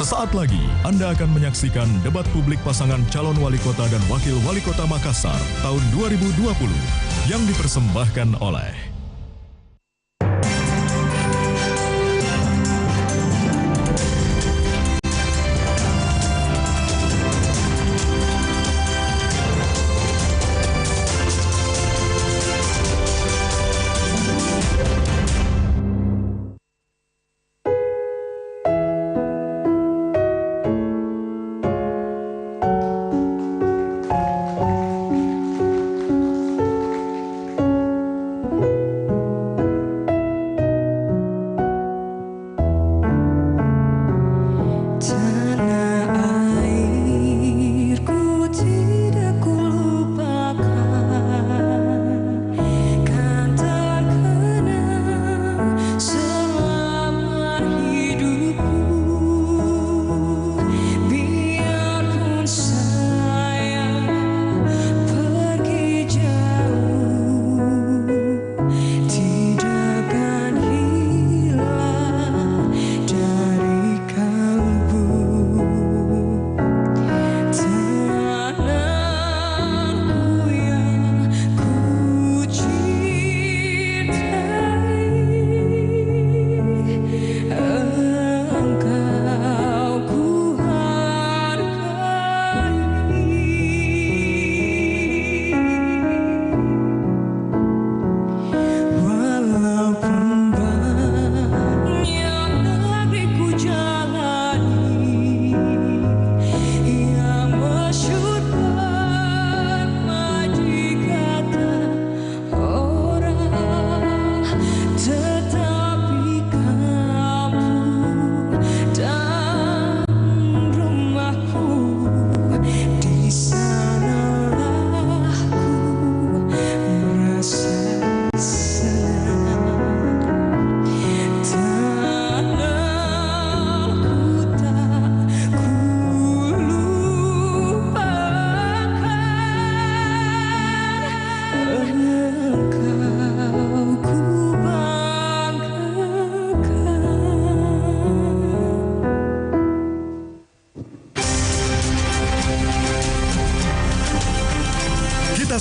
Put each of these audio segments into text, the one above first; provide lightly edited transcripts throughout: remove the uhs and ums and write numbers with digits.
Sesaat lagi Anda akan menyaksikan debat publik pasangan calon wali kota dan wakil wali kota Makassar tahun 2020 yang dipersembahkan oleh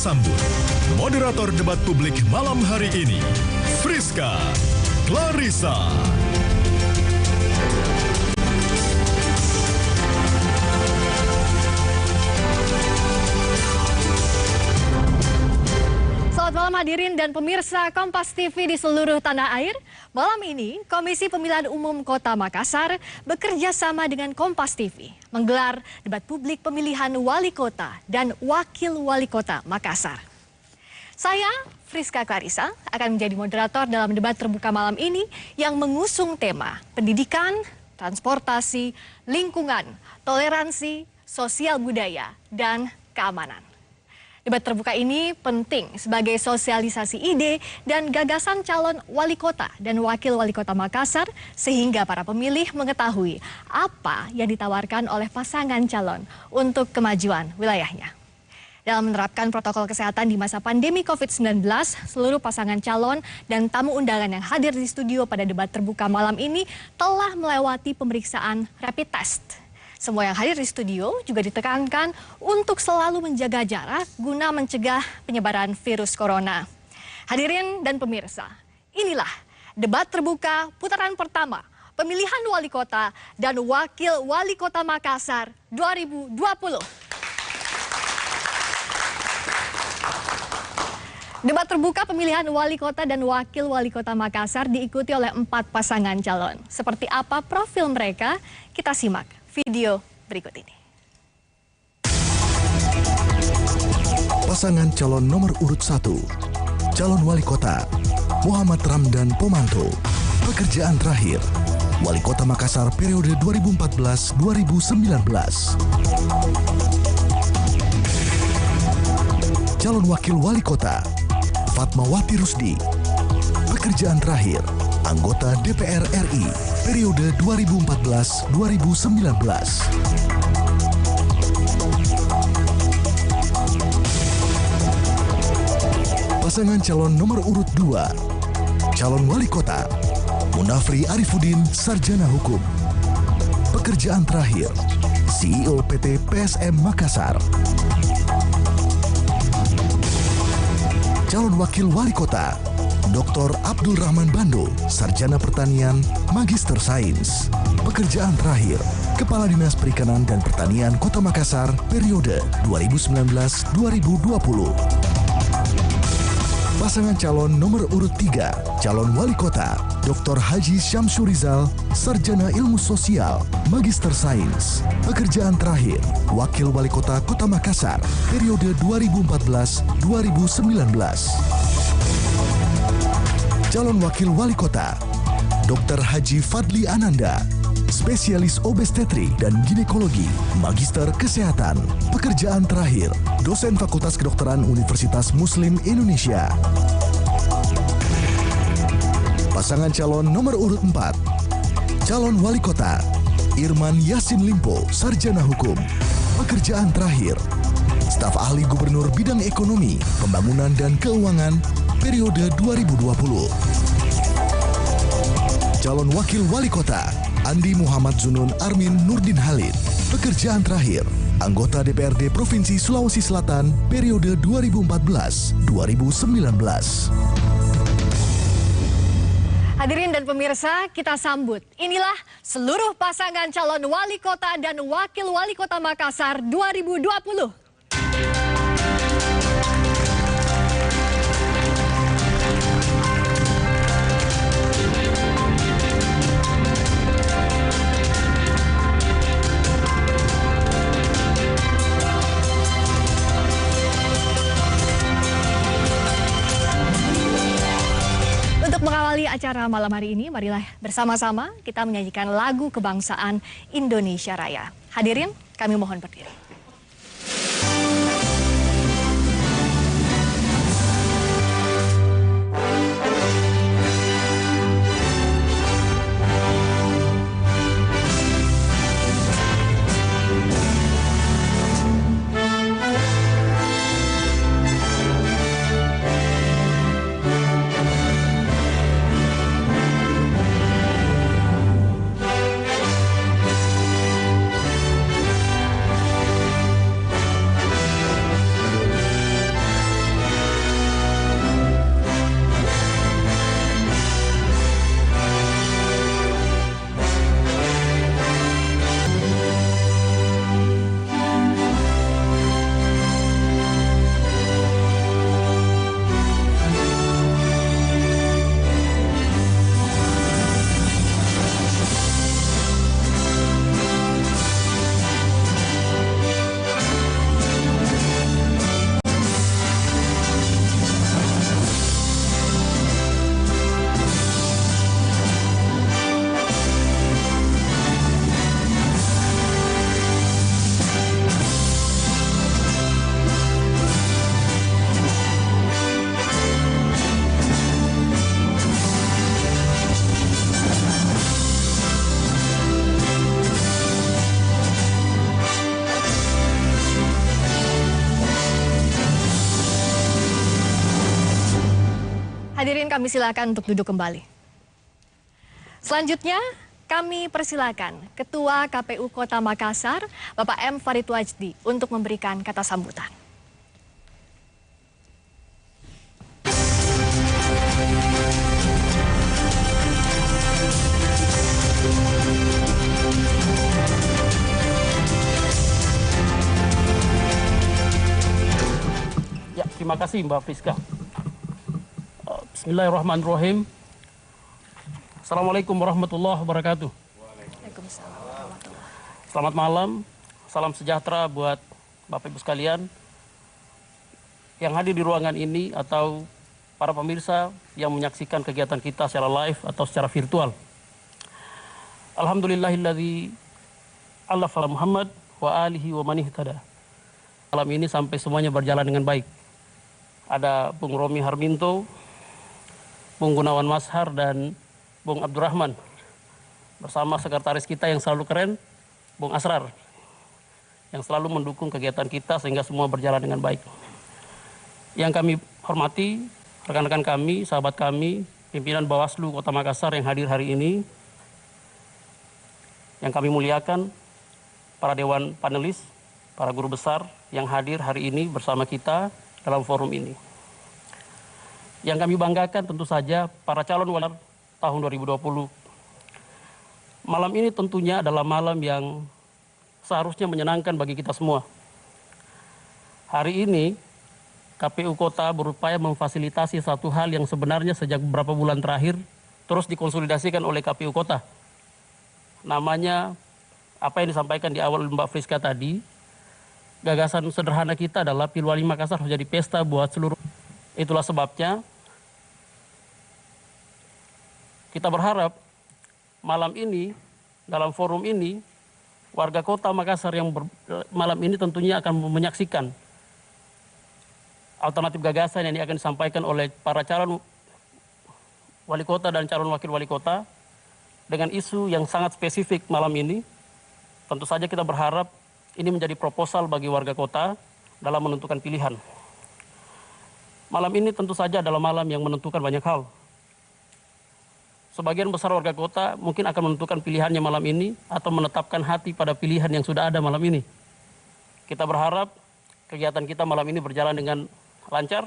sambut moderator debat publik malam hari ini, Friska Clarissa. Selamat malam hadirin dan pemirsa Kompas TV di seluruh tanah air. Malam ini, Komisi Pemilihan Umum Kota Makassar bekerja sama dengan Kompas TV menggelar debat publik pemilihan wali kota dan wakil wali kota Makassar. Saya, Friska Clarissa, akan menjadi moderator dalam debat terbuka malam ini yang mengusung tema pendidikan, transportasi, lingkungan, toleransi, sosial budaya, dan keamanan. Debat terbuka ini penting sebagai sosialisasi ide dan gagasan calon wali kota dan wakil wali kota Makassar sehingga para pemilih mengetahui apa yang ditawarkan oleh pasangan calon untuk kemajuan wilayahnya. Dalam menerapkan protokol kesehatan di masa pandemi COVID-19, seluruh pasangan calon dan tamu undangan yang hadir di studio pada debat terbuka malam ini telah melewati pemeriksaan rapid test. Semua yang hadir di studio juga ditekankan untuk selalu menjaga jarak guna mencegah penyebaran virus corona. Hadirin dan pemirsa, inilah debat terbuka putaran pertama pemilihan wali kota dan wakil wali kota Makassar 2020. Debat terbuka pemilihan wali kota dan wakil wali kota Makassar diikuti oleh 4 pasangan calon. Seperti apa profil mereka? Kita simak video berikut ini. Pasangan calon nomor urut 1, calon wali kota, Muhammad Ramdan Pomanto. Pekerjaan terakhir, wali kota Makassar periode 2014-2019. Calon wakil wali kota, Fatmawati Rusdi. Pekerjaan terakhir, anggota DPR RI periode 2014-2019. Pasangan calon nomor urut 2, calon wali kota, Munafri Arifuddin, sarjana hukum. Pekerjaan terakhir, CEO PT PSM Makassar. Calon Wakil Wali Kota, Dr. Abdul Rahman Bando, Sarjana Pertanian, Magister Sains. Pekerjaan terakhir, Kepala Dinas Perikanan dan Pertanian Kota Makassar periode 2019-2020. Pasangan calon nomor urut 3, calon wali kota, Dr. Haji Syamsur Rizal, Sarjana Ilmu Sosial, Magister Sains. Pekerjaan terakhir, Wakil Wali Kota Kota Makassar, periode 2014-2019. Calon Wakil Wali Kota, Dr. Haji Fadli Ananda, Spesialis Obstetrik dan Ginekologi, Magister Kesehatan. Pekerjaan terakhir, Dosen Fakultas Kedokteran Universitas Muslim Indonesia. Pasangan calon nomor urut 4, calon wali kota, Irman Yasin Limpo, Sarjana Hukum. Pekerjaan terakhir, staf ahli gubernur bidang ekonomi, pembangunan dan keuangan, periode 2020. Calon wakil wali kota, Andi Muhammad Zunun Armin Nurdin Halid. Pekerjaan terakhir, anggota DPRD Provinsi Sulawesi Selatan, periode 2014-2019. Hadirin dan pemirsa, kita sambut. Inilah seluruh pasangan calon wali kota dan wakil wali kota Makassar 2020. Mengawali acara malam hari ini, marilah bersama-sama kita menyanyikan lagu kebangsaan Indonesia Raya. Hadirin, kami mohon berdiri. Hadirin, kami silakan untuk duduk kembali. Selanjutnya, kami persilakan Ketua KPU Kota Makassar, Bapak M. Farid Wajdi, untuk memberikan kata sambutan. Ya, terima kasih Mbak Friska. Bismillahirrahmanirrahim. Assalamualaikum warahmatullahi wabarakatuh. Waalaikumsalam warahmatullahi. Selamat malam, salam sejahtera buat Bapak Ibu sekalian yang hadir di ruangan ini atau para pemirsa yang menyaksikan kegiatan kita secara live atau secara virtual. Alhamdulillahilladzi alafa Muhammad wa alihi wa man ihtada. Malam ini sampai semuanya berjalan dengan baik. Ada Bung Romi Harminto, Bung Gunawan Mashar, dan Bung Abdurrahman bersama sekretaris kita yang selalu keren, Bung Asrar, yang selalu mendukung kegiatan kita sehingga semua berjalan dengan baik. Yang kami hormati, rekan-rekan kami, sahabat kami, pimpinan Bawaslu Kota Makassar yang hadir hari ini, Yang kami muliakan para dewan panelis, para guru besar yang hadir hari ini bersama kita dalam forum ini. Yang kami banggakan tentu saja para calon wali tahun 2020. Malam ini tentunya adalah malam yang seharusnya menyenangkan bagi kita semua. Hari ini KPU Kota berupaya memfasilitasi satu hal yang sebenarnya sejak beberapa bulan terakhir terus dikonsolidasikan oleh KPU Kota. Namanya apa yang disampaikan di awal Mbak Friska tadi, gagasan sederhana kita adalah Pilwali Makassar harus jadi pesta buat seluruh. Itulah sebabnya kita berharap malam ini, dalam forum ini, warga kota Makassar yang malam ini tentunya akan menyaksikan alternatif gagasan yang akan disampaikan oleh para calon wali kota dan calon wakil wali kota dengan isu yang sangat spesifik malam ini. Tentu saja kita berharap ini menjadi proposal bagi warga kota dalam menentukan pilihan. Malam ini tentu saja adalah malam yang menentukan banyak hal. Sebagian besar warga kota mungkin akan menentukan pilihannya malam ini atau menetapkan hati pada pilihan yang sudah ada malam ini. Kita berharap kegiatan kita malam ini berjalan dengan lancar.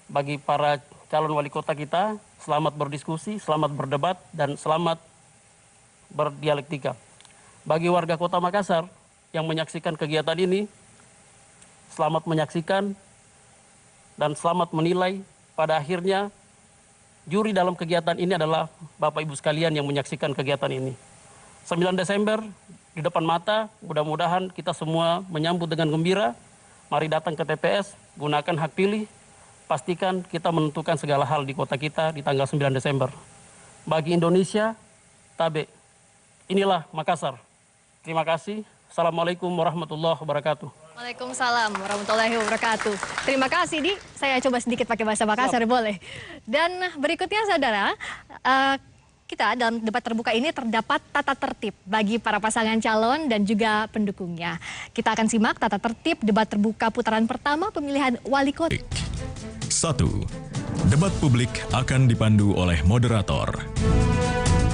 Bagi para calon wali kota kita, selamat berdiskusi, selamat berdebat, dan selamat berdialektika. Bagi warga kota Makassar yang menyaksikan kegiatan ini, selamat menyaksikan dan selamat menilai. Pada akhirnya, juri dalam kegiatan ini adalah Bapak Ibu sekalian yang menyaksikan kegiatan ini. 9 Desember di depan mata, mudah-mudahan kita semua menyambut dengan gembira. Mari datang ke TPS, gunakan hak pilih, pastikan kita menentukan segala hal di kota kita di tanggal 9 Desember. Bagi Indonesia, tabe. Inilah Makassar. Terima kasih. Assalamualaikum warahmatullahi wabarakatuh. Waalaikumsalam warahmatullahi wabarakatuh. Terima kasih, Di. Saya coba sedikit pakai bahasa Makassar, boleh. Dan berikutnya, saudara, kita dalam debat terbuka ini terdapat tata tertib bagi para pasangan calon dan juga pendukungnya. Kita akan simak tata tertib debat terbuka putaran pertama pemilihan wali kota. 1. Debat publik akan dipandu oleh moderator.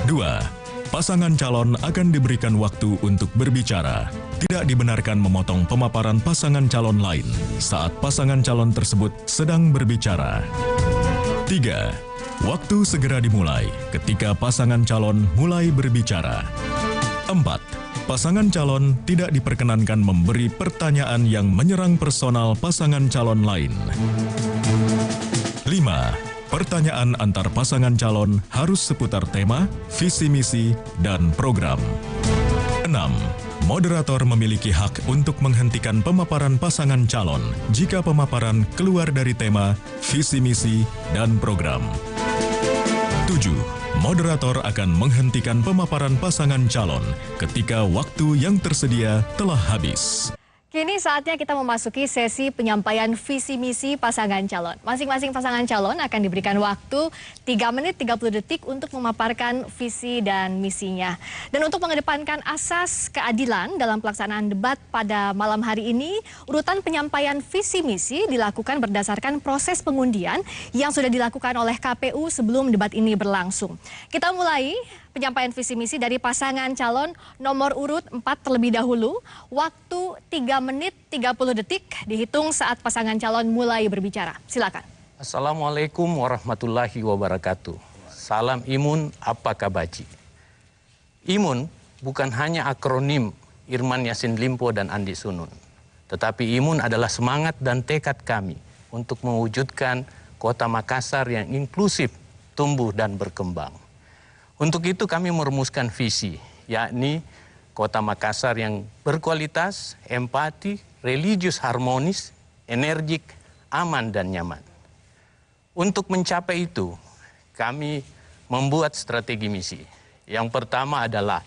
2. Pasangan calon akan diberikan waktu untuk berbicara. Tidak dibenarkan memotong pemaparan pasangan calon lain saat pasangan calon tersebut sedang berbicara. 3. Waktu segera dimulai ketika pasangan calon mulai berbicara. 4. Pasangan calon tidak diperkenankan memberi pertanyaan yang menyerang personal pasangan calon lain. 5. Pertanyaan antar pasangan calon harus seputar tema, visi misi, dan program. 6. Moderator memiliki hak untuk menghentikan pemaparan pasangan calon jika pemaparan keluar dari tema, visi misi, dan program. 7. Moderator akan menghentikan pemaparan pasangan calon ketika waktu yang tersedia telah habis. Kini saatnya kita memasuki sesi penyampaian visi misi pasangan calon. Masing-masing pasangan calon akan diberikan waktu 3 menit 30 detik untuk memaparkan visi dan misinya. Dan untuk mengedepankan asas keadilan dalam pelaksanaan debat pada malam hari ini, urutan penyampaian visi misi dilakukan berdasarkan proses pengundian yang sudah dilakukan oleh KPU sebelum debat ini berlangsung. Kita mulai penyampaian visi misi dari pasangan calon nomor urut 4 terlebih dahulu. Waktu 3 menit 30 detik dihitung saat pasangan calon mulai berbicara. Silakan. Assalamualaikum warahmatullahi wabarakatuh. Salam Imun, apa kabaci? Imun bukan hanya akronim Irman Yassin Limpo dan Andi Sunun. Tetapi Imun adalah semangat dan tekad kami untuk mewujudkan kota Makassar yang inklusif, tumbuh dan berkembang. Untuk itu kami merumuskan visi, yakni kota Makassar yang berkualitas, empati, religius harmonis, energik, aman dan nyaman. Untuk mencapai itu, kami membuat strategi misi. Yang pertama adalah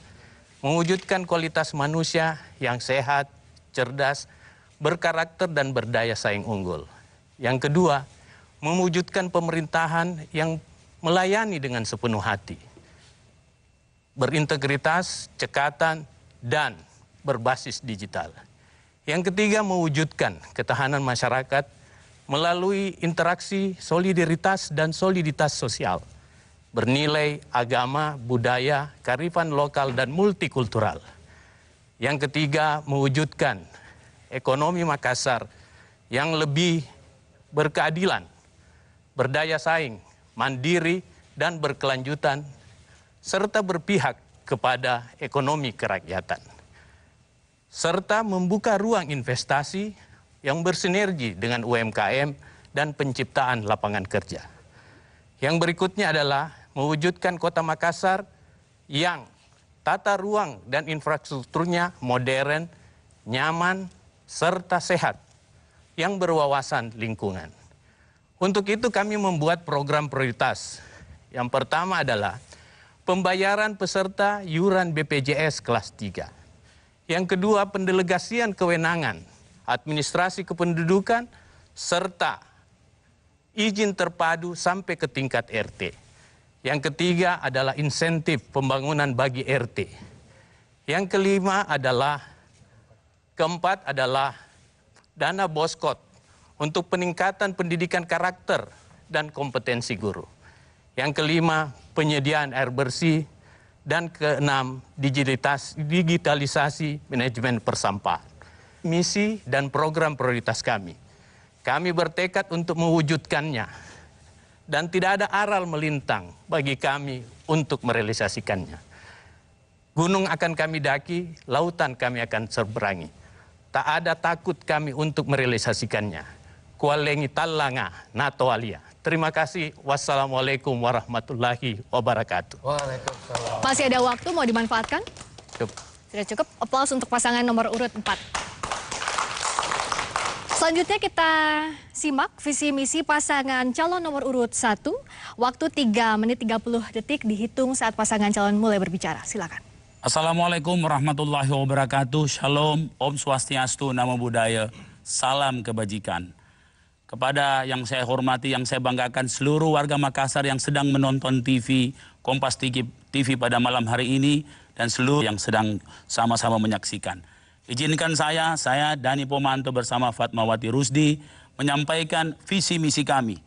mewujudkan kualitas manusia yang sehat, cerdas, berkarakter dan berdaya saing unggul. Yang kedua, mewujudkan pemerintahan yang melayani dengan sepenuh hati, berintegritas, cekatan, dan berbasis digital. Yang ketiga, mewujudkan ketahanan masyarakat melalui interaksi, solidaritas, dan soliditas sosial. bernilai agama, budaya, kearifan lokal, dan multikultural. Yang ketiga, mewujudkan ekonomi Makassar yang lebih berkeadilan, berdaya saing, mandiri, dan berkelanjutan, serta berpihak kepada ekonomi kerakyatan. Serta membuka ruang investasi yang bersinergi dengan UMKM dan penciptaan lapangan kerja. Yang berikutnya adalah mewujudkan Kota Makassar yang tata ruang dan infrastrukturnya modern, nyaman, serta sehat, yang berwawasan lingkungan. Untuk itu kami membuat program prioritas. Yang pertama adalah pembayaran peserta iuran BPJS kelas 3. Yang kedua, pendelegasian kewenangan, administrasi kependudukan, serta izin terpadu sampai ke tingkat RT. Yang ketiga adalah insentif pembangunan bagi RT. Yang kelima adalah, keempat adalah dana boskot untuk peningkatan pendidikan karakter dan kompetensi guru. Yang kelima, penyediaan air bersih. Dan keenam, digitalisasi manajemen persampahan. Misi dan program prioritas kami. Kami bertekad untuk mewujudkannya. Dan tidak ada aral melintang bagi kami untuk merealisasikannya. Gunung akan kami daki, lautan kami akan seberangi. Tak ada takut kami untuk merealisasikannya. Kualengi talanga nato alia. Terima kasih. Wassalamualaikum warahmatullahi wabarakatuh. Waalaikumsalam. Masih ada waktu, mau dimanfaatkan? Cukup. Sudah cukup. Aplaus untuk pasangan nomor urut 4. Selanjutnya kita simak visi misi pasangan calon nomor urut 1. Waktu 3 menit 30 detik dihitung saat pasangan calon mulai berbicara. Silakan. Assalamualaikum warahmatullahi wabarakatuh. Shalom, Om Swastiastu, Namo Buddhaya, salam kebajikan. Kepada yang saya hormati, yang saya banggakan, seluruh warga Makassar yang sedang menonton TV, Kompas TV pada malam hari ini, dan seluruh yang sedang sama-sama menyaksikan. Izinkan saya Dani Pomanto bersama Fatmawati Rusdi, menyampaikan visi misi kami.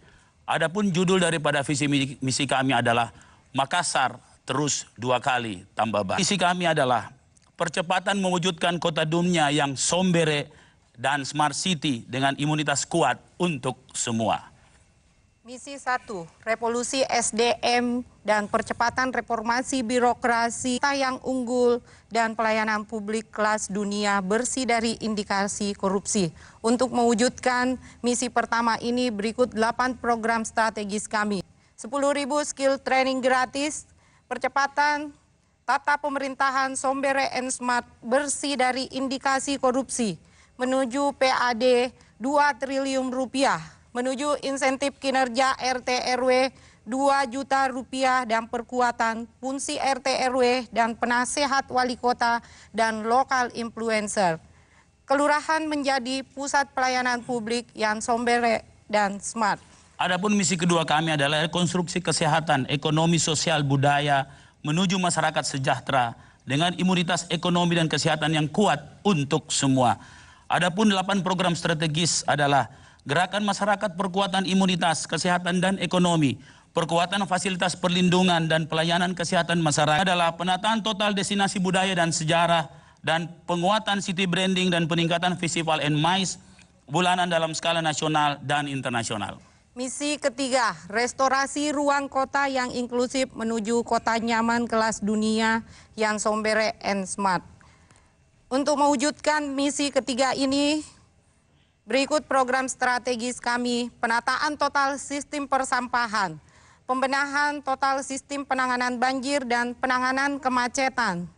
Adapun judul daripada visi misi kami adalah Makassar terus 2 kali tambah baik. Visi kami adalah percepatan mewujudkan kota dunia yang sombere dan smart city dengan imunitas kuat untuk semua. Misi 1, revolusi SDM dan percepatan reformasi birokrasi yang unggul dan pelayanan publik kelas dunia bersih dari indikasi korupsi. Untuk mewujudkan misi pertama ini berikut 8 program strategis kami. 10.000 skill training gratis, percepatan tata pemerintahan sombere and smart bersih dari indikasi korupsi, menuju PAD 2 triliun rupiah, menuju insentif kinerja RT RW 2 juta rupiah dan perkuatan fungsi RT RW dan penasehat wali kota dan lokal influencer. Kelurahan menjadi pusat pelayanan publik yang sombere dan smart. Adapun misi kedua kami adalah rekonstruksi kesehatan, ekonomi, sosial, budaya menuju masyarakat sejahtera dengan imunitas ekonomi dan kesehatan yang kuat untuk semua. Adapun 8 program strategis adalah gerakan masyarakat perkuatan imunitas, kesehatan dan ekonomi, perkuatan fasilitas perlindungan dan pelayanan kesehatan masyarakat adalah penataan total destinasi budaya dan sejarah dan penguatan city branding dan peningkatan festival and MICE bulanan dalam skala nasional dan internasional. Misi ketiga, restorasi ruang kota yang inklusif menuju kota nyaman kelas dunia yang sombere and smart. Untuk mewujudkan misi ketiga ini, berikut program strategis kami: penataan total sistem persampahan, pembenahan total sistem penanganan banjir dan penanganan kemacetan,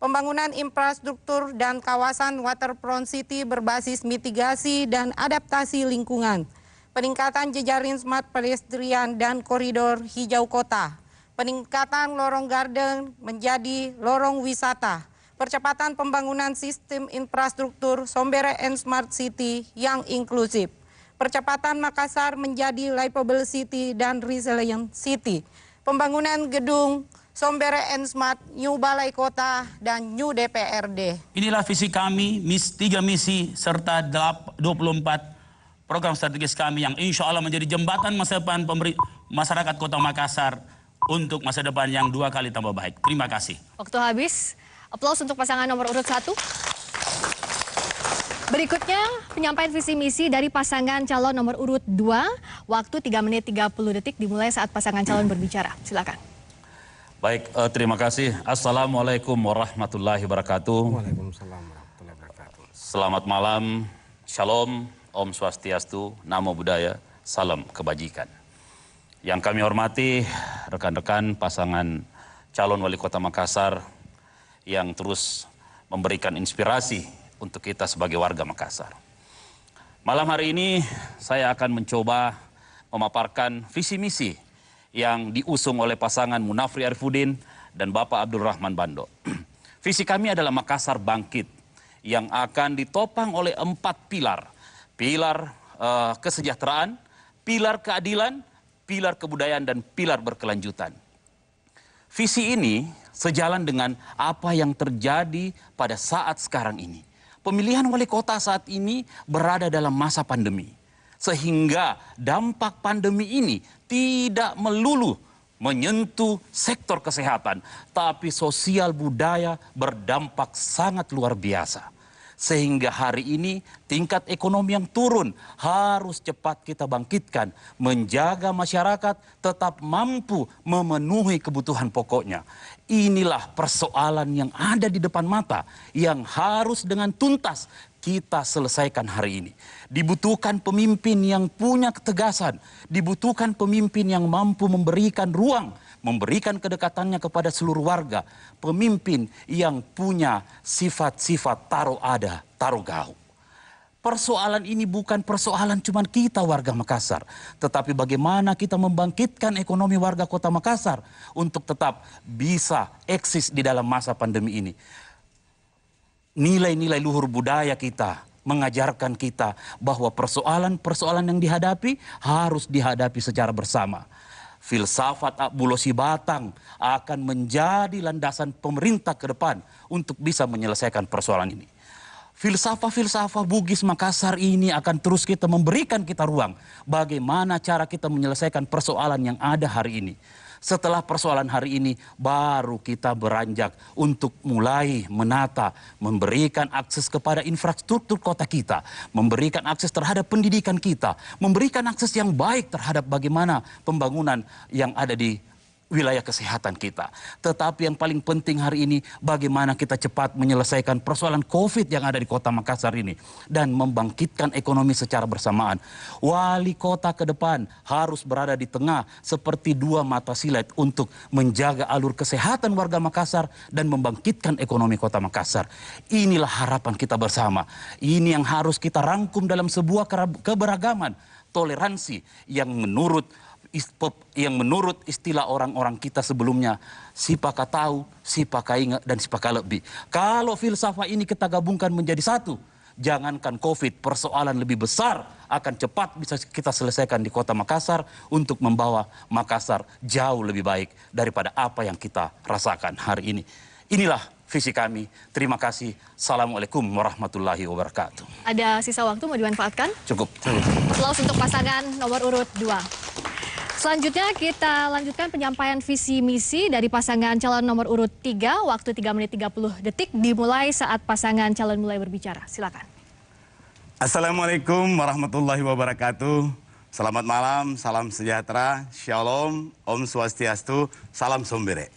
pembangunan infrastruktur dan kawasan waterfront city berbasis mitigasi dan adaptasi lingkungan, peningkatan jejaring smart pedestrian dan koridor hijau kota, peningkatan lorong garden menjadi lorong wisata, percepatan pembangunan sistem infrastruktur sombere and smart city yang inklusif, percepatan Makassar menjadi livable city dan resilient city, pembangunan gedung sombere and smart, new balai kota, dan new DPRD. Inilah visi kami, 3 misi serta 24 program strategis kami yang insya Allah menjadi jembatan masa depan masyarakat Kota Makassar untuk masa depan yang 2 kali tambah baik. Terima kasih. Waktu habis. Aplaus untuk pasangan nomor urut 1. Berikutnya penyampaian visi misi dari pasangan calon nomor urut 2. Waktu 3 menit 30 detik dimulai saat pasangan calon berbicara. Silakan. Baik, terima kasih. Assalamualaikum warahmatullahi wabarakatuh. Waalaikumsalam warahmatullahi wabarakatuh. Selamat malam, Shalom, Om Swastiastu, Namo Buddhaya, Salam Kebajikan. Yang kami hormati rekan-rekan pasangan calon wali kota Makassar yang terus memberikan inspirasi untuk kita sebagai warga Makassar. Malam hari ini saya akan mencoba memaparkan visi misi yang diusung oleh pasangan Munafri Arifudin dan Bapak Abdul Rahman Bando. Visi kami adalah Makassar bangkit yang akan ditopang oleh 4 pilar. Pilar kesejahteraan, pilar keadilan, pilar kebudayaan, dan pilar berkelanjutan. Visi ini sejalan dengan apa yang terjadi pada saat sekarang ini. Pemilihan wali kota saat ini berada dalam masa pandemi. Sehingga dampak pandemi ini tidak melulu menyentuh sektor kesehatan, tapi sosial budaya berdampak sangat luar biasa. Sehingga hari ini tingkat ekonomi yang turun harus cepat kita bangkitkan, menjaga masyarakat tetap mampu memenuhi kebutuhan pokoknya. Inilah persoalan yang ada di depan mata yang harus dengan tuntas kita selesaikan hari ini. Dibutuhkan pemimpin yang punya ketegasan, dibutuhkan pemimpin yang mampu memberikan ruang, memberikan kedekatannya kepada seluruh warga, pemimpin yang punya sifat-sifat taruh ada, taruh gau. Persoalan ini bukan persoalan cuma kita warga Makassar, tetapi bagaimana kita membangkitkan ekonomi warga kota Makassar untuk tetap bisa eksis di dalam masa pandemi ini. Nilai-nilai luhur budaya kita mengajarkan kita bahwa persoalan-persoalan yang dihadapi harus dihadapi secara bersama. Filsafat Abulosi Batang akan menjadi landasan pemerintah ke depan untuk bisa menyelesaikan persoalan ini. Filsafat Bugis Makassar ini akan terus kita memberikan kita ruang bagaimana cara kita menyelesaikan persoalan yang ada hari ini. Setelah persoalan hari ini baru kita beranjak untuk mulai menata, memberikan akses kepada infrastruktur kota kita, memberikan akses terhadap pendidikan kita, memberikan akses yang baik terhadap bagaimana pembangunan yang ada di wilayah kesehatan kita. Tetapi yang paling penting hari ini bagaimana kita cepat menyelesaikan persoalan COVID yang ada di kota Makassar ini dan membangkitkan ekonomi secara bersamaan. Wali kota ke depan harus berada di tengah seperti 2 mata silet untuk menjaga alur kesehatan warga Makassar dan membangkitkan ekonomi kota Makassar. Inilah harapan kita bersama. Ini yang harus kita rangkum dalam sebuah keberagaman, toleransi yang menurut istilah orang-orang kita sebelumnya, sipaka tahu, sipaka ingat, dan sipaka lebih. Kalau filsafat ini kita gabungkan menjadi satu, jangankan COVID, persoalan lebih besar akan cepat bisa kita selesaikan di kota Makassar untuk membawa Makassar jauh lebih baik daripada apa yang kita rasakan hari ini. Inilah visi kami. Terima kasih. Assalamualaikum warahmatullahi wabarakatuh. Ada sisa waktu mau dimanfaatkan? Cukup. Aplaus untuk pasangan nomor urut 2. Selanjutnya kita lanjutkan penyampaian visi misi dari pasangan calon nomor urut 3. Waktu 3 menit 30 detik dimulai saat pasangan calon mulai berbicara. Silakan. Assalamualaikum warahmatullahi wabarakatuh. Selamat malam, salam sejahtera, shalom, Om Swastiastu, salam sombere.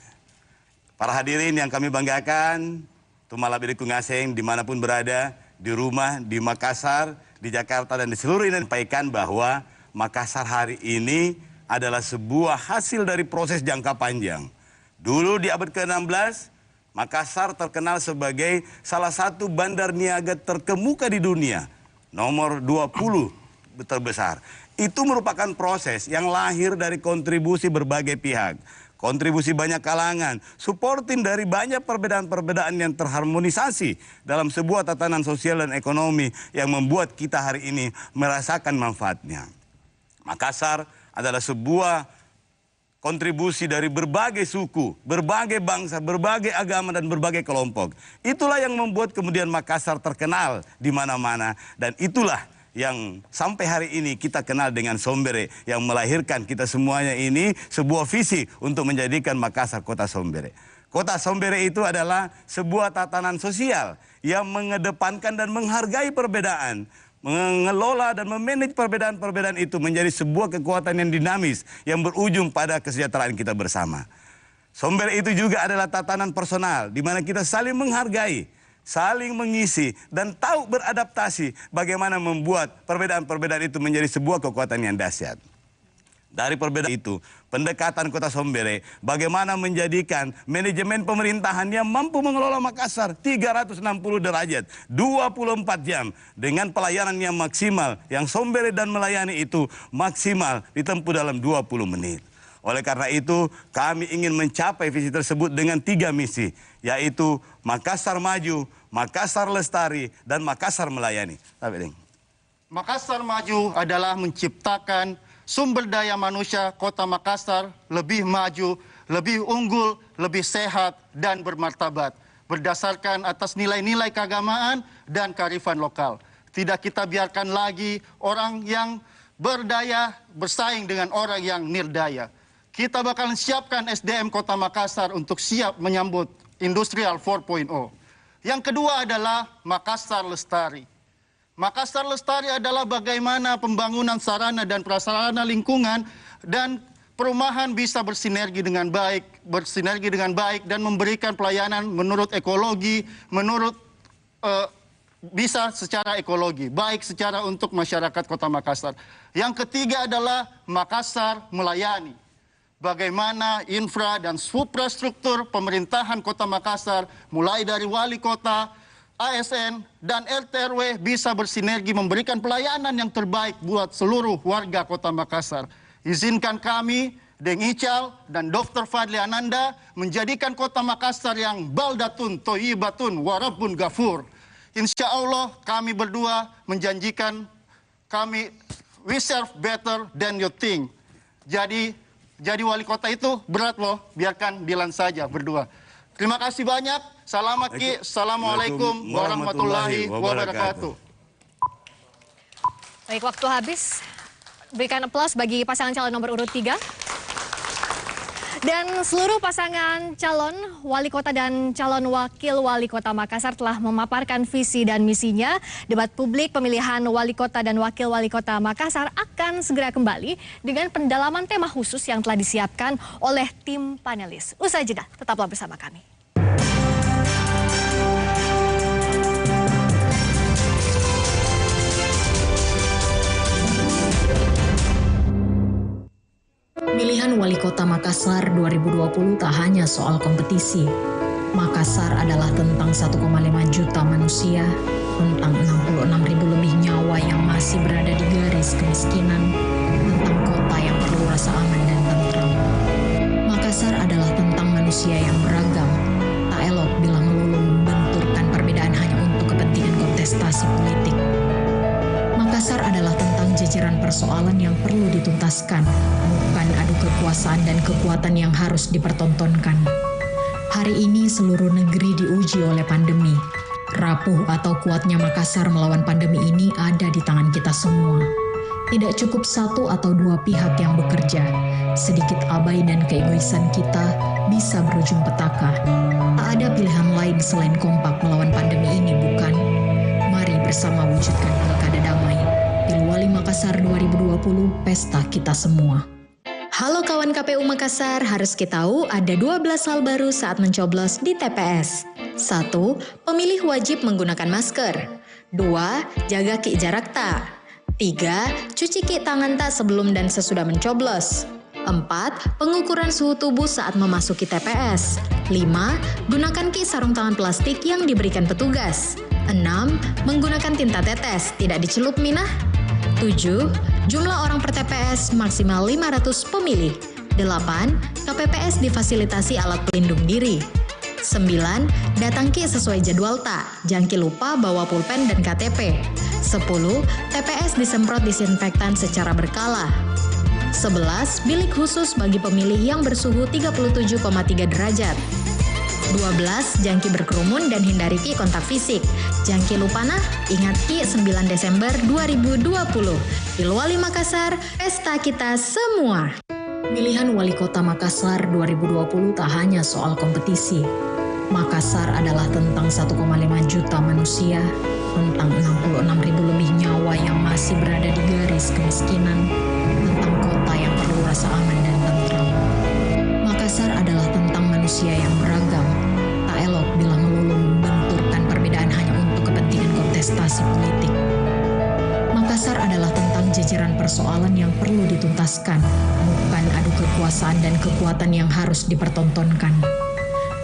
Para hadirin yang kami banggakan, tumala biriku ngaseng dimanapun berada, di rumah, di Makassar, di Jakarta, dan di seluruh Indonesia, sampaikan bahwa Makassar hari ini adalah sebuah hasil dari proses jangka panjang. Dulu di abad ke-16, Makassar terkenal sebagai salah satu bandar niaga terkemuka di dunia, nomor 20 terbesar. Itu merupakan proses yang lahir dari kontribusi berbagai pihak, kontribusi banyak kalangan, supporting dari banyak perbedaan-perbedaan yang terharmonisasi dalam sebuah tatanan sosial dan ekonomi yang membuat kita hari ini merasakan manfaatnya. Makassar adalah sebuah kontribusi dari berbagai suku, berbagai bangsa, berbagai agama, dan berbagai kelompok. Itulah yang membuat kemudian Makassar terkenal di mana-mana, dan itulah yang sampai hari ini kita kenal dengan Sombere, yang melahirkan kita semuanya ini sebuah visi untuk menjadikan Makassar kota Sombere. Kota Sombere itu adalah sebuah tatanan sosial yang mengedepankan dan menghargai perbedaan, mengelola dan memanage perbedaan-perbedaan itu menjadi sebuah kekuatan yang dinamis yang berujung pada kesejahteraan kita bersama. Sombere itu juga adalah tatanan personal di mana kita saling menghargai, saling mengisi, dan tahu beradaptasi bagaimana membuat perbedaan-perbedaan itu menjadi sebuah kekuatan yang dahsyat. Dari perbedaan itu, pendekatan kota Sombere bagaimana menjadikan manajemen pemerintahan yang mampu mengelola Makassar 360 derajat, 24 jam dengan pelayanan yang maksimal, yang Sombere dan melayani itu maksimal ditempuh dalam 20 menit. Oleh karena itu, kami ingin mencapai visi tersebut dengan 3 misi, yaitu Makassar Maju, Makassar Lestari, dan Makassar Melayani. Makassar Maju adalah menciptakan sumber daya manusia kota Makassar lebih maju, lebih unggul, lebih sehat, dan bermartabat, berdasarkan atas nilai-nilai keagamaan dan kearifan lokal. Tidak kita biarkan lagi orang yang berdaya bersaing dengan orang yang nirdaya. Kita bakalan siapkan SDM Kota Makassar untuk siap menyambut Industrial 4.0. Yang kedua adalah Makassar Lestari. Makassar Lestari adalah bagaimana pembangunan sarana dan prasarana lingkungan dan perumahan bisa bersinergi dengan baik dan memberikan pelayanan menurut ekologi, bisa secara ekologi, baik secara untuk masyarakat Kota Makassar. Yang ketiga adalah Makassar Melayani. Bagaimana infra dan suprastruktur pemerintahan Kota Makassar, mulai dari wali kota, ASN, dan RT/RW bisa bersinergi memberikan pelayanan yang terbaik buat seluruh warga Kota Makassar. Izinkan kami, Deng Ical dan Dr. Fadli Ananda menjadikan Kota Makassar yang baldatun, toyibatun, warabun gafur. Insya Allah kami berdua menjanjikan we serve better than you think. Jadi wali kota itu berat loh, biarkan Dilan saja berdua. Terima kasih banyak. Selamat Ki. Assalamualaikum warahmatullahi wabarakatuh. Baik, waktu habis. Berikan aplaus bagi pasangan calon nomor urut 3. Dan seluruh pasangan calon wali kota dan calon wakil wali kota Makassar telah memaparkan visi dan misinya. Debat publik pemilihan wali kota dan wakil wali kota Makassar akan segera kembali dengan pendalaman tema khusus yang telah disiapkan oleh tim panelis. Usai jeda, tetaplah bersama kami. Pemilihan Wali Kota Makassar 2020 tak hanya soal kompetisi. Makassar adalah tentang 1,5 juta manusia, tentang 66.000 lebih nyawa yang masih berada di garis kemiskinan, tentang kota yang perlu rasa aman dan tentram. Makassar adalah tentang manusia yang beragam, tak elok bila melulu membenturkan perbedaan hanya untuk kepentingan kontestasi politik. Makassar adalah tentang jajaran persoalan yang perlu dituntaskan, bukan adu kekuasaan dan kekuatan yang harus dipertontonkan. Hari ini seluruh negeri diuji oleh pandemi. Rapuh atau kuatnya Makassar melawan pandemi ini ada di tangan kita semua. Tidak cukup satu atau dua pihak yang bekerja. Sedikit abai dan keegoisan kita bisa berujung petaka. Tak ada pilihan lain selain kompak melawan pandemi ini, bukan? Mari bersama wujudkan pilkada damai. Pilwali Makassar 2020, pesta kita semua. Halo kawan KPU Makassar, harus kita tahu ada 12 hal baru saat mencoblos di TPS. 1. Pemilih wajib menggunakan masker. 2. Jaga ki jarak tak. 3. Cuci ki tangan tak sebelum dan sesudah mencoblos. 4. Pengukuran suhu tubuh saat memasuki TPS. 5. Gunakan ki sarung tangan plastik yang diberikan petugas. 6. Menggunakan tinta tetes, tidak dicelup minah. 7. Jumlah orang per TPS maksimal 500 pemilih. 8. KPPS difasilitasi alat pelindung diri. 9. Datang ki sesuai jadwal tak, jangan ki lupa bawa pulpen dan KTP. 10. TPS disemprot disinfektan secara berkala. 11. Bilik khusus bagi pemilih yang bersuhu 37,3 derajat. 12. Jangki berkerumun dan hindari Ki kontak fisik. Jangki lupa nah, ingat Ki 9 Desember 2020. Pilwali Makassar, pesta kita semua. Pemilihan Wali Kota Makassar 2020 tak hanya soal kompetisi. Makassar adalah tentang 1,5 juta manusia, tentang 66.000 lebih nyawa yang masih berada di garis kemiskinan, tentang kota yang perlu rasa aman dan tentram. Makassar adalah tentang manusia yang beragam, tak elok bila melulu membenturkan perbedaan hanya untuk kepentingan kontestasi politik. Makassar adalah tentang jajaran persoalan yang perlu dituntaskan, bukan adu kekuasaan dan kekuatan yang harus dipertontonkan.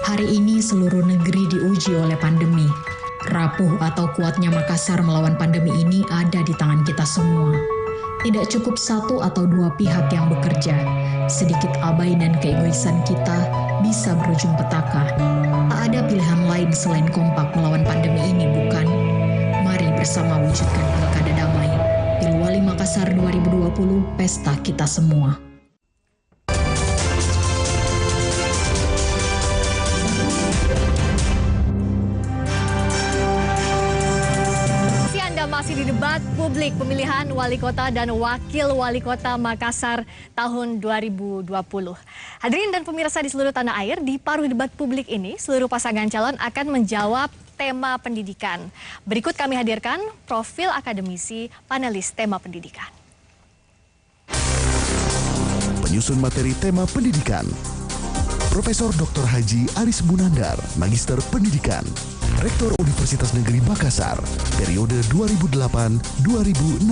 Hari ini seluruh negeri diuji oleh pandemi. Rapuh atau kuatnya Makassar melawan pandemi ini ada di tangan kita semua. Tidak cukup satu atau dua pihak yang bekerja. Sedikit abai dan keegoisan kita bisa berujung petaka. Tak ada pilihan lain selain kompak melawan pandemi ini, bukan? Mari bersama wujudkan pilkada damai. Pilwali Makassar 2020, pesta kita semua. Masih di debat publik pemilihan wali kota dan wakil wali kota Makassar tahun 2020. Hadirin dan pemirsa di seluruh tanah air, di paruh debat publik ini seluruh pasangan calon akan menjawab tema pendidikan. Berikut kami hadirkan profil akademisi panelis tema pendidikan. Penyusun materi tema pendidikan. Profesor Dr. Haji Aris Bunandar, Magister Pendidikan, Rektor Universitas Negeri Makassar, periode 2008-2016.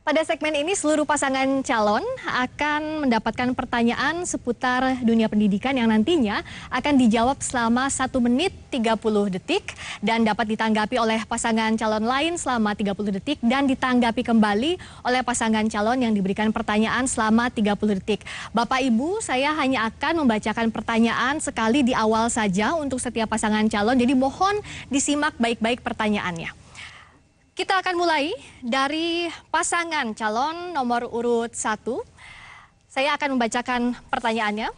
Pada segmen ini seluruh pasangan calon akan mendapatkan pertanyaan seputar dunia pendidikan yang nantinya akan dijawab selama 1 menit 30 detik dan dapat ditanggapi oleh pasangan calon lain selama 30 detik dan ditanggapi kembali oleh pasangan calon yang diberikan pertanyaan selama 30 detik. Bapak Ibu, saya hanya akan membacakan pertanyaan sekali di awal saja untuk setiap pasangan calon, jadi mohon disimak baik-baik pertanyaannya. Kita akan mulai dari pasangan calon nomor urut 1. Saya akan membacakan pertanyaannya.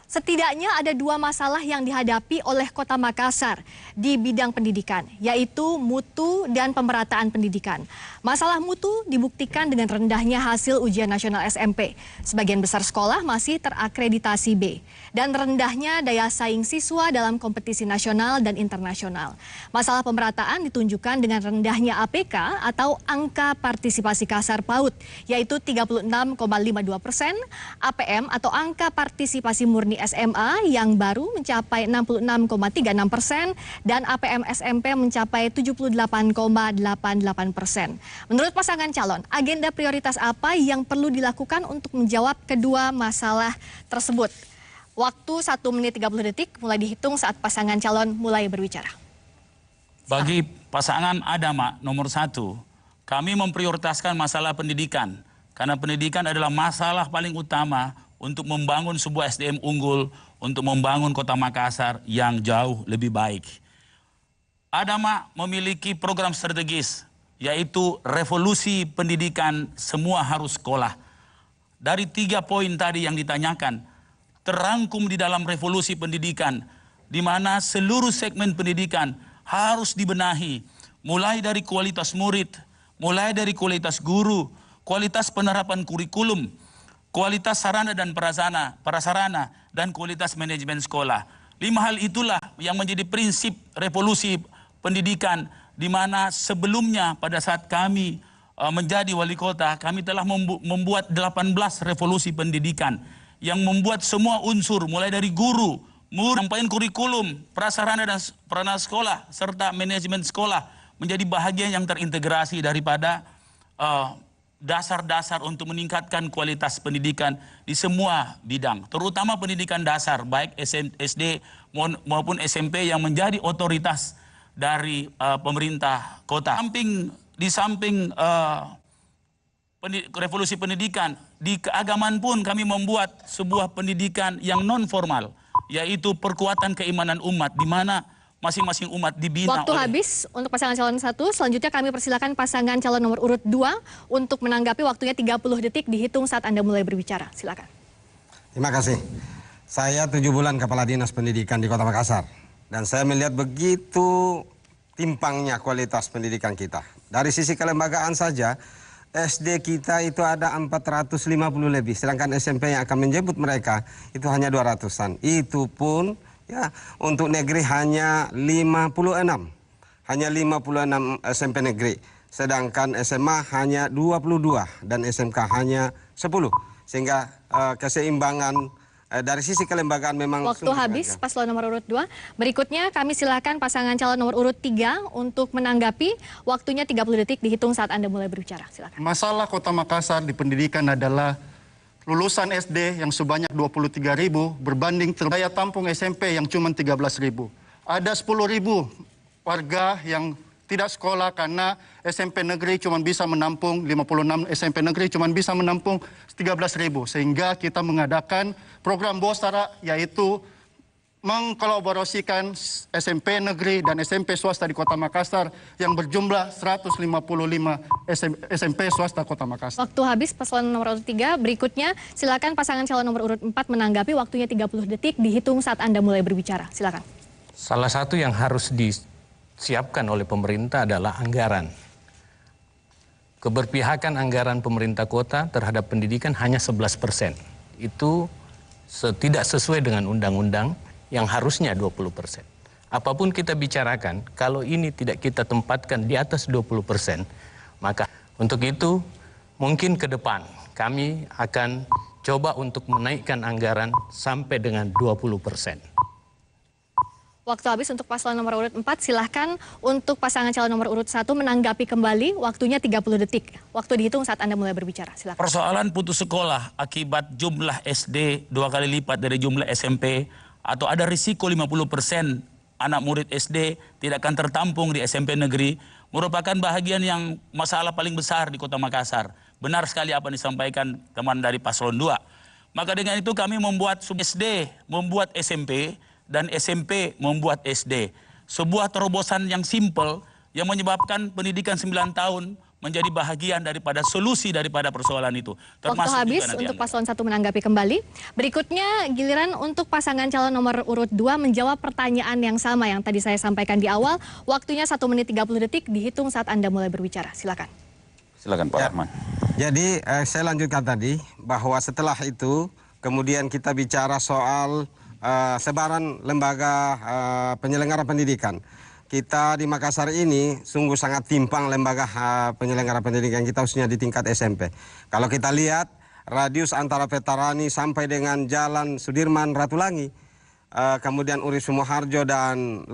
Setidaknya ada 2 masalah yang dihadapi oleh Kota Makassar di bidang pendidikan, yaitu mutu dan pemerataan pendidikan. Masalah mutu dibuktikan dengan rendahnya hasil ujian nasional SMP. Sebagian besar sekolah masih terakreditasi B. Dan rendahnya daya saing siswa dalam kompetisi nasional dan internasional. Masalah pemerataan ditunjukkan dengan rendahnya APK atau angka partisipasi kasar PAUD, yaitu 36,52%, APM atau angka partisipasi murni SMA yang baru mencapai 66,36% dan APM SMP mencapai 78,88%. Menurut pasangan calon, agenda prioritas apa yang perlu dilakukan untuk menjawab kedua masalah tersebut? Waktu 1 menit 30 detik mulai dihitung saat pasangan calon mulai berbicara. Bagi pasangan Adama nomor 1, kami memprioritaskan masalah pendidikan. Karena pendidikan adalah masalah paling utama untuk membangun sebuah SDM unggul, untuk membangun Kota Makassar yang jauh lebih baik. Adama memiliki program strategis, yaitu revolusi pendidikan semua harus sekolah. Dari 3 poin tadi yang ditanyakan, terangkum di dalam revolusi pendidikan, di mana seluruh segmen pendidikan harus dibenahi, mulai dari kualitas murid, mulai dari kualitas guru, kualitas penerapan kurikulum, kualitas sarana dan prasarana, dan kualitas manajemen sekolah. 5 hal itulah yang menjadi prinsip revolusi pendidikan, di mana sebelumnya pada saat kami menjadi wali kota, kami telah membuat 18 revolusi pendidikan yang membuat semua unsur, mulai dari guru, murid, sampai kurikulum, prasarana dan prasarana sekolah, serta manajemen sekolah menjadi bahagian yang terintegrasi daripada dasar-dasar untuk meningkatkan kualitas pendidikan di semua bidang, terutama pendidikan dasar, baik SD maupun SMP yang menjadi otoritas dari pemerintah kota. Di samping revolusi pendidikan, di keagamaan pun kami membuat sebuah pendidikan yang non formal, yaitu perkuatan keimanan umat, di mana masing-masing umat dibina. Waktu habis untuk pasangan calon 1. Selanjutnya kami persilakan pasangan calon nomor urut 2 untuk menanggapi. Waktunya 30 detik dihitung saat Anda mulai berbicara. Silakan. Terima kasih. Saya 7 bulan Kepala Dinas Pendidikan di Kota Makassar. Dan saya melihat begitu timpangnya kualitas pendidikan kita. Dari sisi kelembagaan saja, SD kita itu ada 450 lebih. Sedangkan SMP yang akan menjemput mereka itu hanya 200-an. Itu pun ya untuk negeri hanya 56. Hanya 56 SMP negeri. Sedangkan SMA hanya 22 dan SMK hanya 10. Sehingga keseimbangan dari sisi kelembagaan memang... Waktu habis, paslon nomor urut 2. Berikutnya kami silakan pasangan calon nomor urut 3 untuk menanggapi. Waktunya 30 detik dihitung saat Anda mulai berbicara. Silakan. Masalah Kota Makassar di pendidikan adalah lulusan SD yang sebanyak 23.000 berbanding daya tampung SMP yang cuma 13.000. Ada 10.000 warga yang tidak sekolah karena SMP negeri cuma bisa menampung 56, SMP negeri cuma bisa menampung 13.000. Sehingga kita mengadakan program Bosara, yaitu mengkolaborasikan SMP negeri dan SMP swasta di Kota Makassar yang berjumlah 155 SMP swasta Kota Makassar. Waktu habis paslon nomor urut 3. Berikutnya silakan pasangan calon nomor urut 4 menanggapi. Waktunya 30 detik dihitung saat Anda mulai berbicara. Silakan. Salah satu yang harus disiapkan oleh pemerintah adalah anggaran. Keberpihakan anggaran pemerintah kota terhadap pendidikan hanya 11%. Itu tidak sesuai dengan undang-undang yang harusnya 20%. Apapun kita bicarakan, kalau ini tidak kita tempatkan di atas 20%, maka untuk itu mungkin ke depan kami akan coba untuk menaikkan anggaran sampai dengan 20%. Waktu habis untuk paslon nomor urut 4. Silahkan untuk pasangan calon nomor urut 1 menanggapi kembali. Waktunya 30 detik. Waktu dihitung saat Anda mulai berbicara. Silakan. Persoalan putus sekolah akibat jumlah SD 2 kali lipat dari jumlah SMP, atau ada risiko 50% anak murid SD tidak akan tertampung di SMP negeri, merupakan bahagian yang masalah paling besar di Kota Makassar. Benar sekali apa yang disampaikan teman dari paslon 2. Maka dengan itu kami membuat SD, membuat SMP, dan SMP membuat SD. Sebuah terobosan yang simpel yang menyebabkan pendidikan 9 tahun menjadi bahagian daripada solusi daripada persoalan itu. Waktu habis untuk paslon 1 menanggapi kembali. Berikutnya giliran untuk pasangan calon nomor urut 2 menjawab pertanyaan yang sama yang tadi saya sampaikan di awal. Waktunya 1 menit 30 detik dihitung saat Anda mulai berbicara. Silakan. Silakan Pak Rahman. Jadi saya lanjutkan tadi bahwa setelah itu kemudian kita bicara soal sebaran lembaga penyelenggara pendidikan. Kita di Makassar ini sungguh sangat timpang lembaga penyelenggara pendidikan kita, khususnya di tingkat SMP. Kalau kita lihat radius antara Vetarani sampai dengan Jalan Sudirman Ratulangi, kemudian Uri Sumoharjo dan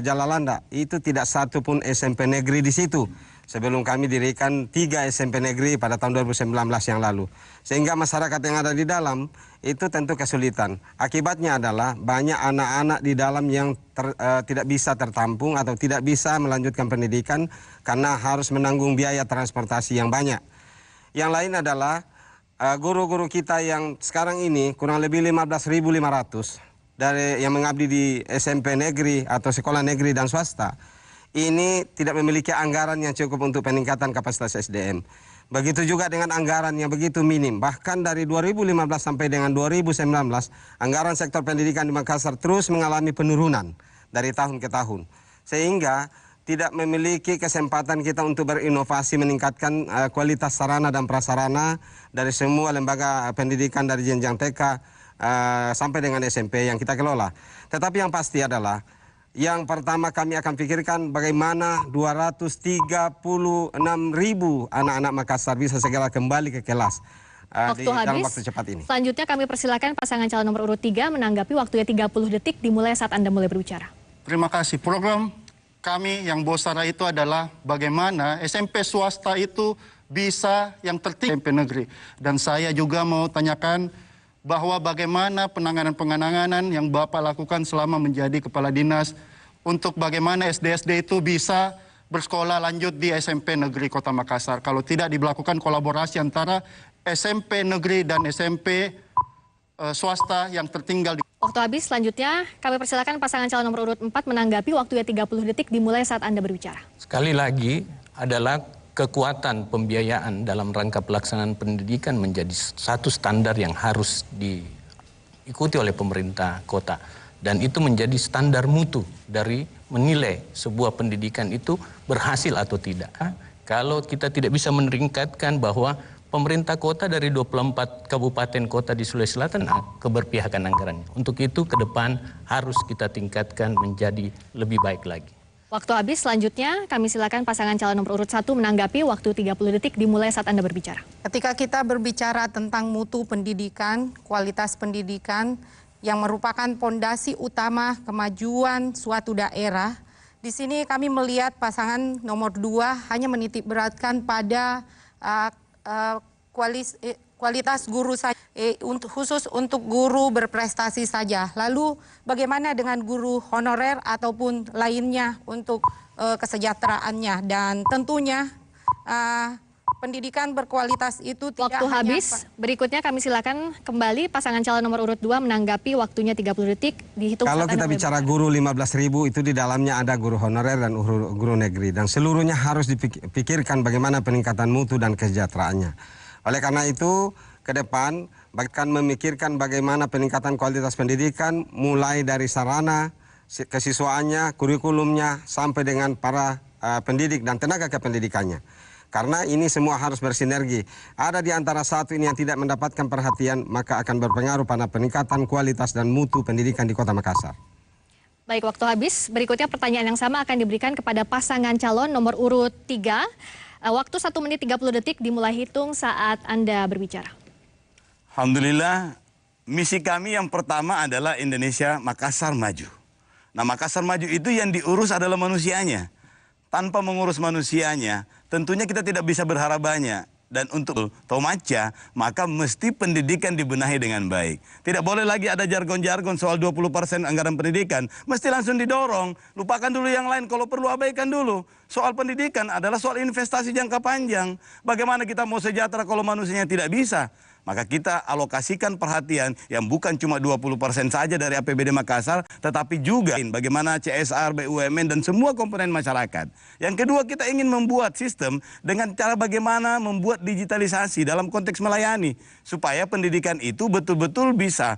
Jalalanda, itu tidak satu pun SMP negeri di situ. Sebelum kami dirikan 3 SMP negeri pada tahun 2019 yang lalu. Sehingga masyarakat yang ada di dalam itu tentu kesulitan. Akibatnya adalah banyak anak-anak di dalam yang tidak bisa tertampung atau tidak bisa melanjutkan pendidikan karena harus menanggung biaya transportasi yang banyak. Yang lain adalah guru-guru kita yang sekarang ini kurang lebih 15.500 dari yang mengabdi di SMP negeri atau sekolah negeri dan swasta. Ini tidak memiliki anggaran yang cukup untuk peningkatan kapasitas SDM. Begitu juga dengan anggaran yang begitu minim. Bahkan dari 2015 sampai dengan 2019, anggaran sektor pendidikan di Makassar terus mengalami penurunan dari tahun ke tahun. Sehingga tidak memiliki kesempatan kita untuk berinovasi meningkatkan kualitas sarana dan prasarana dari semua lembaga pendidikan dari jenjang TK sampai dengan SMP yang kita kelola. Tetapi yang pasti adalah yang pertama kami akan pikirkan bagaimana 236.000 anak-anak Makassar bisa segera kembali ke kelas dalam waktu cepat ini. Selanjutnya kami persilakan pasangan calon nomor urut 3 menanggapi. Waktunya 30 detik dimulai saat Anda mulai berbicara. Terima kasih. Program kami yang Bosara itu adalah bagaimana SMP swasta itu bisa yang tertinggi SMP negeri. Dan saya juga mau tanyakan bahwa bagaimana penanganan yang Bapak lakukan selama menjadi Kepala Dinas untuk bagaimana SD-SD itu bisa bersekolah lanjut di SMP Negeri Kota Makassar. Kalau tidak dilakukan kolaborasi antara SMP Negeri dan SMP swasta yang tertinggal. Waktu habis, selanjutnya kami persilakan pasangan calon nomor urut 4 menanggapi. Waktunya 30 detik dimulai saat Anda berbicara. Sekali lagi adalah kekuatan pembiayaan dalam rangka pelaksanaan pendidikan menjadi satu standar yang harus diikuti oleh pemerintah kota. Dan itu menjadi standar mutu dari menilai sebuah pendidikan itu berhasil atau tidak. Kalau kita tidak bisa meningkatkan bahwa pemerintah kota dari 24 kabupaten kota di Sulawesi Selatan keberpihakan anggarannya. Untuk itu ke depan harus kita tingkatkan menjadi lebih baik lagi. Waktu habis, selanjutnya kami silakan pasangan calon nomor urut 1 menanggapi. Waktu 30 detik dimulai saat Anda berbicara. Ketika kita berbicara tentang mutu pendidikan, kualitas pendidikan, yang merupakan pondasi utama kemajuan suatu daerah. Di sini kami melihat pasangan nomor 2 hanya menitik beratkan pada kualitas guru saja, khusus untuk guru berprestasi saja. Lalu bagaimana dengan guru honorer ataupun lainnya untuk kesejahteraannya, dan tentunya pendidikan berkualitas itu tidak Waktu habis, berikutnya kami silakan kembali pasangan calon nomor urut 2 menanggapi. Waktunya 30 detik, dihitung. Kalau kita bicara guru 15.000 itu di dalamnya ada guru honorer dan guru negeri. Dan seluruhnya harus dipikirkan bagaimana peningkatan mutu dan kesejahteraannya. Oleh karena itu, ke depan bahkan memikirkan bagaimana peningkatan kualitas pendidikan mulai dari sarana, kesiswaannya, kurikulumnya, sampai dengan para pendidik dan tenaga kependidikannya. Karena ini semua harus bersinergi. Ada di antara satu ini yang tidak mendapatkan perhatian, maka akan berpengaruh pada peningkatan kualitas dan mutu pendidikan di Kota Makassar. Baik, waktu habis. Berikutnya pertanyaan yang sama akan diberikan kepada pasangan calon nomor urut 3. Waktu 1 menit 30 detik dimulai hitung saat Anda berbicara. Alhamdulillah, misi kami yang pertama adalah Indonesia Makassar maju. Nah, Makassar maju itu yang diurus adalah manusianya. Tanpa mengurus manusianya, tentunya kita tidak bisa berharap banyak. Dan untuk Tomaca, maka mesti pendidikan dibenahi dengan baik. Tidak boleh lagi ada jargon-jargon soal 20% anggaran pendidikan. Mesti langsung didorong. Lupakan dulu yang lain, kalau perlu abaikan dulu. Soal pendidikan adalah soal investasi jangka panjang. Bagaimana kita mau sejahtera kalau manusianya tidak bisa? Maka kita alokasikan perhatian yang bukan cuma 20% saja dari APBD Makassar, tetapi juga bagaimana CSR, BUMN, dan semua komponen masyarakat. Yang kedua, kita ingin membuat sistem dengan cara bagaimana membuat digitalisasi dalam konteks melayani, supaya pendidikan itu betul-betul bisa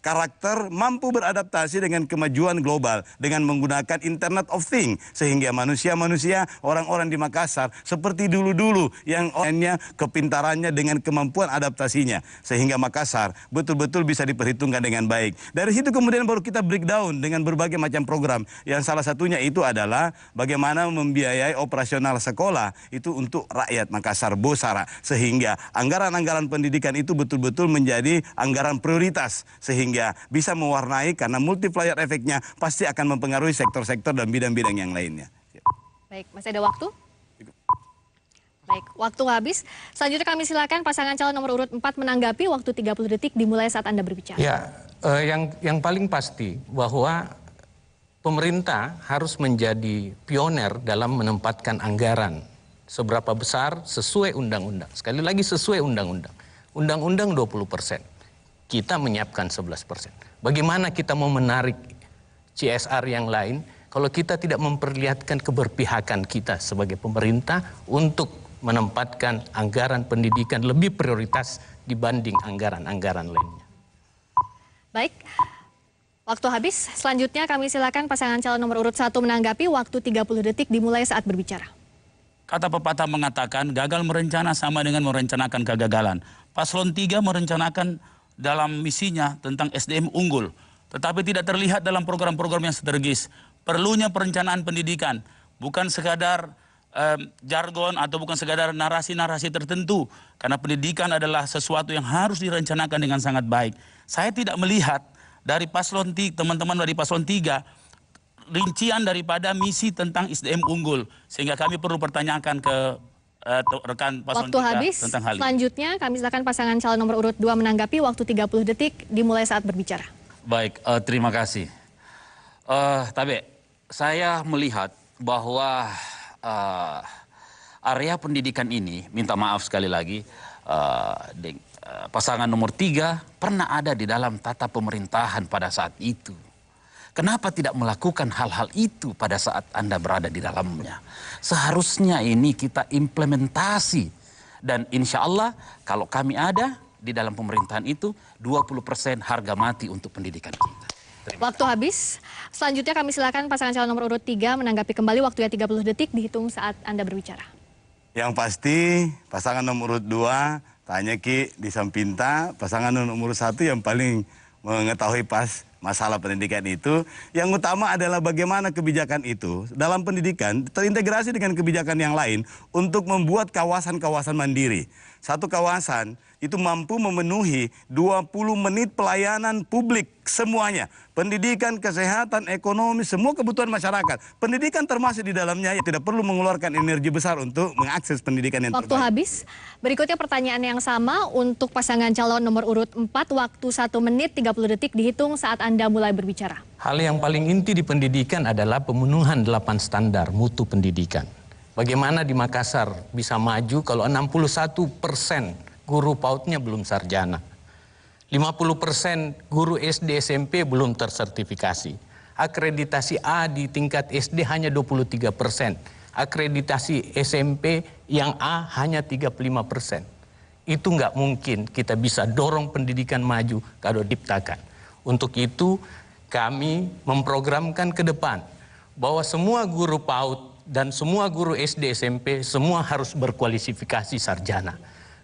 karakter mampu beradaptasi dengan kemajuan global dengan menggunakan Internet of Things, sehingga manusia-manusia, orang-orang di Makassar seperti dulu-dulu yang orangnya, kepintarannya dengan kemampuan adaptasinya, sehingga Makassar betul-betul bisa diperhitungkan dengan baik. Dari situ kemudian baru kita breakdown dengan berbagai macam program, yang salah satunya itu adalah bagaimana membiayai operasional sekolah itu untuk rakyat Makassar Bosara, sehingga anggaran-anggaran pendidikan itu betul-betul menjadi anggaran prioritas, sehingga bisa mewarnai, karena multiplier efeknya pasti akan mempengaruhi sektor-sektor dan bidang-bidang yang lainnya. Baik, masih ada waktu? Baik, waktu habis. Selanjutnya kami silakan pasangan calon nomor urut 4 menanggapi. Waktu 30 detik dimulai saat Anda berbicara. Ya, yang paling pasti bahwa pemerintah harus menjadi pioner dalam menempatkan anggaran seberapa besar sesuai undang-undang. Sekali lagi sesuai undang-undang. Undang-undang 20%. Kita menyiapkan 11%. Bagaimana kita mau menarik CSR yang lain kalau kita tidak memperlihatkan keberpihakan kita sebagai pemerintah untuk menempatkan anggaran pendidikan lebih prioritas dibanding anggaran-anggaran lainnya. Baik, waktu habis. Selanjutnya kami silakan pasangan calon nomor urut 1 menanggapi. Waktu 30 detik dimulai saat berbicara. Kata pepatah mengatakan gagal merencana sama dengan merencanakan kegagalan. Paslon 3 merencanakan dalam misinya tentang SDM unggul, tetapi tidak terlihat dalam program-program yang strategis. Perlunya perencanaan pendidikan, bukan sekadar jargon atau bukan sekadar narasi-narasi tertentu, karena pendidikan adalah sesuatu yang harus direncanakan dengan sangat baik. Saya tidak melihat dari paslon 3, teman-teman dari paslon 3, rincian daripada misi tentang SDM unggul, sehingga kami perlu pertanyakan ke rekan paslon 3 habis. Tentang hal ini. Selanjutnya kami silakan pasangan calon nomor urut 2 menanggapi. Waktu 30 detik dimulai saat berbicara. Baik, terima kasih. Tapi saya melihat bahwa area pendidikan ini, minta maaf sekali lagi, pasangan nomor 3 pernah ada di dalam tata pemerintahan pada saat itu. Kenapa tidak melakukan hal-hal itu pada saat Anda berada di dalamnya? Seharusnya ini kita implementasi. Dan insya Allah kalau kami ada di dalam pemerintahan itu 20% harga mati untuk pendidikan kita. Waktu habis. Selanjutnya kami silakan pasangan calon nomor urut 3 menanggapi kembali, waktunya 30 detik dihitung saat Anda berbicara. Yang pasti pasangan nomor urut 2, tanya Ki di Sampinta, pasangan nomor urut 1 yang paling mengetahui pas masalah pendidikan itu. Yang utama adalah bagaimana kebijakan itu dalam pendidikan terintegrasi dengan kebijakan yang lain untuk membuat kawasan-kawasan mandiri. Satu kawasan itu mampu memenuhi 20 menit pelayanan publik semuanya. Pendidikan, kesehatan, ekonomi, semua kebutuhan masyarakat. Pendidikan termasuk di dalamnya, ya tidak perlu mengeluarkan energi besar untuk mengakses pendidikan yang Waktu terbaik. habis. Berikutnya pertanyaan yang sama untuk pasangan calon nomor urut 4, waktu 1 menit 30 detik dihitung saat Anda mulai berbicara. Hal yang paling inti di pendidikan adalah pemenuhan 8 standar mutu pendidikan. Bagaimana di Makassar bisa maju kalau 61% guru PAUD-nya belum sarjana. 50% guru SD SMP belum tersertifikasi. Akreditasi A di tingkat SD hanya 23%. Akreditasi SMP yang A hanya 35%. Itu nggak mungkin kita bisa dorong pendidikan maju kalau diciptakan. Untuk itu kami memprogramkan ke depan bahwa semua guru PAUD dan semua guru SD SMP semua harus berkualifikasi sarjana.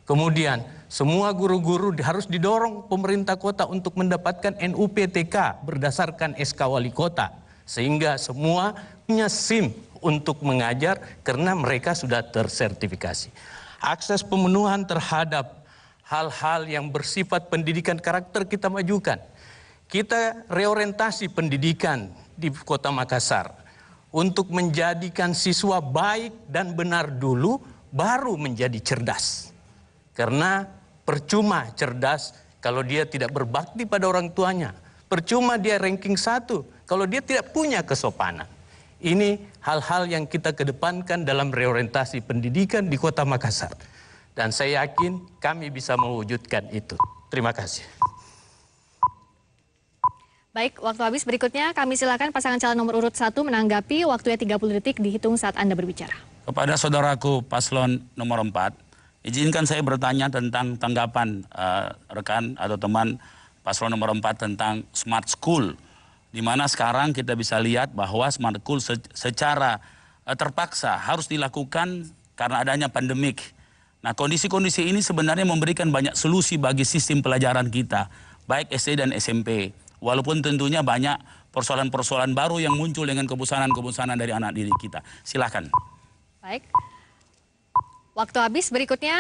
Kemudian semua guru-guru harus didorong pemerintah kota untuk mendapatkan NUPTK berdasarkan SK Wali Kota. Sehingga semua punya SIM untuk mengajar karena mereka sudah tersertifikasi. Akses pemenuhan terhadap hal-hal yang bersifat pendidikan karakter kita majukan. Kita reorientasi pendidikan di Kota Makassar untuk menjadikan siswa baik dan benar dulu, baru menjadi cerdas. Karena percuma cerdas kalau dia tidak berbakti pada orang tuanya. Percuma dia ranking 1 kalau dia tidak punya kesopanan. Ini hal-hal yang kita kedepankan dalam reorientasi pendidikan di Kota Makassar. Dan saya yakin kami bisa mewujudkan itu. Terima kasih. Baik, waktu habis. Berikutnya kami silakan pasangan calon nomor urut 1 menanggapi, waktunya 30 detik dihitung saat Anda berbicara. Kepada saudaraku paslon nomor 4, izinkan saya bertanya tentang tanggapan rekan atau teman paslon nomor 4 tentang smart school. Di mana sekarang kita bisa lihat bahwa smart school secara terpaksa harus dilakukan karena adanya pandemik. Nah, kondisi-kondisi ini sebenarnya memberikan banyak solusi bagi sistem pelajaran kita, baik SD dan SMP. Walaupun tentunya banyak persoalan-persoalan baru yang muncul dengan kebosanan-kebosanan dari anak didik kita. Silakan. Baik. Waktu habis. Berikutnya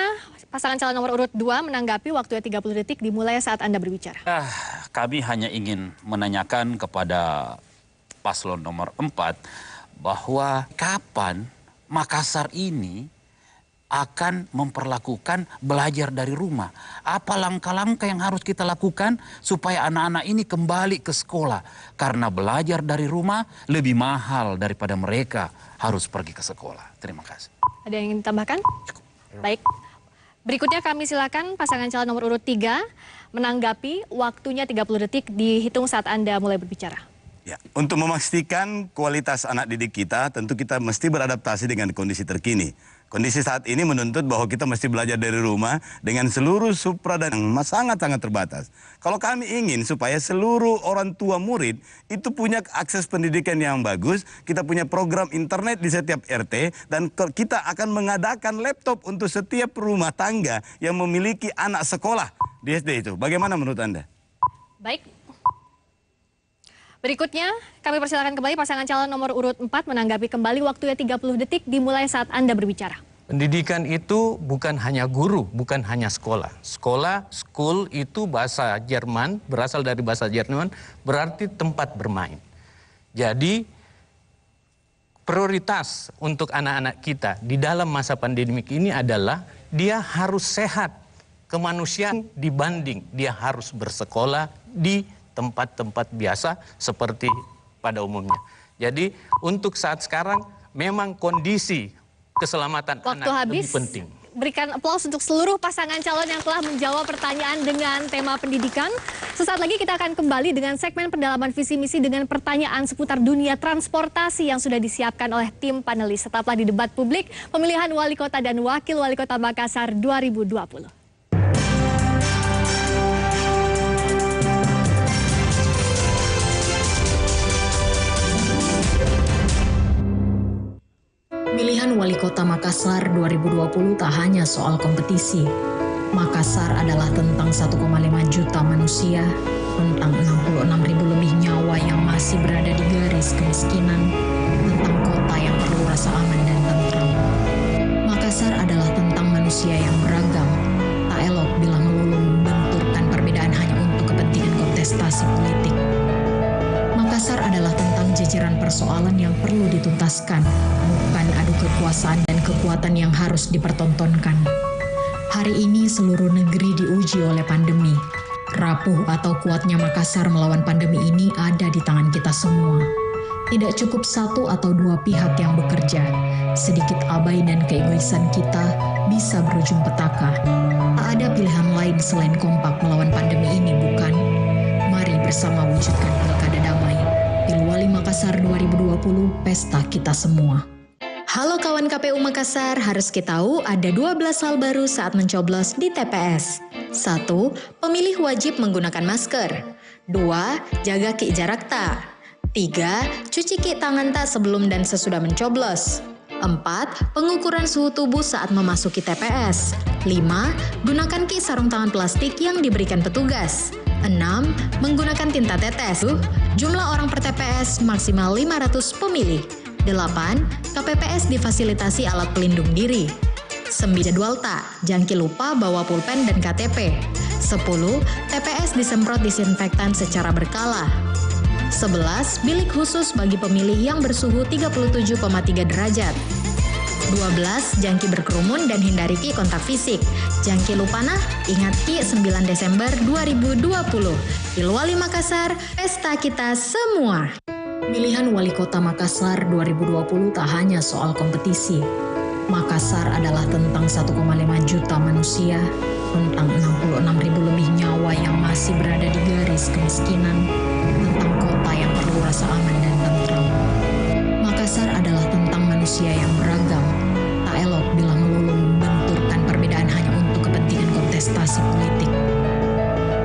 pasangan calon nomor urut 2 menanggapi, waktunya 30 detik dimulai saat Anda berbicara. Kami hanya ingin menanyakan kepada paslon nomor 4 bahwa kapan Makassar ini akan memperlakukan belajar dari rumah. Apa langkah-langkah yang harus kita lakukan supaya anak-anak ini kembali ke sekolah? Karena belajar dari rumah lebih mahal daripada mereka harus pergi ke sekolah. Terima kasih. Ada yang ingin ditambahkan? Baik. Berikutnya kami silakan pasangan calon nomor urut 3 menanggapi, waktunya 30 detik dihitung saat Anda mulai berbicara. Ya, untuk memastikan kualitas anak didik kita, tentu kita mesti beradaptasi dengan kondisi terkini. Kondisi saat ini menuntut bahwa kita mesti belajar dari rumah dengan seluruh supra dan yang sangat-sangat terbatas. Kalau kami ingin supaya seluruh orang tua murid itu punya akses pendidikan yang bagus, kita punya program internet di setiap RT, dan kita akan mengadakan laptop untuk setiap rumah tangga yang memiliki anak sekolah di SD itu. Bagaimana menurut Anda? Baik. Berikutnya, kami persilakan kembali pasangan calon nomor urut 4 menanggapi kembali, waktunya 30 detik dimulai saat Anda berbicara. Pendidikan itu bukan hanya guru, bukan hanya sekolah. Sekolah, school itu bahasa Jerman, berasal dari bahasa Jerman, berarti tempat bermain. Jadi, prioritas untuk anak-anak kita di dalam masa pandemik ini adalah dia harus sehat kemanusiaan dibanding dia harus bersekolah di tempat-tempat biasa seperti pada umumnya. Jadi untuk saat sekarang memang kondisi keselamatan anak lebih penting. Berikan aplaus untuk seluruh pasangan calon yang telah menjawab pertanyaan dengan tema pendidikan. Sesaat lagi kita akan kembali dengan segmen pendalaman visi misi dengan pertanyaan seputar dunia transportasi yang sudah disiapkan oleh tim panelis. Tetaplah di debat publik pemilihan wali kota dan wakil wali kota Makassar 2020. Pemilihan Wali Kota Makassar 2020 tak hanya soal kompetisi. Makassar adalah tentang 1,5 juta manusia, tentang 66.000 lebih nyawa yang masih berada di garis kemiskinan, tentang kota yang perlu rasa aman dan tentram. Makassar adalah tentang manusia yang beragam, tak elok bila melulu membenturkan perbedaan hanya untuk kepentingan kontestasi politik. Makassar adalah tentang jajaran persoalan yang perlu dituntaskan, bukan adu kekuasaan dan kekuatan yang harus dipertontonkan. Hari ini seluruh negeri diuji oleh pandemi. Rapuh atau kuatnya Makassar melawan pandemi ini ada di tangan kita semua. Tidak cukup satu atau dua pihak yang bekerja. Sedikit abai dan keegoisan kita bisa berujung petaka. Tak ada pilihan lain selain kompak melawan pandemi ini, bukan? Mari bersama wujudkan Pilkada Damai. Pilwali Makassar 2020, pesta kita semua. Halo kawan KPU Makassar, harus kita tahu ada 12 hal baru saat mencoblos di TPS. 1. Pemilih wajib menggunakan masker. 2. Jaga ki jarak tak. 3. Cuci ki tangan tak sebelum dan sesudah mencoblos. 4. Pengukuran suhu tubuh saat memasuki TPS. 5. Gunakan ki sarung tangan plastik yang diberikan petugas. 6. Menggunakan tinta tetes. Jumlah orang per TPS maksimal 500 pemilih. 8. KPPS difasilitasi alat pelindung diri. 9. Jadwal tak, jangan lupa bawa pulpen dan KTP. 10. TPS disemprot disinfektan secara berkala. 11. Bilik khusus bagi pemilih yang bersuhu 37,3 derajat. 12. Jangki berkerumun dan hindari ki kontak fisik. Jangki lupa nah, ingat ki 9 Desember 2020. Pilwali Makassar, pesta kita semua. Pemilihan Wali Kota Makassar 2020 tak hanya soal kompetisi. Makassar adalah tentang 1,5 juta manusia, tentang 66.000 lebih nyawa yang masih berada di garis kemiskinan, tentang kota yang perlu rasa aman dan tentram. Makassar adalah tentang manusia yang beragam, tak elok bila melulu membenturkan perbedaan hanya untuk kepentingan kontestasi politik.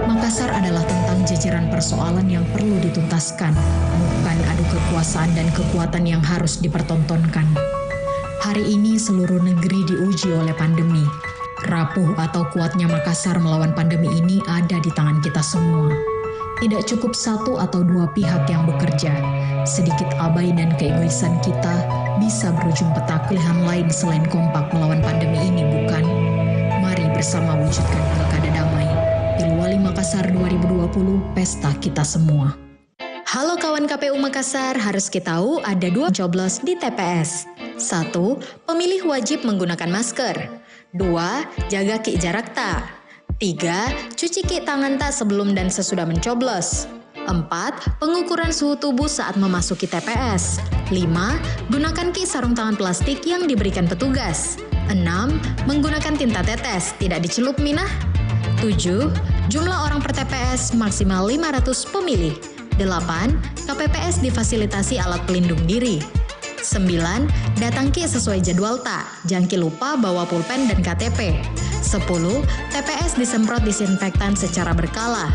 Makassar adalah tentang jajaran persoalan yang perlu dituntaskan, bukan adu kekuasaan dan kekuatan yang harus dipertontonkan. Hari ini seluruh negeri diuji oleh pandemi. Rapuh atau kuatnya Makassar melawan pandemi ini ada di tangan kita semua. Tidak cukup satu atau dua pihak yang bekerja. Sedikit abai dan keegoisan kita bisa berujung petaka. Pilihan lain selain kompak melawan pandemi ini, bukan? Mari bersama wujudkan Pilkada Damai. Pilwali Makassar 2020, pesta kita semua. Halo kawan KPU Makassar, harus kita tahu ada 2 coblos di TPS. 1. Pemilih wajib menggunakan masker. 2. Jaga ki jarak tak. 3. Cuci ki tangan tak sebelum dan sesudah mencoblos. 4. Pengukuran suhu tubuh saat memasuki TPS. 5. Gunakan ki sarung tangan plastik yang diberikan petugas. 6. Menggunakan tinta tetes, tidak dicelup minah. 7. Jumlah orang per TPS maksimal 500 pemilih. 8. KPPS difasilitasi alat pelindung diri. 9. Datang ki sesuai jadwal tak, jangan lupa bawa pulpen dan KTP. 10. TPS disemprot disinfektan secara berkala.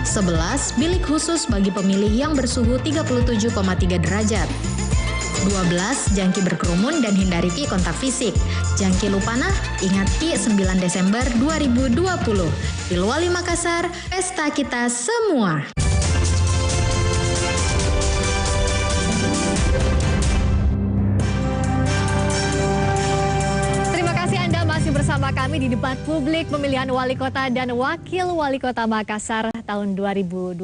11. Bilik khusus bagi pemilih yang bersuhu 37,3 derajat. 12. Jangki berkerumun dan hindari ki kontak fisik. Jangki lupa nah, ingat ki 9 Desember 2020. Pilwali Makassar, pesta kita semua. Bersama kami di debat publik pemilihan wali kota dan wakil wali kota Makassar tahun 2020.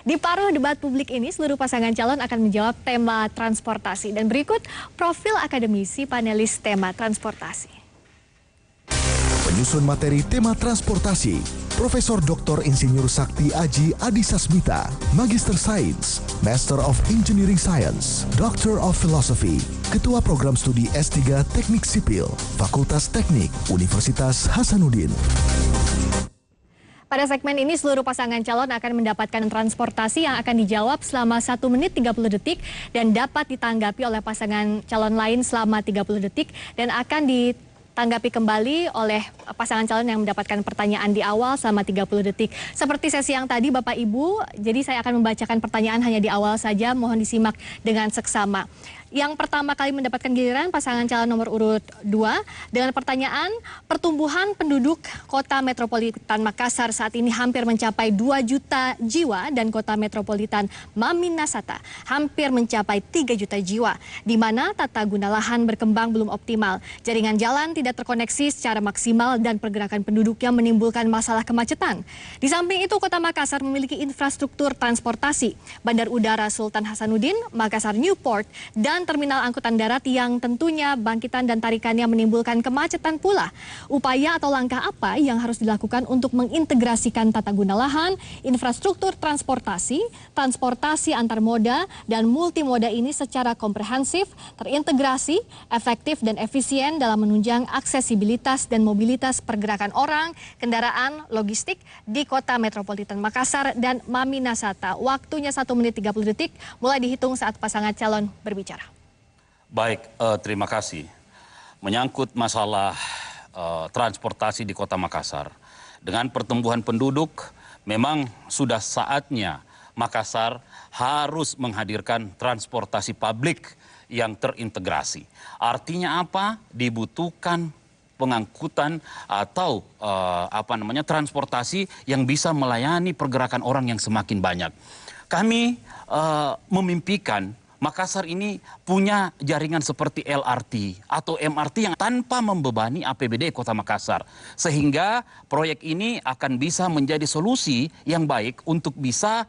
Di paruh debat publik ini seluruh pasangan calon akan menjawab tema transportasi. Dan berikut profil akademisi panelis tema transportasi. Penyusun materi tema transportasi, Profesor Dr. Insinyur Sakti Aji Adisasmita, Magister Sains, Master of Engineering Science, Doctor of Philosophy, Ketua Program Studi S3 Teknik Sipil, Fakultas Teknik, Universitas Hasanuddin. Pada segmen ini seluruh pasangan calon akan mendapatkan transportasi yang akan dijawab selama 1 menit 30 detik dan dapat ditanggapi oleh pasangan calon lain selama 30 detik dan akan ditanggapi kembali oleh pasangan calon yang mendapatkan pertanyaan di awal selama 30 detik. Seperti sesi yang tadi Bapak Ibu, jadi saya akan membacakan pertanyaan hanya di awal saja, mohon disimak dengan seksama. Yang pertama kali mendapatkan giliran pasangan calon nomor urut 2 dengan pertanyaan, pertumbuhan penduduk kota metropolitan Makassar saat ini hampir mencapai 2 juta jiwa dan kota metropolitan Maminasata hampir mencapai 3 juta jiwa, di mana tata guna lahan berkembang belum optimal. Jaringan jalan tidak terkoneksi secara maksimal dan pergerakan penduduk yang menimbulkan masalah kemacetan. Di samping itu, kota Makassar memiliki infrastruktur transportasi, Bandar Udara Sultan Hasanuddin, Makassar Newport, dan terminal angkutan darat yang tentunya bangkitan dan tarikannya menimbulkan kemacetan pula. Upaya atau langkah apa yang harus dilakukan untuk mengintegrasikan tata guna lahan, infrastruktur transportasi, transportasi antar moda, dan multimoda ini secara komprehensif, terintegrasi, efektif, dan efisien dalam menunjang aksesibilitas dan mobilitas pergerakan orang, kendaraan, logistik di kota metropolitan Makassar dan Maminasata. Waktunya 1 menit 30 detik mulai dihitung saat pasangan calon berbicara. Baik, terima kasih. Menyangkut masalah transportasi di kota Makassar, dengan pertumbuhan penduduk, memang sudah saatnya Makassar harus menghadirkan transportasi publik yang terintegrasi. Artinya apa? Dibutuhkan pengangkutan atau transportasi yang bisa melayani pergerakan orang yang semakin banyak. Kami memimpikan Makassar ini punya jaringan seperti LRT atau MRT yang tanpa membebani APBD Kota Makassar. Sehingga proyek ini akan bisa menjadi solusi yang baik untuk bisa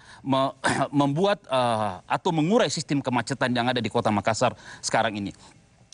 membuat atau mengurai sistem kemacetan yang ada di Kota Makassar sekarang ini.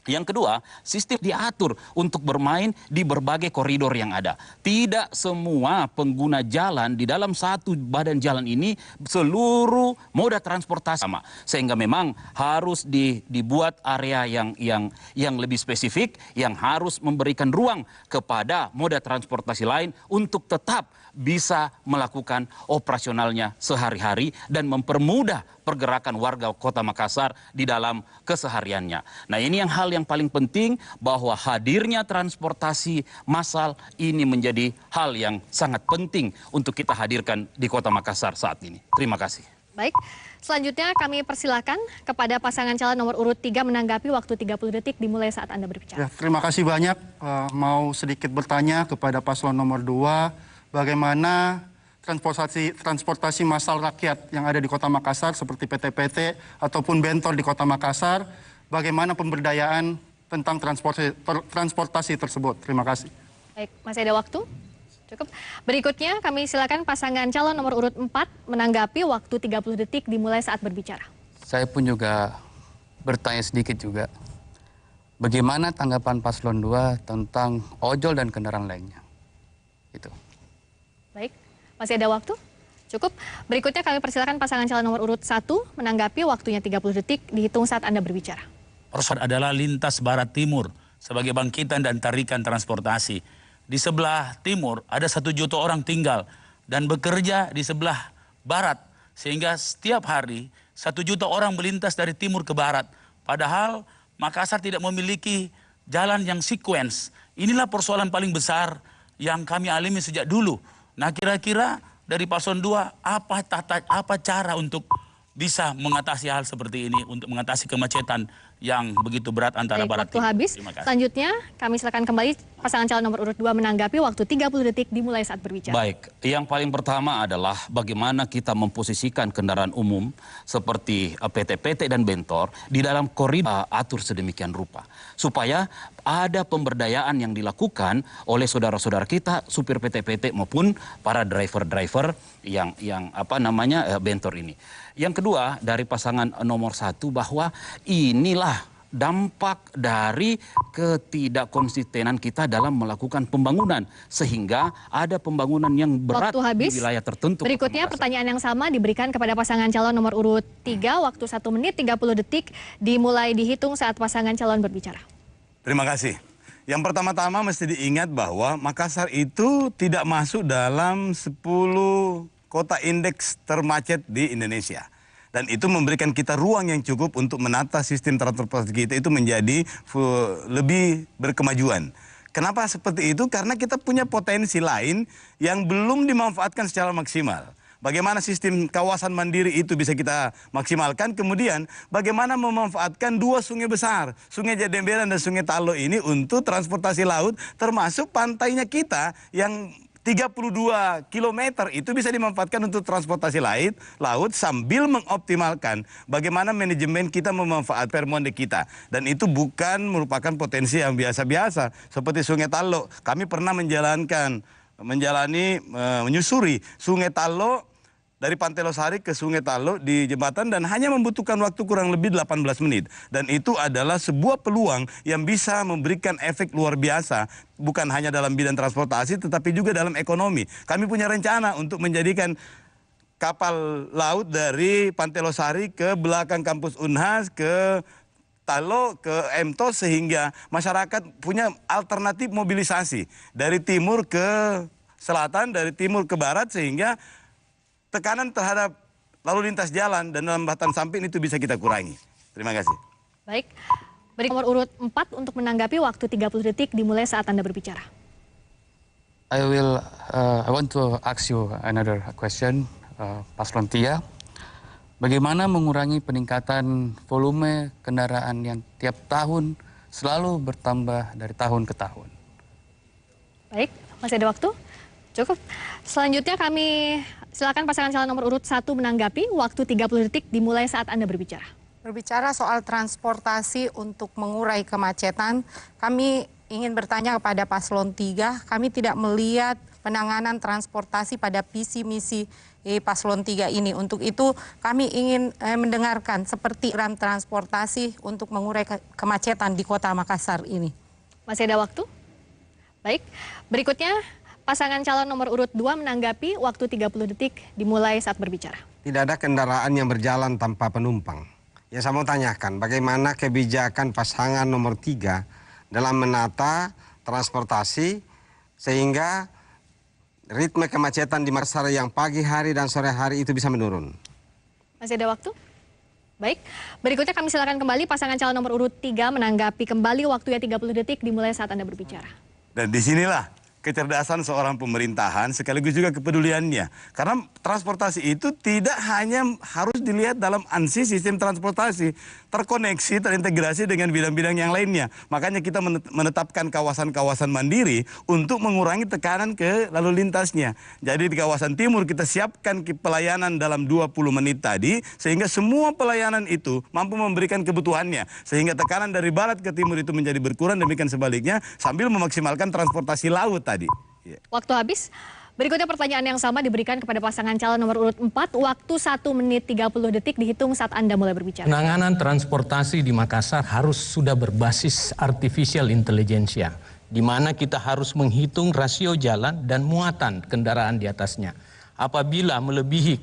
Yang kedua, sistem diatur untuk bermain di berbagai koridor yang ada. Tidak semua pengguna jalan di dalam satu badan jalan ini seluruh moda transportasi sama. Sehingga memang harus dibuat area yang lebih spesifik, yang harus memberikan ruang kepada moda transportasi lain untuk tetap bisa melakukan operasionalnya sehari-hari dan mempermudah pergerakan warga Kota Makassar di dalam kesehariannya. Nah, ini hal yang paling penting, bahwa hadirnya transportasi massal ini menjadi hal yang sangat penting untuk kita hadirkan di Kota Makassar saat ini. Terima kasih. Baik, selanjutnya kami persilakan kepada pasangan calon nomor urut 3 menanggapi waktu 30 detik dimulai saat Anda berbicara. Ya, terima kasih banyak. Mau sedikit bertanya kepada paslon nomor 2, bagaimana transportasi massal rakyat yang ada di Kota Makassar seperti PT-PT ataupun bentor di Kota Makassar, bagaimana pemberdayaan tentang transportasi tersebut. Terima kasih. Baik, masih ada waktu? Cukup. Berikutnya kami silakan pasangan calon nomor urut 4 menanggapi waktu 30 detik dimulai saat berbicara. Saya pun juga bertanya sedikit juga. Bagaimana tanggapan paslon 2 tentang ojol dan kendaraan lainnya? Itu. Baik, masih ada waktu? Cukup. Berikutnya kami persilakan pasangan calon nomor urut 1 menanggapi waktunya 30 detik dihitung saat Anda berbicara. Persat adalah lintas barat timur sebagai bangkitan dan tarikan transportasi. Di sebelah timur ada 1 juta orang tinggal dan bekerja di sebelah barat. Sehingga setiap hari 1 juta orang melintas dari timur ke barat. Padahal Makassar tidak memiliki jalan yang sequence. Inilah persoalan paling besar yang kami alami sejak dulu. Nah, kira-kira dari paslon 2 apa cara untuk bisa mengatasi hal seperti ini, untuk mengatasi kemacetan yang begitu berat antara barat timur. Waktu habis. Selanjutnya kami silakan kembali pasangan calon nomor urut 2 menanggapi waktu 30 detik dimulai saat berbicara. Baik, yang paling pertama adalah bagaimana kita memposisikan kendaraan umum seperti PT-PT dan bentor di dalam koridor atur sedemikian rupa. Supaya ada pemberdayaan yang dilakukan oleh saudara-saudara kita, supir PT-PT maupun para driver-driver yang bentor ini. Yang kedua, dari pasangan nomor 1, bahwa inilah dampak dari ketidakkonsistenan kita dalam melakukan pembangunan, sehingga ada pembangunan yang berat di wilayah tertentu. Berikutnya pertanyaan yang sama diberikan kepada pasangan calon nomor urut 3, waktu 1 menit 30 detik dimulai dihitung saat pasangan calon berbicara. Terima kasih. Yang pertama-tama mesti diingat bahwa Makassar itu tidak masuk dalam 10 kota indeks termacet di Indonesia. Dan itu memberikan kita ruang yang cukup untuk menata sistem transportasi kita itu menjadi lebih berkemajuan. Kenapa seperti itu? Karena kita punya potensi lain yang belum dimanfaatkan secara maksimal. bagaimana sistem kawasan mandiri itu bisa kita maksimalkan. Kemudian bagaimana memanfaatkan dua sungai besar, Sungai Jademberan dan Sungai Talo ini untuk transportasi laut, termasuk pantainya kita yang 32 km itu bisa dimanfaatkan untuk transportasi laut sambil mengoptimalkan bagaimana manajemen kita memanfaatkan permonde kita. Dan itu bukan merupakan potensi yang biasa-biasa. Seperti Sungai Talo, kami pernah menyusuri Sungai Talo dari Pantai Losari ke Sungai Talo di jembatan dan hanya membutuhkan waktu kurang lebih 18 menit. Dan itu adalah sebuah peluang yang bisa memberikan efek luar biasa, bukan hanya dalam bidang transportasi tetapi juga dalam ekonomi. Kami punya rencana untuk menjadikan kapal laut dari Pantai Losari ke belakang kampus Unhas, ke Talo, ke Emtos, sehingga masyarakat punya alternatif mobilisasi dari timur ke selatan, dari timur ke barat, sehingga tekanan terhadap lalu lintas jalan dan lambatan samping itu bisa kita kurangi. Terima kasih. Baik, beri nomor urut 4 untuk menanggapi, waktu 30 detik dimulai saat Anda berbicara. I want to ask you another question, Paslon 3. Bagaimana mengurangi peningkatan volume kendaraan yang tiap tahun selalu bertambah dari tahun ke tahun? Baik, masih ada waktu? Cukup. Selanjutnya kami silakan pasangan calon nomor urut 1 menanggapi, waktu 30 detik dimulai saat Anda berbicara. Berbicara soal transportasi untuk mengurai kemacetan, kami ingin bertanya kepada Paslon 3, kami tidak melihat penanganan transportasi pada visi misi Paslon 3 ini. Untuk itu kami ingin mendengarkan seperti ram transportasi untuk mengurai kemacetan di Kota Makassar ini. Masih ada waktu? Baik, berikutnya pasangan calon nomor urut 2 menanggapi, waktu 30 detik dimulai saat berbicara. Tidak ada kendaraan yang berjalan tanpa penumpang. Ya, saya mau tanyakan bagaimana kebijakan pasangan nomor 3 dalam menata transportasi sehingga ritme kemacetan di Makassar yang pagi hari dan sore hari itu bisa menurun. Masih ada waktu? Baik, berikutnya kami silakan kembali pasangan calon nomor urut 3 menanggapi kembali, waktunya 30 detik dimulai saat Anda berbicara. Dan disinilah kecerdasan seorang pemerintahan sekaligus juga kepeduliannya. Karena transportasi itu tidak hanya harus dilihat dalam ANSI sistem transportasi, terkoneksi, terintegrasi dengan bidang-bidang yang lainnya. Makanya kita menetapkan kawasan-kawasan mandiri untuk mengurangi tekanan ke lalu lintasnya. Jadi di kawasan timur kita siapkan pelayanan dalam 20 menit tadi, sehingga semua pelayanan itu mampu memberikan kebutuhannya. Sehingga tekanan dari barat ke timur itu menjadi berkurang, demikian sebaliknya, sambil memaksimalkan transportasi laut tadi. Waktu habis. Berikutnya pertanyaan yang sama diberikan kepada pasangan calon nomor urut 4. Waktu 1 menit 30 detik dihitung saat Anda mulai berbicara. Penanganan transportasi di Makassar harus sudah berbasis artificial intelligence, di mana kita harus menghitung rasio jalan dan muatan kendaraan di atasnya. Apabila melebihi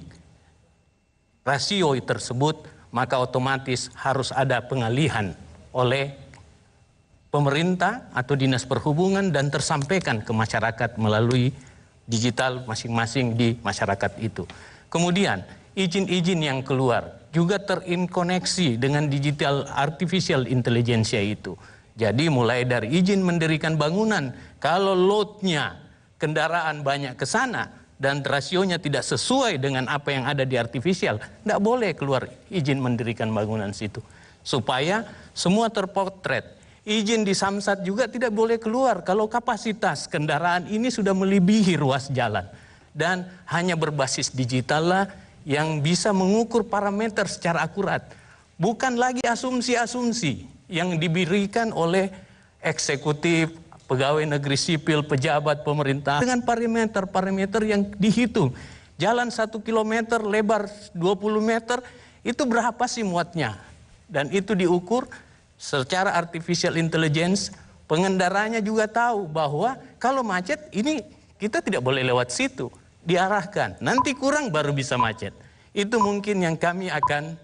rasio tersebut, maka otomatis harus ada pengalihan oleh pemerintah atau dinas perhubungan dan tersampaikan ke masyarakat melalui digital masing-masing di masyarakat itu. Kemudian izin-izin yang keluar juga terinkoneksi dengan digital artificial intelligence itu. Jadi mulai dari izin mendirikan bangunan, kalau loadnya kendaraan banyak ke sana dan rasionya tidak sesuai dengan apa yang ada di artificial, tidak boleh keluar izin mendirikan bangunan situ. Supaya semua terpotret. Izin di Samsat juga tidak boleh keluar kalau kapasitas kendaraan ini sudah melebihi ruas jalan. Dan hanya berbasis digital lah yang bisa mengukur parameter secara akurat. Bukan lagi asumsi-asumsi yang diberikan oleh eksekutif, pegawai negeri sipil, pejabat pemerintah. Dengan parameter-parameter yang dihitung. Jalan 1 km, lebar 20 meter, itu berapa sih muatnya? Dan itu diukur secara artificial intelligence, pengendaranya juga tahu bahwa kalau macet ini kita tidak boleh lewat situ, diarahkan. Nanti kurang baru bisa macet. Itu mungkin yang kami akan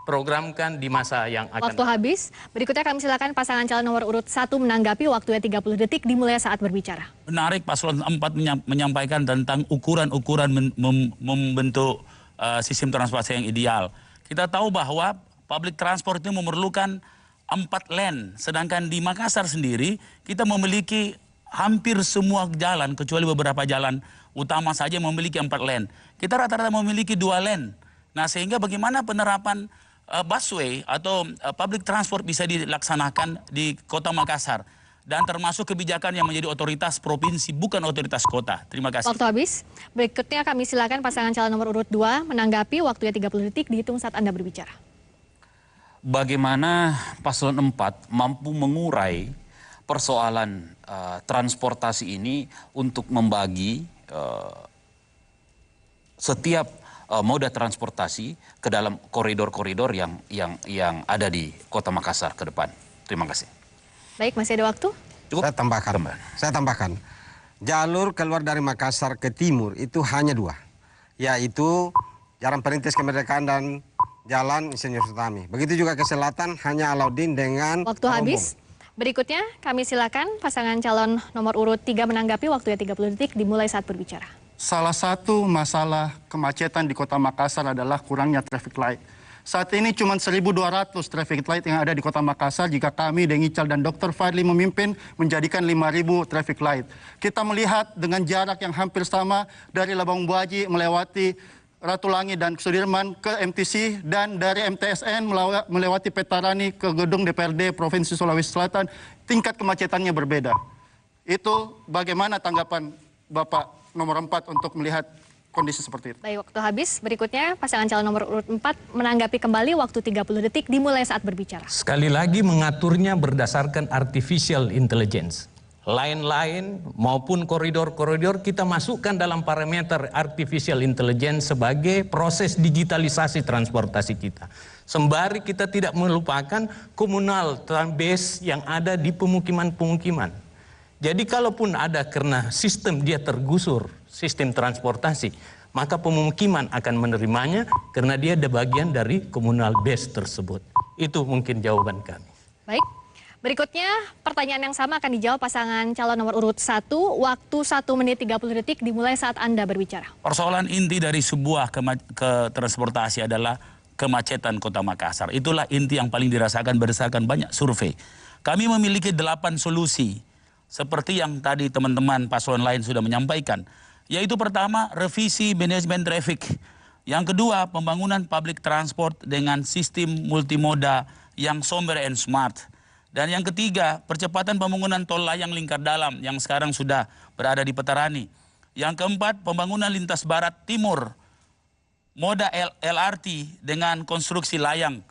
programkan di masa yang akan. Waktu habis. Berikutnya kami silakan pasangan calon nomor urut 1 menanggapi, waktunya 30 detik dimulai saat berbicara. Menarik Paslon 4 menyampaikan tentang ukuran-ukuran membentuk sistem transportasi yang ideal. Kita tahu bahwa public transport itu memerlukan 4 lane, sedangkan di Makassar sendiri kita memiliki hampir semua jalan, kecuali beberapa jalan utama saja memiliki 4 lane. Kita rata-rata memiliki 2 lane. Nah, sehingga bagaimana penerapan busway atau public transport bisa dilaksanakan di Kota Makassar. Dan termasuk kebijakan yang menjadi otoritas provinsi, bukan otoritas kota. Terima kasih. Waktu habis. Berikutnya kami silakan pasangan calon nomor urut 2 menanggapi, waktunya 30 detik dihitung saat Anda berbicara. Bagaimana paslon 4 mampu mengurai persoalan transportasi ini untuk membagi setiap moda transportasi ke dalam koridor-koridor yang ada di Kota Makassar ke depan. Terima kasih. Baik, masih ada waktu? Cukup. Saya tambahkan. Jalur keluar dari Makassar ke timur itu hanya 2, yaitu Jalan Perintis Kemerdekaan dan Jalan Insinyur Sutami. Begitu juga ke selatan hanya Alauddin dengan waktu habis. Berikutnya kami silakan pasangan calon nomor urut 3 menanggapi, waktunya 30 detik dimulai saat berbicara. Salah satu masalah kemacetan di Kota Makassar adalah kurangnya traffic light. Saat ini cuma 1.200 traffic light yang ada di Kota Makassar jika kami, Deng Ical dan Dr. Fadli memimpin menjadikan 5.000 traffic light. Kita melihat dengan jarak yang hampir sama dari Labang Buaji melewati Ratulangi dan Sudirman ke MTC dan dari MTSN melewati Petarani ke gedung DPRD Provinsi Sulawesi Selatan, tingkat kemacetannya berbeda. Itu bagaimana tanggapan Bapak nomor 4 untuk melihat kondisi seperti itu? Baik, waktu habis. Berikutnya pasangan calon nomor urut 4 menanggapi kembali, waktu 30 detik dimulai saat berbicara. Sekali lagi mengaturnya berdasarkan artificial intelligence. Lain-lain maupun koridor-koridor kita masukkan dalam parameter artificial intelligence sebagai proses digitalisasi transportasi kita. Sembari kita tidak melupakan komunal base yang ada di pemukiman-pemukiman. Jadi kalaupun ada karena sistem dia tergusur, sistem transportasi, maka pemukiman akan menerimanya karena dia ada bagian dari komunal base tersebut. Itu mungkin jawaban kami. Baik. Berikutnya, pertanyaan yang sama akan dijawab pasangan calon nomor urut 1. Waktu 1 menit 30 detik dimulai saat Anda berbicara. Persoalan inti dari sebuah transportasi adalah kemacetan Kota Makassar. Itulah inti yang paling dirasakan berdasarkan banyak survei. Kami memiliki 8 solusi, seperti yang tadi teman-teman paslon lain sudah menyampaikan. Yaitu pertama, revisi manajemen traffic. Yang kedua, pembangunan public transport dengan sistem multimoda yang somber and smart. Dan yang ketiga, percepatan pembangunan tol layang lingkar dalam yang sekarang sudah berada di Petarani. Yang keempat, pembangunan lintas barat timur, moda LRT dengan konstruksi layang.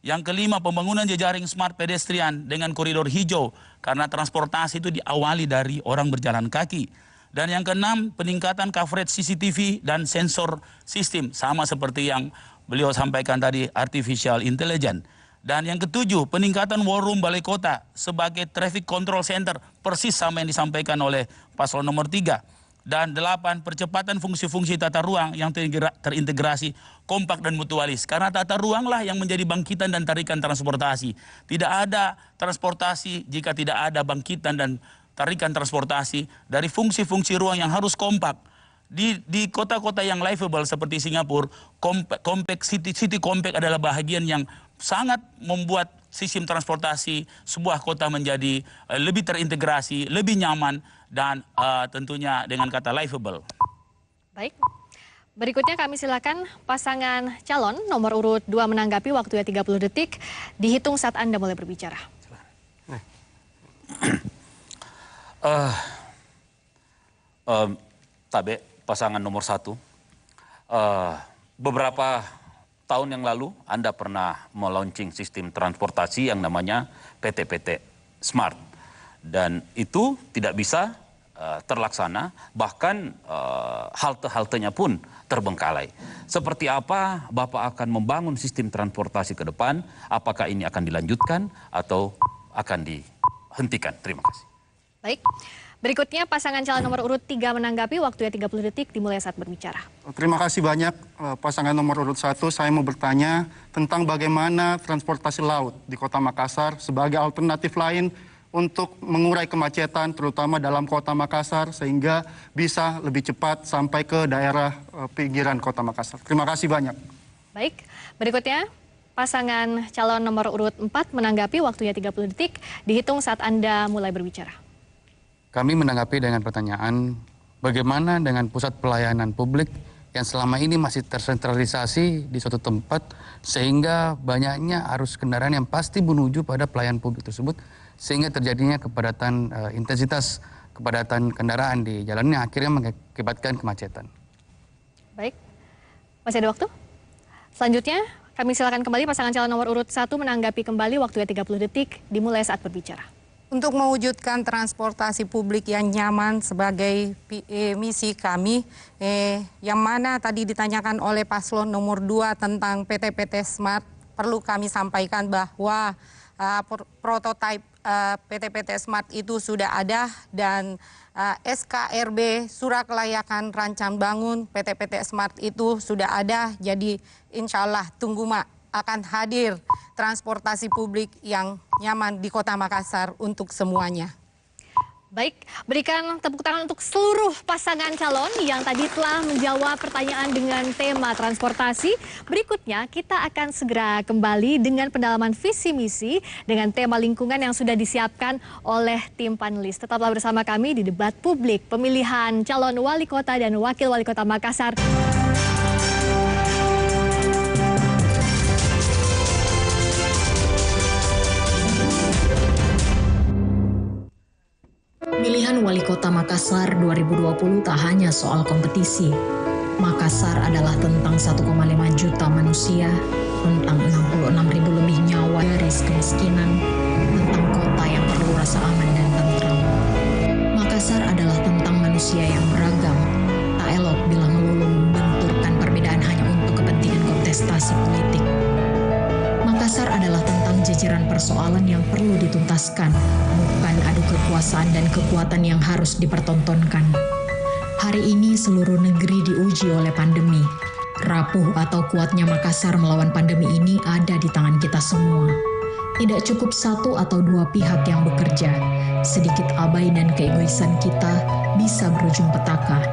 Yang kelima, pembangunan jejaring smart pedestrian dengan koridor hijau, karena transportasi itu diawali dari orang berjalan kaki. Dan yang keenam, peningkatan coverage CCTV dan sensor sistem, sama seperti yang beliau sampaikan tadi, artificial intelligence. Dan yang ketujuh, peningkatan war room Balai Kota sebagai traffic control center, persis sama yang disampaikan oleh paslon nomor 3. Dan 8, percepatan fungsi-fungsi tata ruang yang terintegrasi, kompak dan mutualis. Karena tata ruanglah yang menjadi bangkitan dan tarikan transportasi. Tidak ada transportasi jika tidak ada bangkitan dan tarikan transportasi dari fungsi-fungsi ruang yang harus kompak. Di kota-kota yang livable seperti Singapura, city compact adalah bahagian yang sangat membuat sistem transportasi sebuah kota menjadi lebih terintegrasi, lebih nyaman, dan tentunya dengan kata livable. Baik. Berikutnya kami silakan pasangan calon nomor urut 2 menanggapi, waktunya 30 detik dihitung saat Anda mulai berbicara. Tabe, pasangan nomor 1. Beberapa tahun yang lalu Anda pernah melaunching sistem transportasi yang namanya PT-PT Smart. Dan itu tidak bisa terlaksana, bahkan halte-haltenya pun terbengkalai. Seperti apa Bapak akan membangun sistem transportasi ke depan? Apakah ini akan dilanjutkan atau akan dihentikan? Terima kasih. Baik. Berikutnya pasangan calon nomor urut 3 menanggapi, waktunya 30 detik dimulai saat berbicara. Terima kasih banyak pasangan nomor urut 1. Saya mau bertanya tentang bagaimana transportasi laut di Kota Makassar sebagai alternatif lain untuk mengurai kemacetan terutama dalam Kota Makassar sehingga bisa lebih cepat sampai ke daerah pinggiran Kota Makassar. Terima kasih banyak. Baik, berikutnya pasangan calon nomor urut 4 menanggapi, waktunya 30 detik dihitung saat Anda mulai berbicara. kami menanggapi dengan pertanyaan, bagaimana dengan pusat pelayanan publik yang selama ini masih tersentralisasi di suatu tempat sehingga banyaknya arus kendaraan yang pasti menuju pada pelayanan publik tersebut sehingga terjadinya kepadatan intensitas kepadatan kendaraan di jalannya akhirnya mengakibatkan kemacetan. Baik, masih ada waktu? Selanjutnya kami silakan kembali pasangan calon nomor urut 1 menanggapi kembali, waktunya 30 detik dimulai saat berbicara. Untuk mewujudkan transportasi publik yang nyaman sebagai misi kami, yang mana tadi ditanyakan oleh paslon nomor 2 tentang PT-PT Smart, perlu kami sampaikan bahwa prototipe PT-PT Smart itu sudah ada dan SKRB Surat Kelayakan Rancang Bangun PT-PT Smart itu sudah ada. Jadi insya Allah tunggu akan hadir transportasi publik yang nyaman di Kota Makassar untuk semuanya. Baik, berikan tepuk tangan untuk seluruh pasangan calon yang tadi telah menjawab pertanyaan dengan tema transportasi. Berikutnya kita akan segera kembali dengan pendalaman visi misi dengan tema lingkungan yang sudah disiapkan oleh tim panelis. Tetaplah bersama kami di debat publik pemilihan calon wali kota dan wakil wali kota Makassar. Pemilihan Wali Kota Makassar 2020 tak hanya soal kompetisi. Makassar adalah tentang 1,5 juta manusia, tentang 66.000 lebih nyawa, garis kemiskinan, tentang kota yang perlu rasa aman dan tentram. Makassar adalah tentang manusia yang beragam. Tak elok bila melulu membenturkan perbedaan hanya untuk kepentingan kontestasi politik. Makassar adalah tentang jajaran persoalan yang perlu dituntaskan, bukan adu kekuasaan dan kekuatan yang harus dipertontonkan. Hari ini seluruh negeri diuji oleh pandemi. Rapuh atau kuatnya Makassar melawan pandemi ini ada di tangan kita semua. Tidak cukup satu atau dua pihak yang bekerja. Sedikit abai dan keegoisan kita bisa berujung petaka.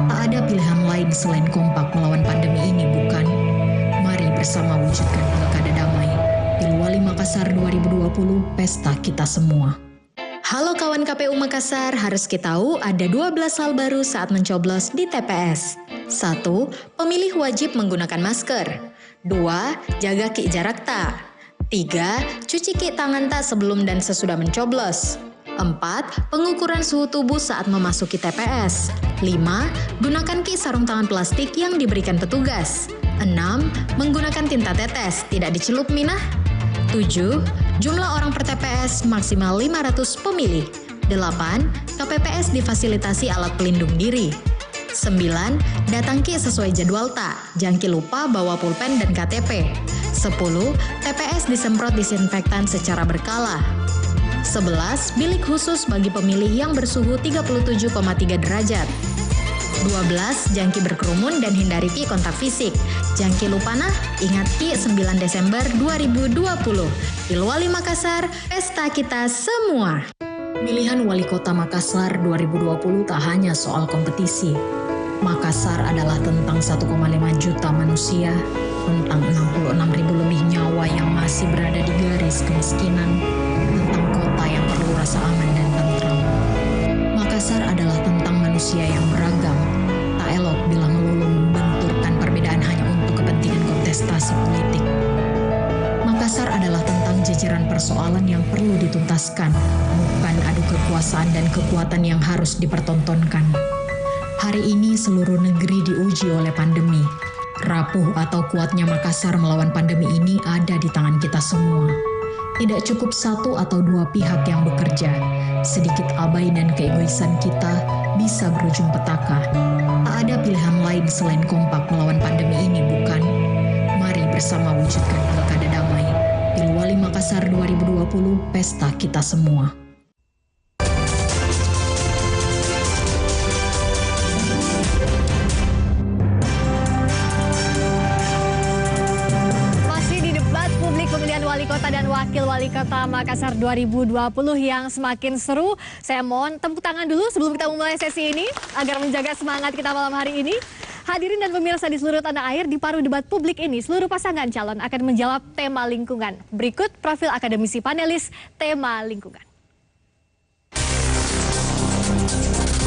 Tak ada pilihan lain selain kompak melawan pandemi ini, bukan? Mari bersama wujudkan pilkada damai. Pilwali Makassar 2020, pesta kita semua. Halo kawan KPU Makassar, harus kita tahu ada 12 hal baru saat mencoblos di TPS. 1. Pemilih wajib menggunakan masker. 2. Jaga ki jarak tak. 3. Cuci ki tangan tak sebelum dan sesudah mencoblos. 4. Pengukuran suhu tubuh saat memasuki TPS. 5. Gunakan ki sarung tangan plastik yang diberikan petugas. 6. Menggunakan tinta tetes, tidak dicelup minah. 7. Jumlah orang per TPS maksimal 500 pemilih. 8. KPPS difasilitasi alat pelindung diri. 9. Datang ki sesuai jadwal tak, jangan ki lupa bawa pulpen dan KTP. 10. TPS disemprot disinfektan secara berkala. 11. Bilik khusus bagi pemilih yang bersuhu 37,3 derajat. 12. Jangan ki berkerumun dan hindari ki kontak fisik. Jangan ki lupa nah, ingat ki 9 Desember 2020. Pilwali Makassar, pesta kita semua. Pemilihan Wali Kota Makassar 2020 tak hanya soal kompetisi. Makassar adalah tentang 1,5 juta manusia, tentang 66.000 lebih nyawa yang masih berada di garis kemiskinan, tentang kota yang perlu rasa aman dan tentram. Makassar adalah tentang manusia yang beragam. Tak elok bila melulu membenturkan perbedaan hanya untuk kepentingan kontestasi politik. Makassar adalah tentang jajaran persoalan yang perlu dituntaskan, bukan adu kekuasaan dan kekuatan yang harus dipertontonkan. Hari ini seluruh negeri diuji oleh pandemi. Rapuh atau kuatnya Makassar melawan pandemi ini ada di tangan kita semua. Tidak cukup satu atau dua pihak yang bekerja. Sedikit abai dan keegoisan kita bisa berujung petaka. Tak ada pilihan lain selain kompak melawan pandemi ini, bukan? Mari bersama wujudkan pilkada damai. Pilwali Makassar 2020, pesta kita semua. Wali Kota dan Wakil Wali Kota Makassar 2020 yang semakin seru. Saya mohon tepuk tangan dulu sebelum kita memulai sesi ini agar menjaga semangat kita malam hari ini. Hadirin dan pemirsa di seluruh tanah air, di paruh debat publik ini seluruh pasangan calon akan menjawab tema lingkungan. Berikut profil akademisi panelis tema lingkungan.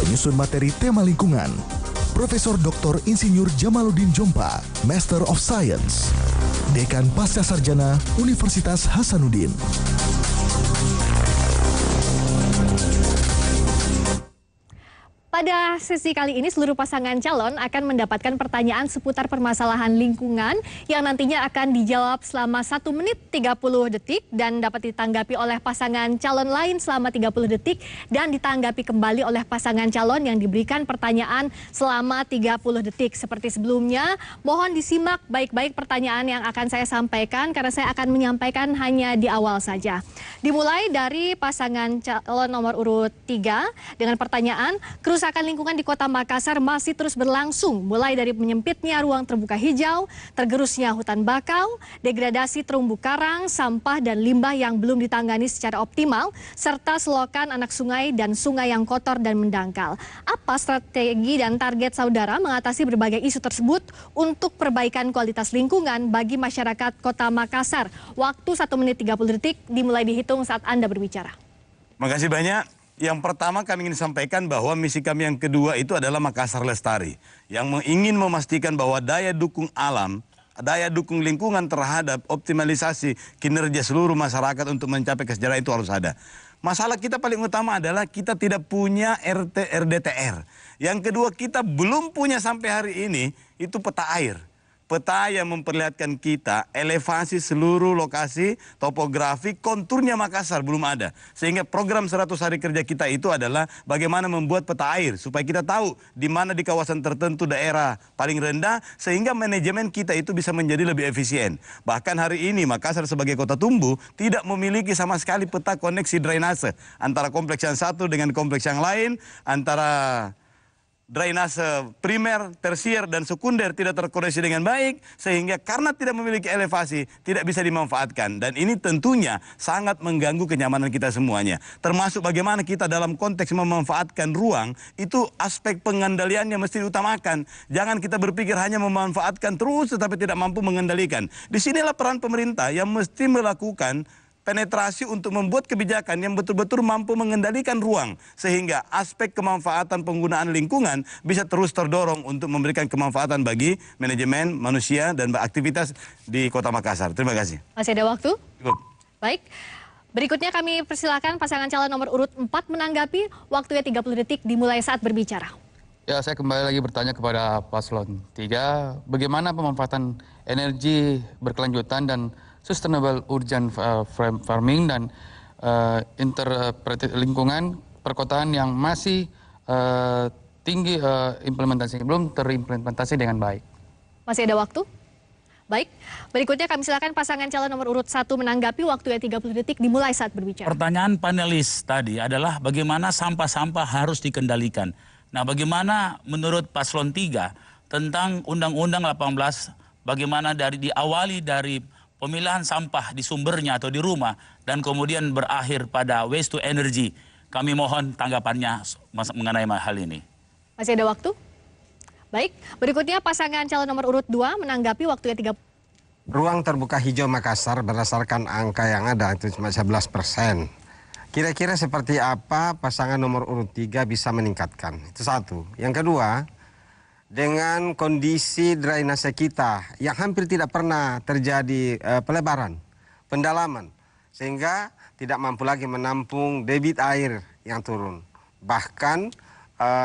Penyusun materi tema lingkungan, Profesor Dr. Insinyur Jamaluddin Jompa, Master of Science, Dekan Pasca Sarjana Universitas Hasanuddin. Pada sesi kali ini seluruh pasangan calon akan mendapatkan pertanyaan seputar permasalahan lingkungan yang nantinya akan dijawab selama 1 menit 30 detik dan dapat ditanggapi oleh pasangan calon lain selama 30 detik dan ditanggapi kembali oleh pasangan calon yang diberikan pertanyaan selama 30 detik. Seperti sebelumnya, mohon disimak baik-baik pertanyaan yang akan saya sampaikan karena saya akan menyampaikan hanya di awal saja. Dimulai dari pasangan calon nomor urut 3 dengan pertanyaan, kerusakan lingkungan di Kota Makassar masih terus berlangsung, mulai dari menyempitnya ruang terbuka hijau, tergerusnya hutan bakau, degradasi terumbu karang, sampah dan limbah yang belum ditangani secara optimal, serta selokan anak sungai dan sungai yang kotor dan mendangkal. Apa strategi dan target saudara mengatasi berbagai isu tersebut untuk perbaikan kualitas lingkungan bagi masyarakat Kota Makassar? Waktu 1 menit 30 detik dimulai dihitung saat Anda berbicara. Makasih banyak. Yang pertama kami ingin sampaikan bahwa misi kami yang kedua itu adalah Makassar Lestari. Yang ingin memastikan bahwa daya dukung alam, daya dukung lingkungan terhadap optimalisasi kinerja seluruh masyarakat untuk mencapai kesejahteraan itu harus ada. Masalah kita paling utama adalah kita tidak punya RDTR. Yang kedua kita belum punya sampai hari ini itu peta air. Peta yang memperlihatkan kita elevasi seluruh lokasi, topografi, konturnya Makassar belum ada. Sehingga program 100 hari kerja kita itu adalah bagaimana membuat peta air. Supaya kita tahu di mana di kawasan tertentu daerah paling rendah. Sehingga manajemen kita itu bisa menjadi lebih efisien. Bahkan hari ini Makassar sebagai kota tumbuh tidak memiliki sama sekali peta koneksi drainase. Antara kompleks yang satu dengan kompleks yang lain. Antara drainase primer, tersier, dan sekunder tidak terkoneksi dengan baik, sehingga karena tidak memiliki elevasi, tidak bisa dimanfaatkan. Dan ini tentunya sangat mengganggu kenyamanan kita semuanya. Termasuk bagaimana kita dalam konteks memanfaatkan ruang, itu aspek pengendaliannya mesti diutamakan. Jangan kita berpikir hanya memanfaatkan terus, tetapi tidak mampu mengendalikan. Disinilah peran pemerintah yang mesti melakukan penetrasi untuk membuat kebijakan yang betul-betul mampu mengendalikan ruang sehingga aspek kemanfaatan penggunaan lingkungan bisa terus terdorong untuk memberikan kemanfaatan bagi manajemen manusia dan aktivitas di Kota Makassar. Terima kasih. Masih ada waktu? Cukup. Baik. Berikutnya kami persilakan pasangan calon nomor urut 4 menanggapi, waktunya 30 detik dimulai saat berbicara. Ya, saya kembali lagi bertanya kepada paslon 3, bagaimana pemanfaatan energi berkelanjutan dan sustainable urban farming dan lingkungan perkotaan yang masih tinggi implementasi, belum terimplementasi dengan baik. Masih ada waktu? Baik, berikutnya kami silakan pasangan calon nomor urut 1 menanggapi, waktunya 30 detik dimulai saat berbicara. Pertanyaan panelis tadi adalah bagaimana sampah-sampah harus dikendalikan. Nah, bagaimana menurut paslon 3 tentang Undang-Undang 18, bagaimana diawali dari pemilahan sampah di sumbernya atau di rumah dan kemudian berakhir pada waste to energy. Kami mohon tanggapannya mengenai hal ini. Masih ada waktu? Baik, berikutnya pasangan calon nomor urut 2 menanggapi, waktunya 30. Ruang terbuka hijau Makassar berdasarkan angka yang ada itu cuma 11%. Kira-kira seperti apa pasangan nomor urut 3 bisa meningkatkan? Itu satu. Yang kedua, dengan kondisi drainase kita yang hampir tidak pernah terjadi pelebaran, pendalaman, sehingga tidak mampu lagi menampung debit air yang turun. Bahkan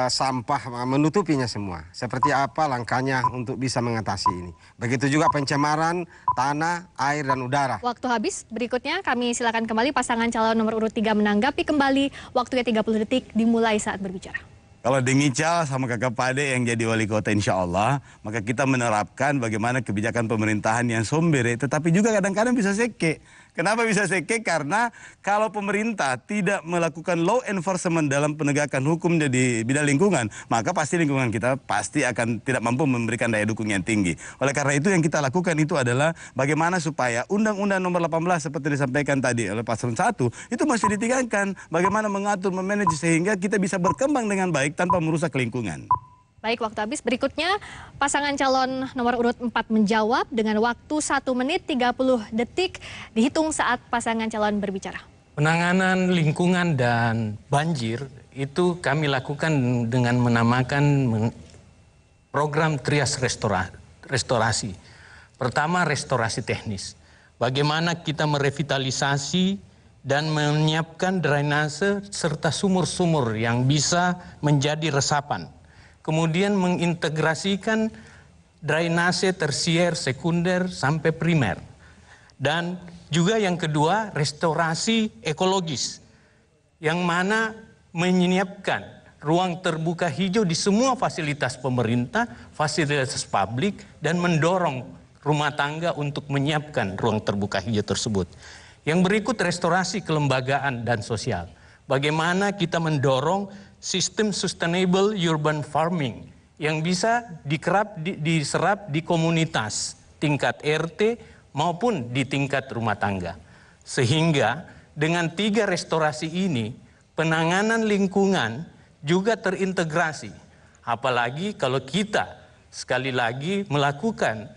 sampah menutupinya semua. Seperti apa langkahnya untuk bisa mengatasi ini? Begitu juga pencemaran tanah, air, dan udara. Waktu habis, berikutnya kami silakan kembali pasangan calon nomor urut 3 menanggapi kembali, waktunya 30 detik dimulai saat berbicara. Kalau Dengical sama Kakak Pade yang jadi wali kota insya Allah, maka kita menerapkan bagaimana kebijakan pemerintahan yang sombere, tetapi juga kadang-kadang bisa seke. Kenapa bisa seke? Karena kalau pemerintah tidak melakukan law enforcement dalam penegakan hukum di bidang lingkungan, maka pasti lingkungan kita pasti akan tidak mampu memberikan daya dukung yang tinggi. Oleh karena itu yang kita lakukan itu adalah bagaimana supaya Undang-Undang nomor 18 seperti disampaikan tadi oleh paslon 1 itu masih ditinggalkan. Bagaimana mengatur, memanage sehingga kita bisa berkembang dengan baik tanpa merusak lingkungan. Baik, waktu habis. Berikutnya pasangan calon nomor urut 4 menjawab dengan waktu 1 menit 30 detik dihitung saat pasangan calon berbicara. Penanganan lingkungan dan banjir itu kami lakukan dengan menamakan program trias restorasi. Pertama, restorasi teknis. Bagaimana kita merevitalisasi dan menyiapkan drainase serta sumur-sumur yang bisa menjadi resapan. Kemudian mengintegrasikan drainase tersier, sekunder, sampai primer. Dan juga yang kedua, restorasi ekologis, yang mana menyiapkan ruang terbuka hijau di semua fasilitas pemerintah, fasilitas publik, dan mendorong rumah tangga untuk menyiapkan ruang terbuka hijau tersebut. Yang berikut, restorasi kelembagaan dan sosial. Bagaimana kita mendorong sistem sustainable urban farming yang bisa diserap di komunitas tingkat RT maupun di tingkat rumah tangga. Sehingga dengan 3 restorasi ini, penanganan lingkungan juga terintegrasi. Apalagi kalau kita sekali lagi melakukan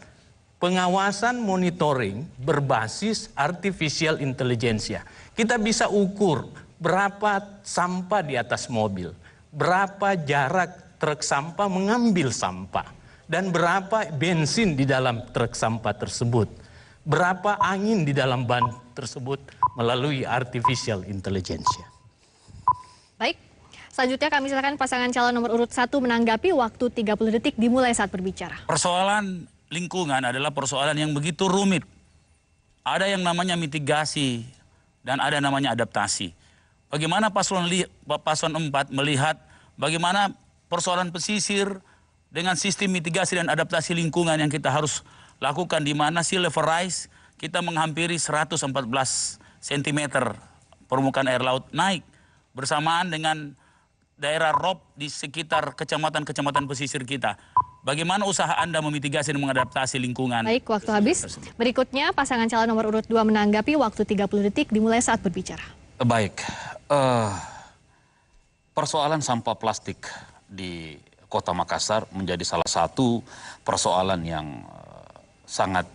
pengawasan monitoring berbasis artificial intelligence. Kita bisa ukur berapa sampah di atas mobil, berapa jarak truk sampah mengambil sampah, dan berapa bensin di dalam truk sampah tersebut, berapa angin di dalam ban tersebut melalui artificial intelligence. Baik, selanjutnya kami silakan pasangan calon nomor urut 1 menanggapi. Waktu 30 detik dimulai saat berbicara. Persoalan lingkungan adalah persoalan yang begitu rumit. Ada yang namanya mitigasi dan ada namanya adaptasi. Bagaimana paslon 4 melihat bagaimana persoalan pesisir dengan sistem mitigasi dan adaptasi lingkungan yang kita harus lakukan, di mana sea level rise kita menghampiri 114 cm permukaan air laut naik, bersamaan dengan daerah rob di sekitar kecamatan-kecamatan pesisir kita. Bagaimana usaha Anda memitigasi dan mengadaptasi lingkungan? Baik, waktu habis. Berikutnya pasangan calon nomor urut 2 menanggapi. Waktu 30 detik dimulai saat berbicara. Baik, persoalan sampah plastik di Kota Makassar menjadi salah satu persoalan yang sangat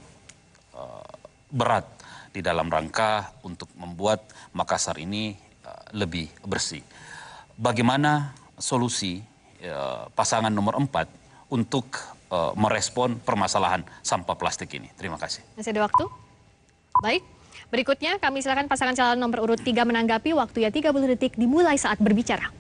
berat di dalam rangka untuk membuat Makassar ini lebih bersih. Bagaimana solusi pasangan nomor 4 untuk merespon permasalahan sampah plastik ini? Terima kasih. Masih ada waktu? Baik, berikutnya kami silakan pasangan calon nomor urut 3 menanggapi. Waktu 30 detik dimulai saat berbicara.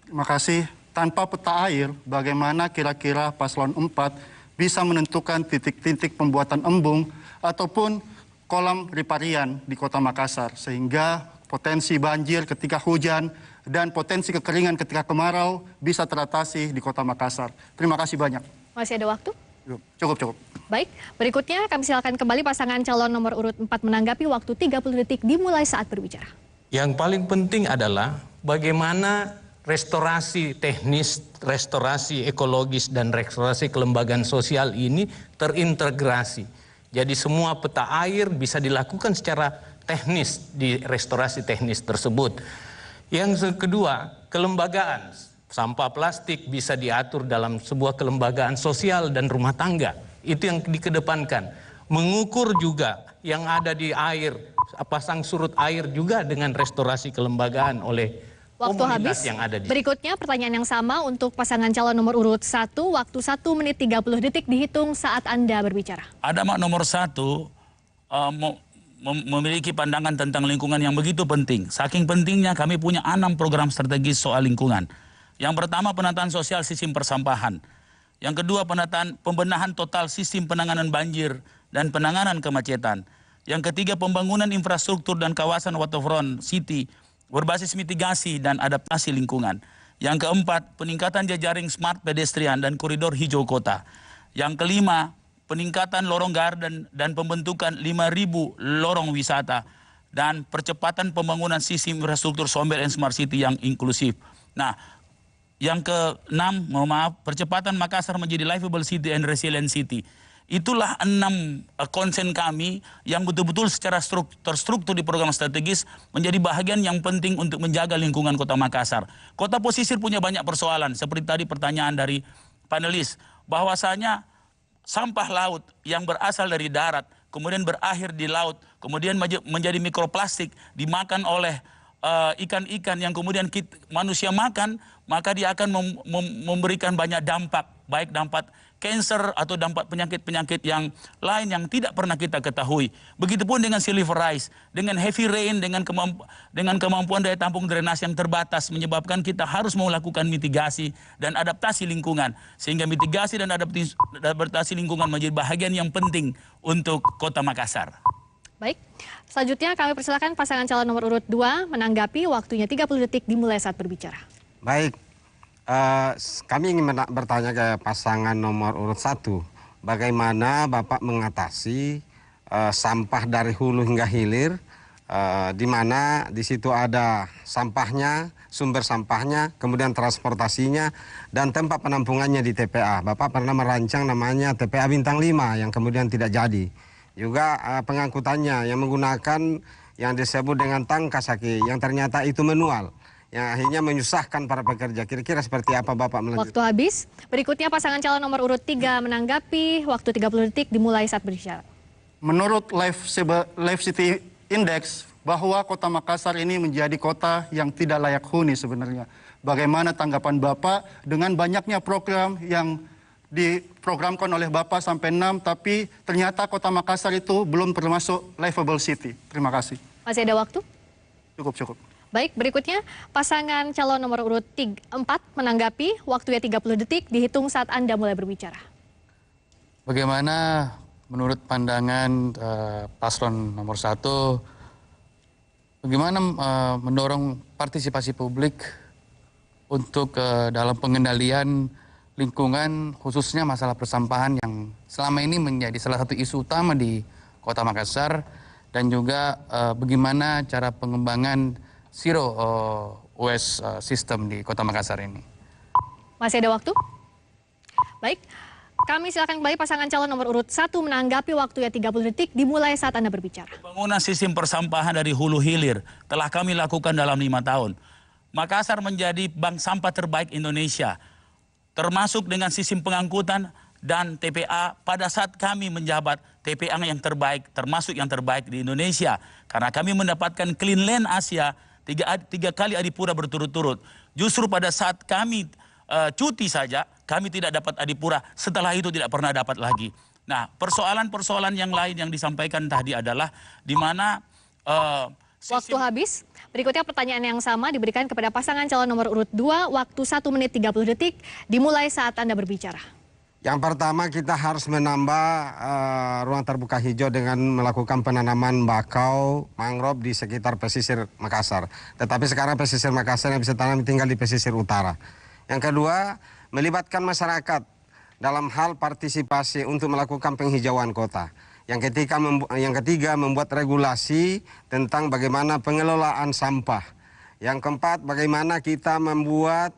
Terima kasih. Tanpa peta air, bagaimana kira-kira paslon 4 bisa menentukan titik-titik pembuatan embung ataupun kolam riparian di Kota Makassar, sehingga potensi banjir ketika hujan dan potensi kekeringan ketika kemarau bisa teratasi di Kota Makassar. Terima kasih banyak. Masih ada waktu? Cukup. Baik, berikutnya kami silakan kembali pasangan calon nomor urut 4 menanggapi. Waktu 30 detik dimulai saat berbicara. Yang paling penting adalah bagaimana restorasi teknis, restorasi ekologis, dan restorasi kelembagaan sosial ini terintegrasi. Jadi semua peta air bisa dilakukan secara teknis di restorasi teknis tersebut. Yang kedua, kelembagaan. Sampah plastik bisa diatur dalam sebuah kelembagaan sosial dan rumah tangga. Itu yang dikedepankan. Mengukur juga yang ada di air, pasang surut air juga dengan restorasi kelembagaan oleh waktu komunitas habis. Yang ada di. Berikutnya pertanyaan yang sama untuk pasangan calon nomor urut 1. Waktu 1 menit 30 detik dihitung saat Anda berbicara. Ada nomor 1 memiliki pandangan tentang lingkungan yang begitu penting. Saking pentingnya kami punya 6 program strategis soal lingkungan. Yang pertama, penataan sosial sistem persampahan. Yang kedua, pembenahan total sistem penanganan banjir dan penanganan kemacetan. Yang ketiga, pembangunan infrastruktur dan kawasan waterfront city berbasis mitigasi dan adaptasi lingkungan. Yang keempat, peningkatan jejaring smart pedestrian dan koridor hijau kota. Yang kelima, peningkatan lorong garden dan pembentukan 5.000 lorong wisata. Dan percepatan pembangunan sistem infrastruktur Somber and Smart City yang inklusif. Nah, yang ke-6, percepatan Makassar menjadi livable city and resilient city. Itulah 6 konsen kami yang betul-betul secara terstruktur di program strategis menjadi bahagian yang penting untuk menjaga lingkungan Kota Makassar. Kota pesisir punya banyak persoalan, seperti tadi pertanyaan dari panelis, bahwasanya sampah laut yang berasal dari darat, kemudian berakhir di laut, kemudian menjadi mikroplastik, dimakan oleh ikan-ikan yang kemudian manusia makan, maka dia akan memberikan banyak dampak, baik dampak kanker atau dampak penyakit-penyakit yang lain yang tidak pernah kita ketahui. Begitupun dengan sea level rise, dengan heavy rain, dengan kemampuan daya tampung drainase yang terbatas, menyebabkan kita harus melakukan mitigasi dan adaptasi lingkungan. Sehingga mitigasi dan adaptasi lingkungan menjadi bahagian yang penting untuk Kota Makassar. Baik, selanjutnya kami persilakan pasangan calon nomor urut 2 menanggapi, waktunya 30 detik dimulai saat berbicara. Baik, kami ingin bertanya ke pasangan nomor urut 1, bagaimana Bapak mengatasi sampah dari hulu hingga hilir, di mana di situ ada sampahnya, sumber sampahnya, kemudian transportasinya, dan tempat penampungannya di TPA. Bapak pernah merancang namanya TPA Bintang 5 yang kemudian tidak jadi. Juga pengangkutannya yang menggunakan yang disebut dengan tangkasaki, yang ternyata itu manual, yang akhirnya menyusahkan para pekerja. Kira-kira seperti apa Bapak melanjutkan? Waktu habis. Berikutnya pasangan calon nomor urut 3 menanggapi, waktu 30 detik dimulai saat berbicara. Menurut Life City Index, bahwa Kota Makassar ini menjadi kota yang tidak layak huni sebenarnya. Bagaimana tanggapan Bapak dengan banyaknya program yang diprogramkan oleh Bapak sampai 6, tapi ternyata Kota Makassar itu belum termasuk livable city. Terima kasih. Masih ada waktu? Cukup. Baik, berikutnya pasangan calon nomor urut 4 menanggapi, waktunya 30 detik dihitung saat Anda mulai berbicara. Bagaimana menurut pandangan paslon nomor 1, bagaimana mendorong partisipasi publik untuk dalam pengendalian lingkungan, khususnya masalah persampahan yang selama ini menjadi salah satu isu utama di Kota Makassar, dan juga bagaimana cara pengembangan zero waste system di Kota Makassar ini. Masih ada waktu? Baik, kami silakan kembali pasangan calon nomor urut 1 menanggapi, waktunya 30 detik dimulai saat Anda berbicara. Pembangunan sistem persampahan dari hulu hilir telah kami lakukan dalam 5 tahun. Makassar menjadi bank sampah terbaik Indonesia, termasuk dengan sistem pengangkutan dan TPA. Pada saat kami menjabat, TPA yang terbaik, termasuk yang terbaik di Indonesia. Karena kami mendapatkan Clean Land Asia 3 kali adipura berturut-turut. Justru pada saat kami cuti saja, kami tidak dapat adipura. Setelah itu tidak pernah dapat lagi. Nah, persoalan-persoalan yang lain yang disampaikan tadi adalah di mana waktu habis. Berikutnya pertanyaan yang sama diberikan kepada pasangan calon nomor urut 2, waktu 1 menit 30 detik dimulai saat Anda berbicara. Yang pertama, kita harus menambah ruang terbuka hijau dengan melakukan penanaman bakau mangrove di sekitar pesisir Makassar. Tetapi sekarang pesisir Makassar yang bisa tanam tinggal di pesisir utara. Yang kedua, melibatkan masyarakat dalam hal partisipasi untuk melakukan penghijauan kota. Yang ketiga, membuat regulasi tentang bagaimana pengelolaan sampah. Yang keempat, bagaimana kita membuat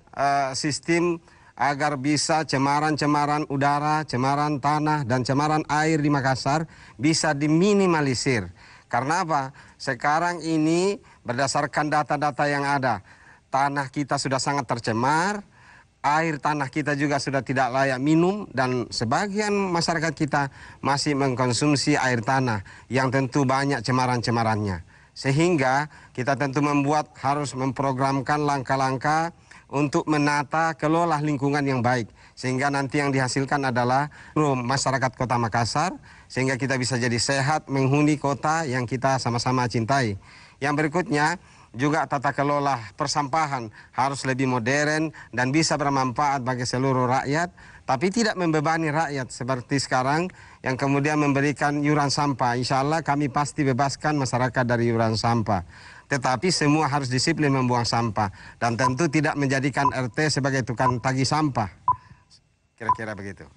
sistem agar bisa cemaran-cemaran udara, cemaran tanah, dan cemaran air di Makassar bisa diminimalisir. Karena apa? Sekarang ini berdasarkan data-data yang ada, tanah kita sudah sangat tercemar, air tanah kita juga sudah tidak layak minum, dan sebagian masyarakat kita masih mengkonsumsi air tanah yang tentu banyak cemaran-cemarannya. Sehingga kita tentu harus memprogramkan langkah-langkah untuk menata kelola lingkungan yang baik. Sehingga nanti yang dihasilkan adalah masyarakat Kota Makassar, sehingga kita bisa jadi sehat menghuni kota yang kita sama-sama cintai. Yang berikutnya, juga tata kelola persampahan harus lebih modern dan bisa bermanfaat bagi seluruh rakyat, tapi tidak membebani rakyat seperti sekarang yang kemudian memberikan iuran sampah. Insya Allah kami pasti bebaskan masyarakat dari iuran sampah. Tetapi semua harus disiplin membuang sampah dan tentu tidak menjadikan RT sebagai tukang tagih sampah. Kira-kira begitu.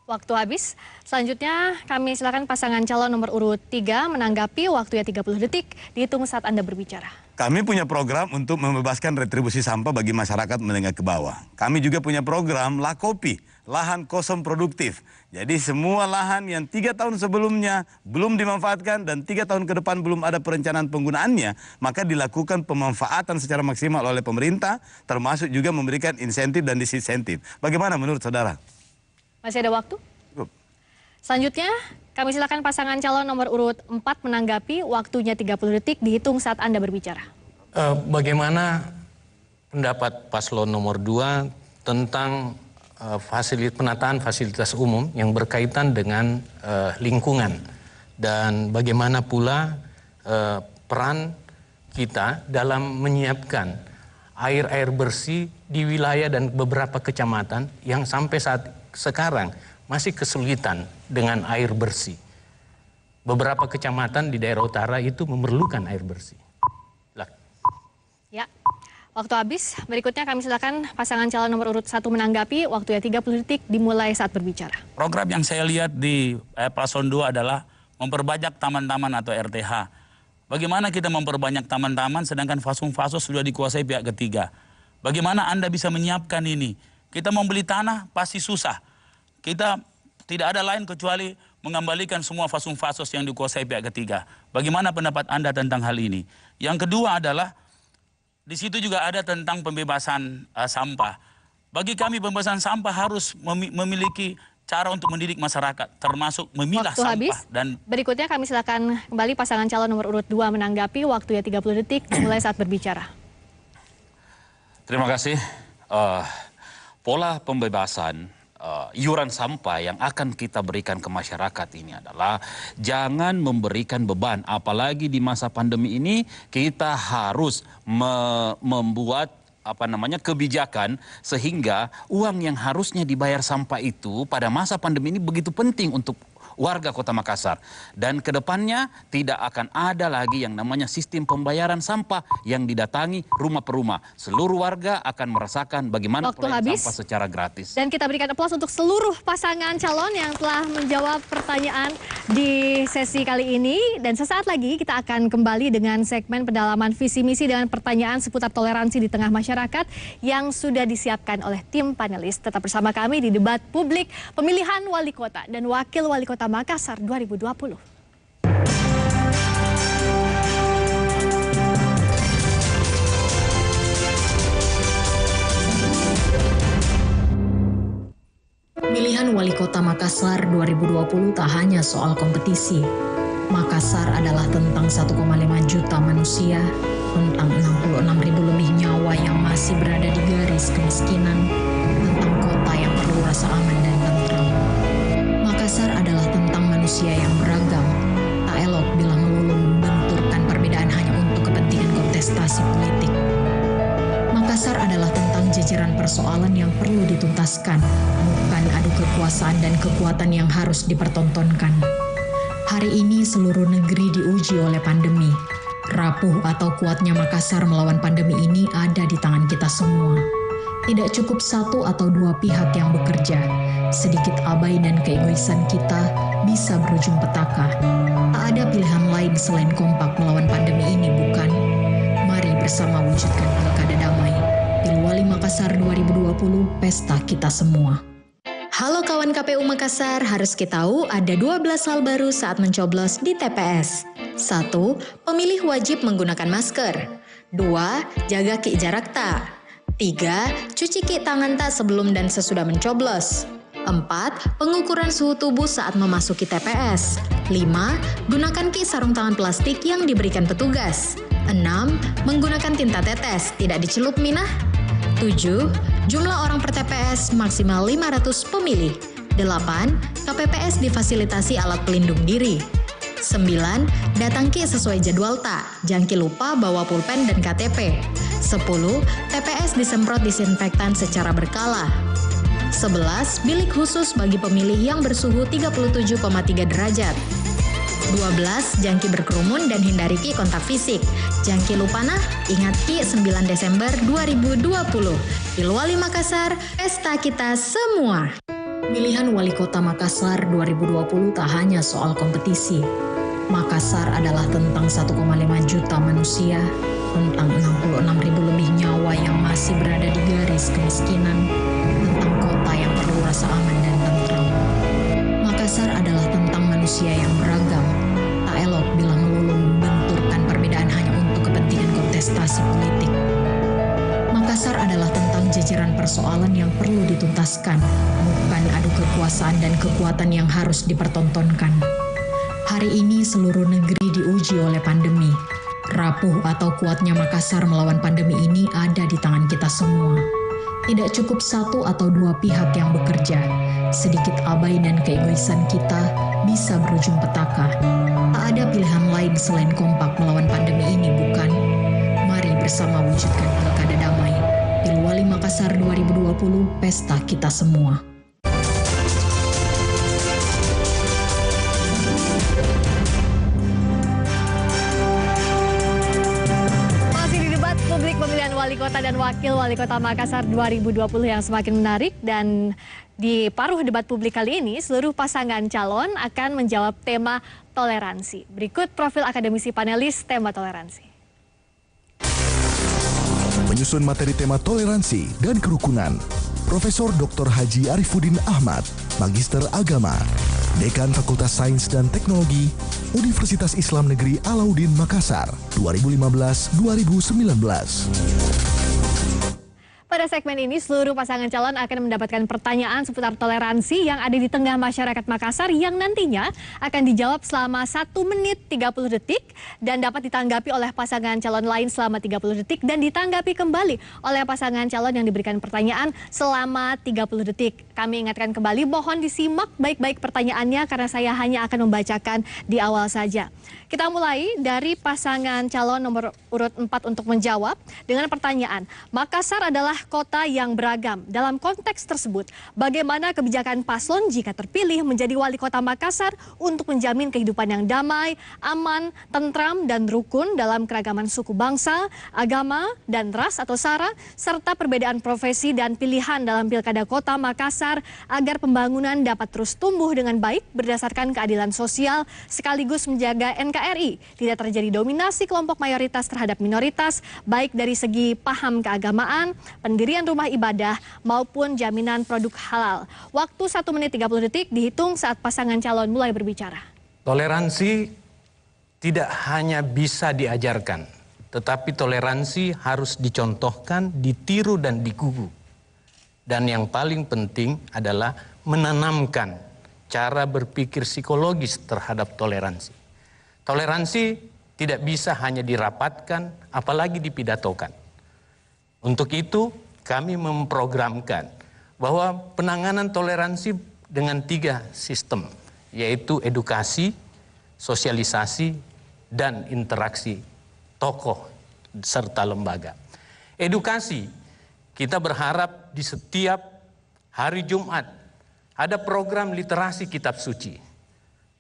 Waktu habis. Selanjutnya kami silakan pasangan calon nomor urut 3 menanggapi, waktunya 30 detik dihitung saat Anda berbicara. Kami punya program untuk membebaskan retribusi sampah bagi masyarakat menengah ke bawah. Kami juga punya program Lakopi, lahan kosong produktif. Jadi semua lahan yang 3 tahun sebelumnya belum dimanfaatkan dan 3 tahun ke depan belum ada perencanaan penggunaannya, maka dilakukan pemanfaatan secara maksimal oleh pemerintah, termasuk juga memberikan insentif dan disinsentif. Bagaimana menurut saudara? Masih ada waktu? Cukup. Selanjutnya, kami silakan pasangan calon nomor urut 4 menanggapi, waktunya 30 detik dihitung saat Anda berbicara. Bagaimana pendapat paslon nomor 2 tentang penataan fasilitas umum yang berkaitan dengan lingkungan, dan bagaimana pula peran kita dalam menyiapkan air bersih di wilayah dan beberapa kecamatan yang sampai saat sekarang masih kesulitan dengan air bersih. Beberapa kecamatan di daerah utara itu memerlukan air bersih. Ya, waktu habis. Berikutnya kami silakan pasangan calon nomor urut 1 menanggapi. Waktunya 30 detik dimulai saat berbicara. Program yang saya lihat di paslon 2 adalah memperbanyak taman-taman atau RTH. Bagaimana kita memperbanyak taman-taman sedangkan fasum-fasos sudah dikuasai pihak ketiga? Bagaimana Anda bisa menyiapkan ini? Kita membeli tanah pasti susah. Kita tidak ada lain kecuali mengembalikan semua fasum-fasos yang dikuasai pihak ketiga. Bagaimana pendapat Anda tentang hal ini? Yang kedua adalah di situ juga ada tentang pembebasan sampah. Bagi kami pembebasan sampah harus memiliki cara untuk mendidik masyarakat, termasuk memilah waktu sampah. Habis. Dan berikutnya kami silakan kembali pasangan calon nomor urut 2 menanggapi. Waktunya 30 detik dimulai saat berbicara. Terima kasih. Pola pembebasan iuran sampah yang akan kita berikan ke masyarakat ini adalah jangan memberikan beban, apalagi di masa pandemi ini kita harus membuat kebijakan sehingga uang yang harusnya dibayar sampah itu pada masa pandemi ini begitu penting untuk warga Kota Makassar. Dan kedepannya tidak akan ada lagi yang namanya sistem pembayaran sampah yang didatangi rumah per rumah. Seluruh warga akan merasakan bagaimana pelayanan sampah secara gratis. Dan kita berikan aplaus untuk seluruh pasangan calon yang telah menjawab pertanyaan di sesi kali ini. Dan sesaat lagi kita akan kembali dengan segmen pendalaman visi misi dengan pertanyaan seputar toleransi di tengah masyarakat yang sudah disiapkan oleh tim panelis. Tetap bersama kami di debat publik pemilihan wali kota dan wakil wali kota Makassar 2020. Pemilihan wali kota Makassar 2020 tak hanya soal kompetisi. Makassar adalah tentang 1,5 juta manusia, tentang 66.000 lebih nyawa yang masih berada di garis kemiskinan, tentang kota yang perlu rasa aman dan tentram. Makassar adalah tentang manusia yang beragam, tak elok bila melulu membenturkan perbedaan hanya untuk kepentingan kontestasi politik. Makassar adalah tentang jajaran persoalan yang perlu dituntaskan, bukan adu kekuasaan dan kekuatan yang harus dipertontonkan. Hari ini seluruh negeri diuji oleh pandemi. Rapuh atau kuatnya Makassar melawan pandemi ini ada di tangan kita semua. Tidak cukup satu atau dua pihak yang bekerja. Sedikit abai dan keegoisan kita bisa berujung petaka. Tak ada pilihan lain selain kompak melawan pandemi ini, bukan? Mari bersama wujudkan pilkada damai. Pilwali Makassar 2020, pesta kita semua. Halo kawan KPU Makassar, harus kita tahu ada 12 hal baru saat mencoblos di TPS. 1. Pemilih wajib menggunakan masker. 2. Jaga ki jarak ta. 3. Cuci ki tangan tak sebelum dan sesudah mencoblos. 4. Pengukuran suhu tubuh saat memasuki TPS. 5. Gunakan ki sarung tangan plastik yang diberikan petugas. 6. Menggunakan tinta tetes, tidak dicelup minah. 7. Jumlah orang per TPS maksimal 500 pemilih. 8. KPPS difasilitasi alat pelindung diri. 9. Datang ki sesuai jadwal tak, jangan ki lupa bawa pulpen dan KTP. 10. TPS disemprot disinfektan secara berkala. 11. Bilik khusus bagi pemilih yang bersuhu 37,3 derajat. 12. Jangki berkerumun dan hindari ki kontak fisik. Jangki lupa nah, ingat ki 9 Desember 2020. Pilwali Makassar, pesta kita semua. Pemilihan wali kota Makassar 2020 tak hanya soal kompetisi. Makassar adalah tentang 1,5 juta manusia, tentang 66.000 lebih nyawa yang masih berada di garis kemiskinan, tentang kota yang perlu rasa aman dan tentram. Makassar adalah tentang manusia yang beragam, tak elok bila melulu membenturkan perbedaan hanya untuk kepentingan kontestasi politik. Makassar adalah tentang jajaran persoalan yang perlu dituntaskan, bukan adu kekuasaan dan kekuatan yang harus dipertontonkan. Hari ini seluruh negeri diuji oleh pandemi. Rapuh atau kuatnya Makassar melawan pandemi ini ada di tangan kita semua. Tidak cukup satu atau dua pihak yang bekerja. Sedikit abai dan keegoisan kita bisa berujung petaka. Tak ada pilihan lain selain kompak melawan pandemi ini, bukan? Mari bersama wujudkan pilkada damai. Pilwali Makassar 2020, pesta kita semua. Publik pemilihan wali kota dan wakil wali kota Makassar 2020 yang semakin menarik, dan di paruh debat publik kali ini seluruh pasangan calon akan menjawab tema toleransi. Berikut profil akademisi panelis tema toleransi. Menyusun materi tema toleransi dan kerukunan, Profesor Dr. Haji Arifuddin Ahmad, Magister Agama, Dekan Fakultas Sains dan Teknologi, Universitas Islam Negeri Alauddin Makassar, 2015-2019. Pada segmen ini, seluruh pasangan calon akan mendapatkan pertanyaan seputar toleransi yang ada di tengah masyarakat Makassar yang nantinya akan dijawab selama 1 menit 30 detik dan dapat ditanggapi oleh pasangan calon lain selama 30 detik dan ditanggapi kembali oleh pasangan calon yang diberikan pertanyaan selama 30 detik. Kami ingatkan kembali, mohon disimak baik-baik pertanyaannya karena saya hanya akan membacakan di awal saja. Kita mulai dari pasangan calon nomor urut 4 untuk menjawab dengan pertanyaan, Makassar adalah kota yang beragam. Dalam konteks tersebut, bagaimana kebijakan paslon jika terpilih menjadi wali kota Makassar untuk menjamin kehidupan yang damai, aman, tentram, dan rukun dalam keragaman suku bangsa, agama, dan ras atau sara, serta perbedaan profesi dan pilihan dalam pilkada kota Makassar agar pembangunan dapat terus tumbuh dengan baik berdasarkan keadilan sosial sekaligus menjaga NKRI tidak terjadi dominasi kelompok mayoritas terhadap minoritas, baik dari segi paham keagamaan, pendirian rumah ibadah, maupun jaminan produk halal. Waktu 1 menit 30 detik dihitung saat pasangan calon mulai berbicara. Toleransi tidak hanya bisa diajarkan, tetapi toleransi harus dicontohkan, ditiru, dan digugu. Dan yang paling penting adalah menanamkan cara berpikir psikologis terhadap toleransi. Toleransi tidak bisa hanya dirapatkan, apalagi dipidatokan. Untuk itu, kami memprogramkan bahwa penanganan toleransi dengan 3 sistem, yaitu edukasi, sosialisasi, dan interaksi tokoh serta lembaga. Edukasi, kita berharap di setiap hari Jumat ada program literasi kitab suci.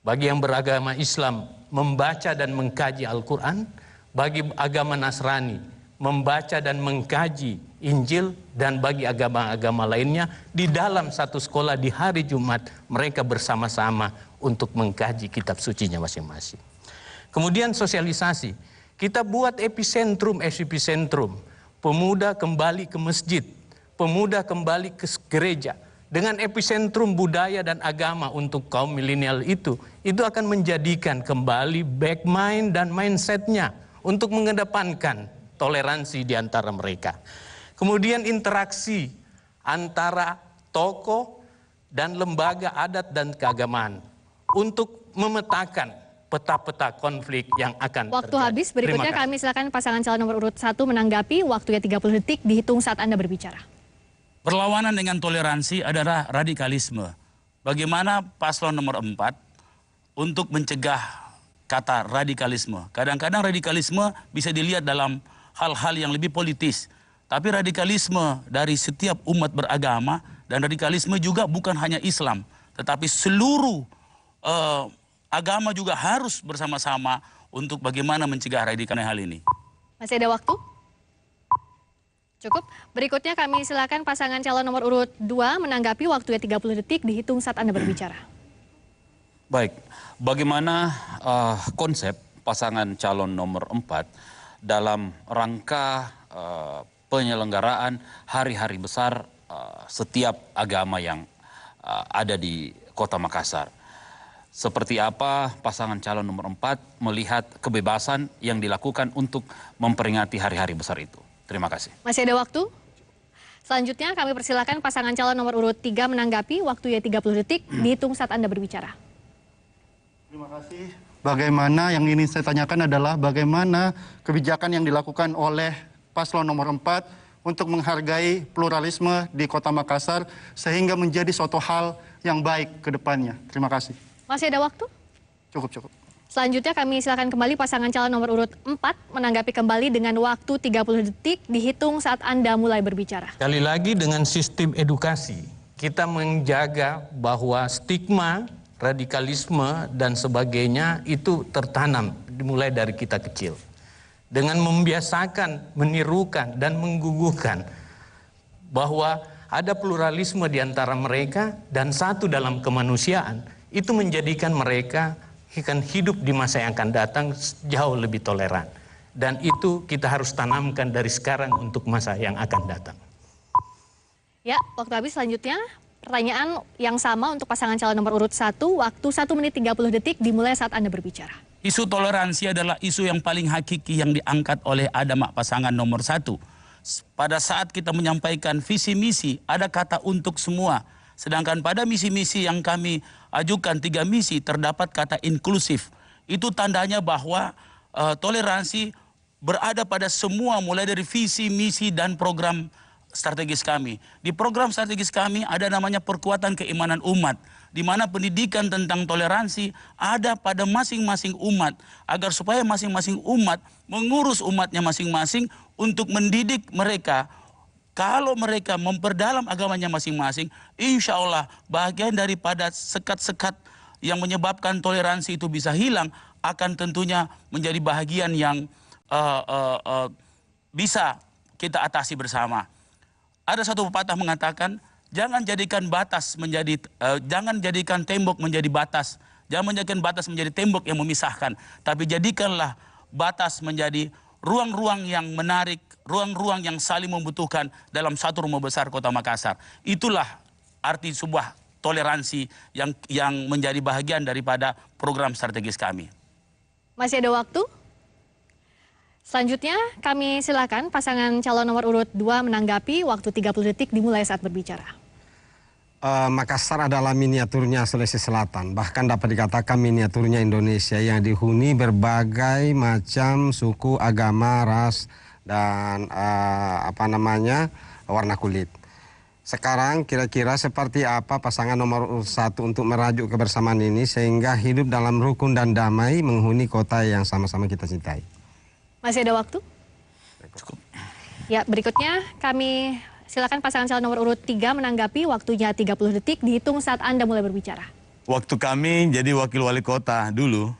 Bagi yang beragama Islam, membaca dan mengkaji Al-Quran. Bagi agama Nasrani, membaca dan mengkaji Injil. Dan bagi agama-agama lainnya, di dalam satu sekolah di hari Jumat, mereka bersama-sama untuk mengkaji kitab sucinya masing-masing. Kemudian sosialisasi, kita buat epicentrum. Pemuda kembali ke masjid, pemuda kembali ke gereja. Dengan epicentrum budaya dan agama untuk kaum milenial itu akan menjadikan kembali back mind dan mindsetnya untuk mengedepankan toleransi di antara mereka. Kemudian interaksi antara tokoh dan lembaga adat dan keagamaan untuk memetakan peta-peta konflik yang akan Waktu terjadi. habis, berikutnya kami silakan pasangan calon nomor urut 1 menanggapi, waktunya 30 detik dihitung saat Anda berbicara. Berlawanan dengan toleransi adalah radikalisme. Bagaimana paslon nomor 4 untuk mencegah kata radikalisme? Kadang-kadang radikalisme bisa dilihat dalam hal-hal yang lebih politis. Tapi radikalisme dari setiap umat beragama, dan radikalisme juga bukan hanya Islam, tetapi seluruh agama juga harus bersama-sama untuk bagaimana mencegah radikalisme hal ini. Masih ada waktu? Cukup. Berikutnya kami silakan pasangan calon nomor urut 2 menanggapi, waktunya 30 detik dihitung saat Anda berbicara. Baik, bagaimana konsep pasangan calon nomor 4 dalam rangka penyelenggaraan hari-hari besar setiap agama yang ada di Kota Makassar? Seperti apa pasangan calon nomor 4 melihat kebebasan yang dilakukan untuk memperingati hari-hari besar itu? Terima kasih. Masih ada waktu? Selanjutnya kami persilakan pasangan calon nomor urut 3 menanggapi, waktunya 30 detik dihitung saat Anda berbicara. Terima kasih Bagaimana yang ingin saya tanyakan adalah bagaimana kebijakan yang dilakukan oleh paslon nomor 4 untuk menghargai pluralisme di Kota Makassar sehingga menjadi suatu hal yang baik ke depannya. Terima kasih. Masih ada waktu? Cukup. Selanjutnya kami silakan kembali pasangan calon nomor urut 4 menanggapi kembali dengan waktu 30 detik dihitung saat Anda mulai berbicara. Sekali lagi dengan sistem edukasi, kita menjaga bahwa stigma, radikalisme, dan sebagainya itu tertanam dimulai dari kita kecil. Dengan membiasakan, menirukan, dan mengguguhkan bahwa ada pluralisme di antara mereka dan satu dalam kemanusiaan, itu menjadikan mereka akan hidup di masa yang akan datang jauh lebih toleran. Dan itu kita harus tanamkan dari sekarang untuk masa yang akan datang. Ya, waktu habis. Selanjutnya pertanyaan yang sama untuk pasangan calon nomor urut 1, waktu 1 menit 30 detik dimulai saat Anda berbicara. Isu toleransi adalah isu yang paling hakiki yang diangkat oleh Adamak pasangan nomor 1. Pada saat kita menyampaikan visi misi, ada kata untuk semua. Sedangkan pada misi-misi yang kami ajukan 3 misi terdapat kata inklusif. Itu tandanya bahwa toleransi berada pada semua mulai dari visi, misi, dan program strategis kami. Di program strategis kami ada namanya perkuatan keimanan umat, di mana pendidikan tentang toleransi ada pada masing-masing umat, agar supaya masing-masing umat mengurus umatnya masing-masing untuk mendidik mereka. Kalau mereka memperdalam agamanya masing-masing, insya Allah bagian daripada sekat-sekat yang menyebabkan toleransi itu bisa hilang, akan tentunya menjadi bahagian yang bisa kita atasi bersama. Ada satu pepatah mengatakan, jangan jadikan tembok menjadi batas, jangan menjadikan batas menjadi tembok yang memisahkan, tapi jadikanlah batas menjadi ruang-ruang yang menarik, ruang-ruang yang saling membutuhkan dalam satu rumah besar Kota Makassar. Itulah arti sebuah toleransi yang menjadi bahagian daripada program strategis kami. Masih ada waktu? Selanjutnya kami silakan pasangan calon nomor urut 2 menanggapi, waktu 30 detik dimulai saat berbicara. Makassar adalah miniaturnya Sulawesi Selatan, bahkan dapat dikatakan miniaturnya Indonesia yang dihuni berbagai macam suku, agama, ras, dan warna kulit. Sekarang kira-kira seperti apa pasangan nomor urut 1 untuk merajuk kebersamaan ini sehingga hidup dalam rukun dan damai menghuni kota yang sama-sama kita cintai? Masih ada waktu? Cukup. Ya, berikutnya kami silakan pasangan calon nomor urut 3 menanggapi, waktunya 30 detik dihitung saat Anda mulai berbicara. Waktu kami jadi wakil wali kota dulu,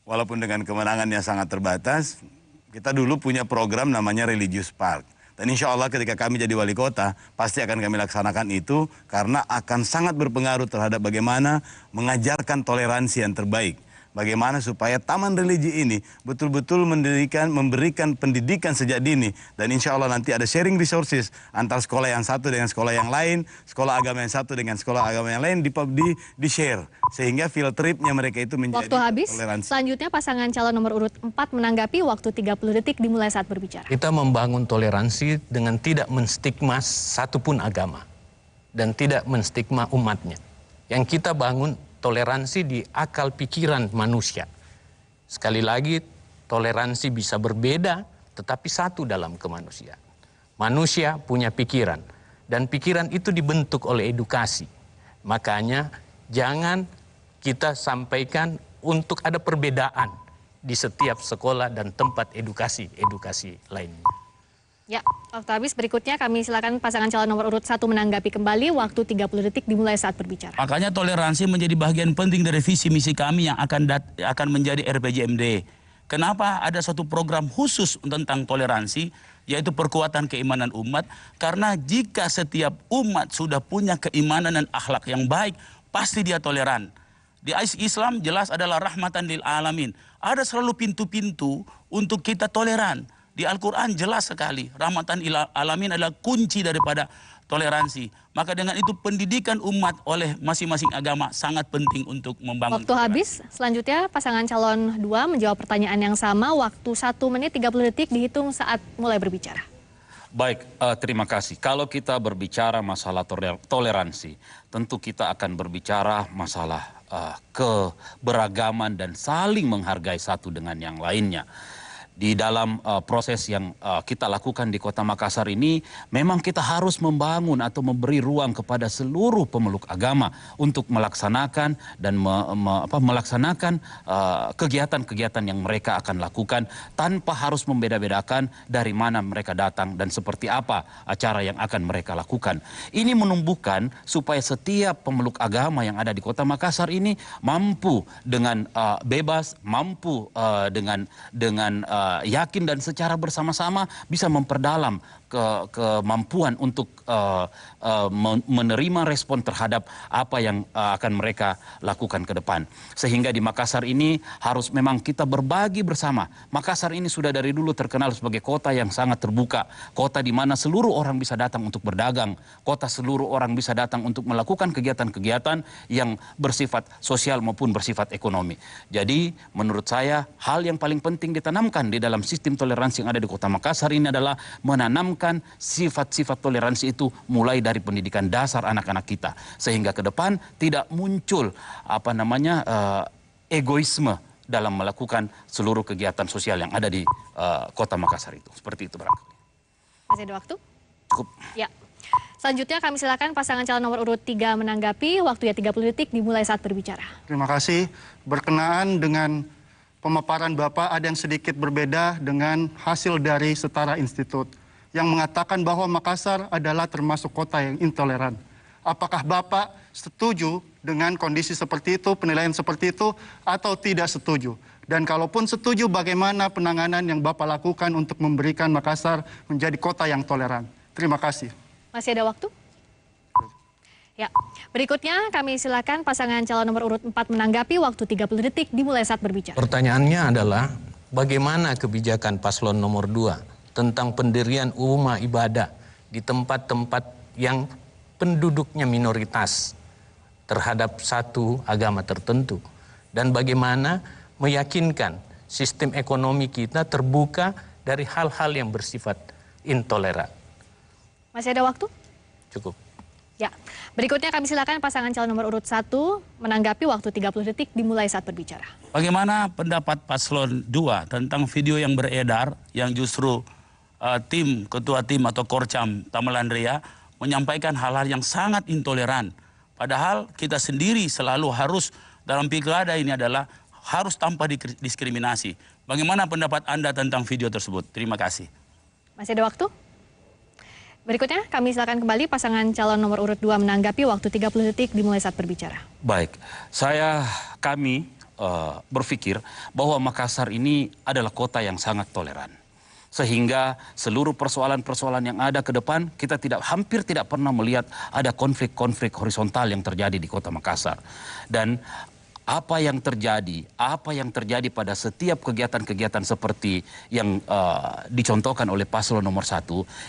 walaupun dengan kemenangan yang sangat terbatas, kita dulu punya program namanya Religious Park. Dan insya Allah ketika kami jadi wali kota, pasti akan kami laksanakan itu karena akan sangat berpengaruh terhadap bagaimana mengajarkan toleransi yang terbaik. Bagaimana supaya taman religi ini betul-betul memberikan pendidikan sejak dini. Dan insya Allah nanti ada sharing resources antara sekolah yang satu dengan sekolah yang lain, sekolah agama yang satu dengan sekolah agama yang lain di-share. Sehingga field tripnya mereka itu menjadi waktu habis. Toleransi. Selanjutnya pasangan calon nomor urut 4 menanggapi, waktu 30 detik dimulai saat berbicara. Kita membangun toleransi dengan tidak menstigma satupun agama dan tidak menstigma umatnya. Yang kita bangun toleransi di akal pikiran manusia. Sekali lagi, toleransi bisa berbeda, tetapi satu dalam kemanusiaan. Manusia punya pikiran, dan pikiran itu dibentuk oleh edukasi. Makanya, jangan kita sampaikan untuk ada perbedaan di setiap sekolah dan tempat edukasi lainnya. Ya, waktu habis. Berikutnya kami silakan pasangan calon nomor urut 1 menanggapi kembali, waktu 30 detik dimulai saat berbicara. Makanya toleransi menjadi bagian penting dari visi misi kami yang akan menjadi RPJMD. Kenapa ada satu program khusus tentang toleransi, yaitu perkuatan keimanan umat? Karena jika setiap umat sudah punya keimanan dan akhlak yang baik, pasti dia toleran. Di Islam jelas adalah rahmatan lil alamin. Ada selalu pintu-pintu untuk kita toleran. Di Al-Quran jelas sekali, rahmatan lil alamin adalah kunci daripada toleransi. Maka dengan itu pendidikan umat oleh masing-masing agama sangat penting untuk membangun. Waktu habis. Selanjutnya pasangan calon 2 menjawab pertanyaan yang sama, waktu 1 menit 30 detik dihitung saat mulai berbicara. Baik, terima kasih. Kalau kita berbicara masalah toleransi, tentu kita akan berbicara masalah keberagaman dan saling menghargai satu dengan yang lainnya. Di dalam proses yang kita lakukan di Kota Makassar ini, memang kita harus membangun atau memberi ruang kepada seluruh pemeluk agama untuk melaksanakan dan melaksanakan kegiatan-kegiatan yang mereka akan lakukan tanpa harus membeda-bedakan dari mana mereka datang dan seperti apa acara yang akan mereka lakukan. Ini menumbuhkan supaya setiap pemeluk agama yang ada di Kota Makassar ini mampu dengan bebas, mampu dengan yakin dan secara bersama-sama bisa memperdalam kemampuan untuk menerima respon terhadap apa yang akan mereka lakukan ke depan. Sehingga di Makassar ini harus memang kita berbagi bersama. Makassar ini sudah dari dulu terkenal sebagai kota yang sangat terbuka, kota di mana seluruh orang bisa datang untuk berdagang, kota seluruh orang bisa datang untuk melakukan kegiatan-kegiatan yang bersifat sosial maupun bersifat ekonomi. Jadi menurut saya hal yang paling penting ditanamkan di dalam sistem toleransi yang ada di Kota Makassar ini adalah menanamkan sifat-sifat toleransi itu mulai dari pendidikan dasar anak-anak kita, sehingga ke depan tidak muncul egoisme dalam melakukan seluruh kegiatan sosial yang ada di Kota Makassar itu. Seperti itu barangkali. Masih ada waktu? Cukup. Ya. Selanjutnya kami silakan pasangan calon nomor urut 3 menanggapi. Waktunya 30 detik dimulai saat berbicara. Terima kasih. Berkenaan dengan pemaparan Bapak, ada yang sedikit berbeda dengan hasil dari Setara Institut yang mengatakan bahwa Makassar adalah termasuk kota yang intoleran. Apakah Bapak setuju dengan kondisi seperti itu, penilaian seperti itu, atau tidak setuju? Dan kalaupun setuju, bagaimana penanganan yang Bapak lakukan untuk memberikan Makassar menjadi kota yang toleran? Terima kasih. Masih ada waktu? Ya, berikutnya kami silakan pasangan calon nomor urut 4 menanggapi. Waktu 30 detik dimulai saat berbicara. Pertanyaannya adalah bagaimana kebijakan paslon nomor 2 tentang pendirian rumah ibadah di tempat-tempat yang penduduknya minoritas terhadap satu agama tertentu, dan bagaimana meyakinkan sistem ekonomi kita terbuka dari hal-hal yang bersifat intoleran. Masih ada waktu? Cukup. Ya, berikutnya kami silakan pasangan calon nomor urut 1 menanggapi. Waktu 30 detik dimulai saat berbicara. Bagaimana pendapat paslon 2 tentang video yang beredar yang justru ketua tim atau Korcam Tamalandria menyampaikan hal-hal yang sangat intoleran. Padahal kita sendiri selalu harus dalam pilkada ini adalah harus tanpa diskriminasi. Bagaimana pendapat Anda tentang video tersebut? Terima kasih. Masih ada waktu? Berikutnya kami silakan kembali pasangan calon nomor urut 2 menanggapi. Waktu 30 detik dimulai saat berbicara. Baik, kami berpikir bahwa Makassar ini adalah kota yang sangat toleran. Sehingga seluruh persoalan-persoalan yang ada ke depan, kita hampir tidak pernah melihat ada konflik-konflik horizontal yang terjadi di Kota Makassar. Dan apa yang terjadi pada setiap kegiatan-kegiatan seperti yang dicontohkan oleh paslon nomor 1,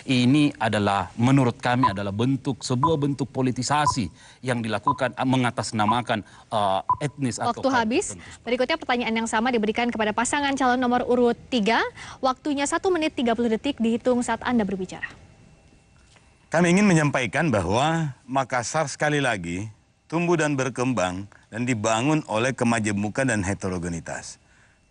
ini adalah menurut kami adalah sebuah bentuk politisasi yang dilakukan mengatasnamakan etnis atau waktu habis. Berikutnya pertanyaan yang sama diberikan kepada pasangan calon nomor urut 3. Waktunya 1 menit 30 detik dihitung saat Anda berbicara. Kami ingin menyampaikan bahwa Makassar sekali lagi tumbuh dan berkembang dan dibangun oleh kemajemukan dan heterogenitas.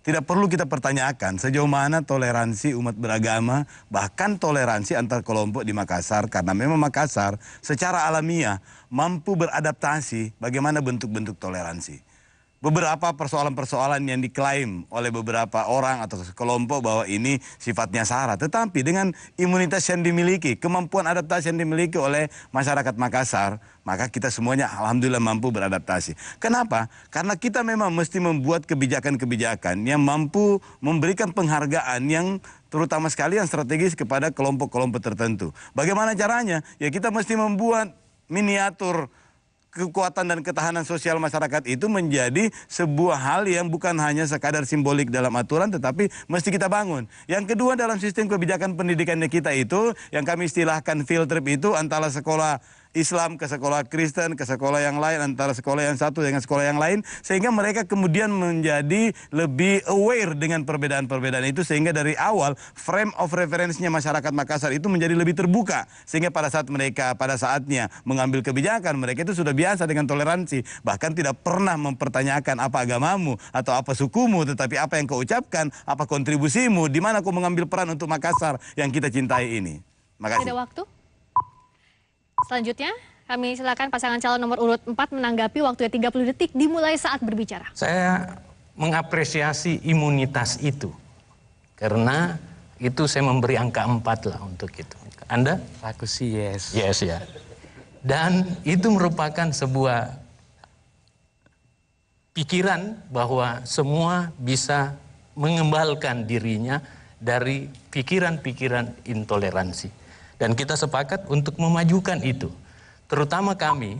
Tidak perlu kita pertanyakan sejauh mana toleransi umat beragama, bahkan toleransi antar kelompok di Makassar, karena memang Makassar secara alamiah mampu beradaptasi bagaimana bentuk-bentuk toleransi. Beberapa persoalan-persoalan yang diklaim oleh beberapa orang atau kelompok bahwa ini sifatnya sara. Tetapi dengan imunitas yang dimiliki, kemampuan adaptasi yang dimiliki oleh masyarakat Makassar, maka kita semuanya alhamdulillah mampu beradaptasi. Kenapa? Karena kita memang mesti membuat kebijakan-kebijakan yang mampu memberikan penghargaan yang terutama sekali yang strategis kepada kelompok-kelompok tertentu. Bagaimana caranya? Ya kita mesti membuat miniatur kekuatan dan ketahanan sosial masyarakat itu menjadi sebuah hal yang bukan hanya sekadar simbolik dalam aturan, tetapi mesti kita bangun. Yang kedua, dalam sistem kebijakan pendidikannya kita itu, yang kami istilahkan field trip itu, antara sekolah Islam ke sekolah Kristen, ke sekolah yang lain, antara sekolah yang satu dengan sekolah yang lain, sehingga mereka kemudian menjadi lebih aware dengan perbedaan-perbedaan itu, sehingga dari awal frame of reference-nya masyarakat Makassar itu menjadi lebih terbuka, sehingga pada saat mereka pada saatnya mengambil kebijakan, mereka itu sudah biasa dengan toleransi, bahkan tidak pernah mempertanyakan apa agamamu atau apa sukumu, tetapi apa yang kau ucapkan, apa kontribusimu, di mana kau mengambil peran untuk Makassar yang kita cintai ini. Makasih. Ada waktu? Selanjutnya, kami silakan pasangan calon nomor urut 4 menanggapi waktunya 30 detik dimulai saat berbicara. Saya mengapresiasi imunitas itu. Karena itu saya memberi angka 4 lah untuk itu. Anda? Aku sih yes. Yes ya. Dan itu merupakan sebuah pikiran bahwa semua bisa mengembalkan dirinya dari pikiran-pikiran intoleransi. Dan kita sepakat untuk memajukan itu. Terutama kami,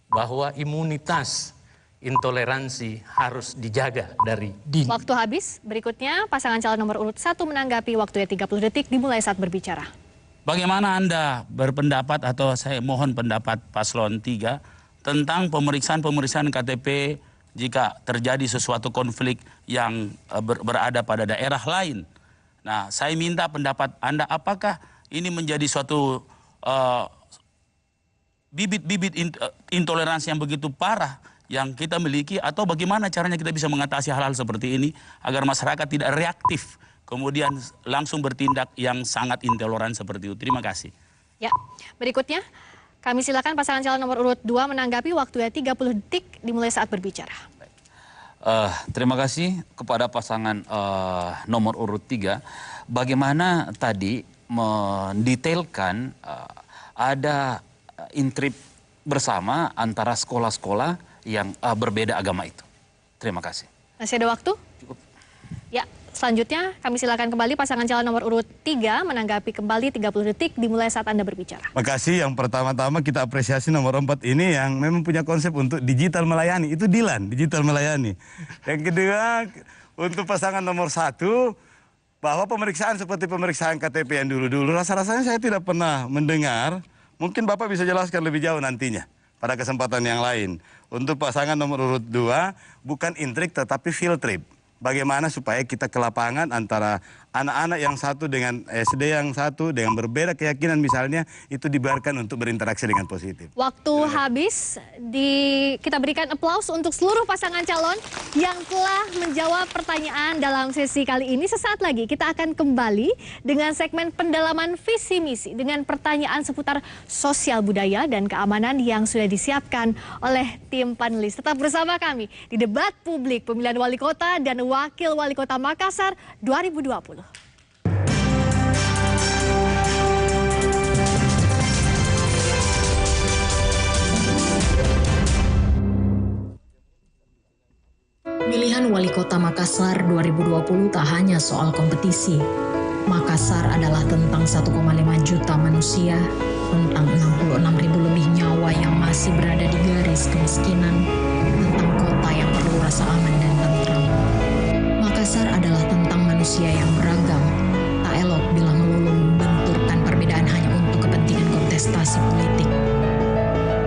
bahwa imunitas intoleransi harus dijaga dari dini. Waktu habis, berikutnya pasangan calon nomor urut 1 menanggapi waktunya 30 detik dimulai saat berbicara. Bagaimana Anda berpendapat atau saya mohon pendapat Paslon 3 tentang pemeriksaan KTP jika terjadi sesuatu konflik yang berada pada daerah lain. Nah, saya minta pendapat Anda, apakah ini menjadi suatu bibit-bibit intoleransi yang begitu parah yang kita miliki, atau bagaimana caranya kita bisa mengatasi hal-hal seperti ini agar masyarakat tidak reaktif kemudian langsung bertindak yang sangat intoleran seperti itu. Terima kasih. Ya, berikutnya kami silakan pasangan calon nomor urut 2 menanggapi waktunya 30 detik dimulai saat berbicara. Terima kasih kepada pasangan nomor urut 3. Bagaimana tadi mendetailkan ada intrip bersama antara sekolah-sekolah yang berbeda agama itu. Terima kasih. Masih ada waktu? Cukup. Ya, selanjutnya kami silakan kembali pasangan calon nomor urut 3 menanggapi kembali 30 detik dimulai saat Anda berbicara. Makasih. Yang pertama-tama kita apresiasi nomor 4 ini yang memang punya konsep untuk digital melayani. Itu Dilan, digital melayani. Yang kedua, untuk pasangan nomor 1, bahwa pemeriksaan seperti pemeriksaan KTP yang dulu-dulu, rasa-rasanya saya tidak pernah mendengar. Mungkin Bapak bisa jelaskan lebih jauh nantinya pada kesempatan yang lain. Untuk pasangan nomor urut 2, bukan intrik tetapi field trip. Bagaimana supaya kita ke lapangan antara anak-anak yang satu dengan SD yang satu dengan berbeda keyakinan misalnya, itu dibiarkan untuk berinteraksi dengan positif. Waktu habis, kita berikan aplaus untuk seluruh pasangan calon yang telah menjawab pertanyaan dalam sesi kali ini. Sesaat lagi kita akan kembali dengan segmen pendalaman visi misi dengan pertanyaan seputar sosial budaya dan keamanan yang sudah disiapkan oleh tim panelis. Tetap bersama kami di debat publik pemilihan wali kota dan wakil wali kota Makassar 2020. Pemilihan Wali Kota Makassar 2020 tak hanya soal kompetisi. Makassar adalah tentang 1,5 juta manusia, tentang 66.000 lebih nyawa yang masih berada di garis kemiskinan, tentang kota yang perlu rasa aman dan tentram. Makassar adalah tentang manusia yang beragam, tak elok bila melulu membenturkan perbedaan hanya untuk kepentingan kontestasi politik.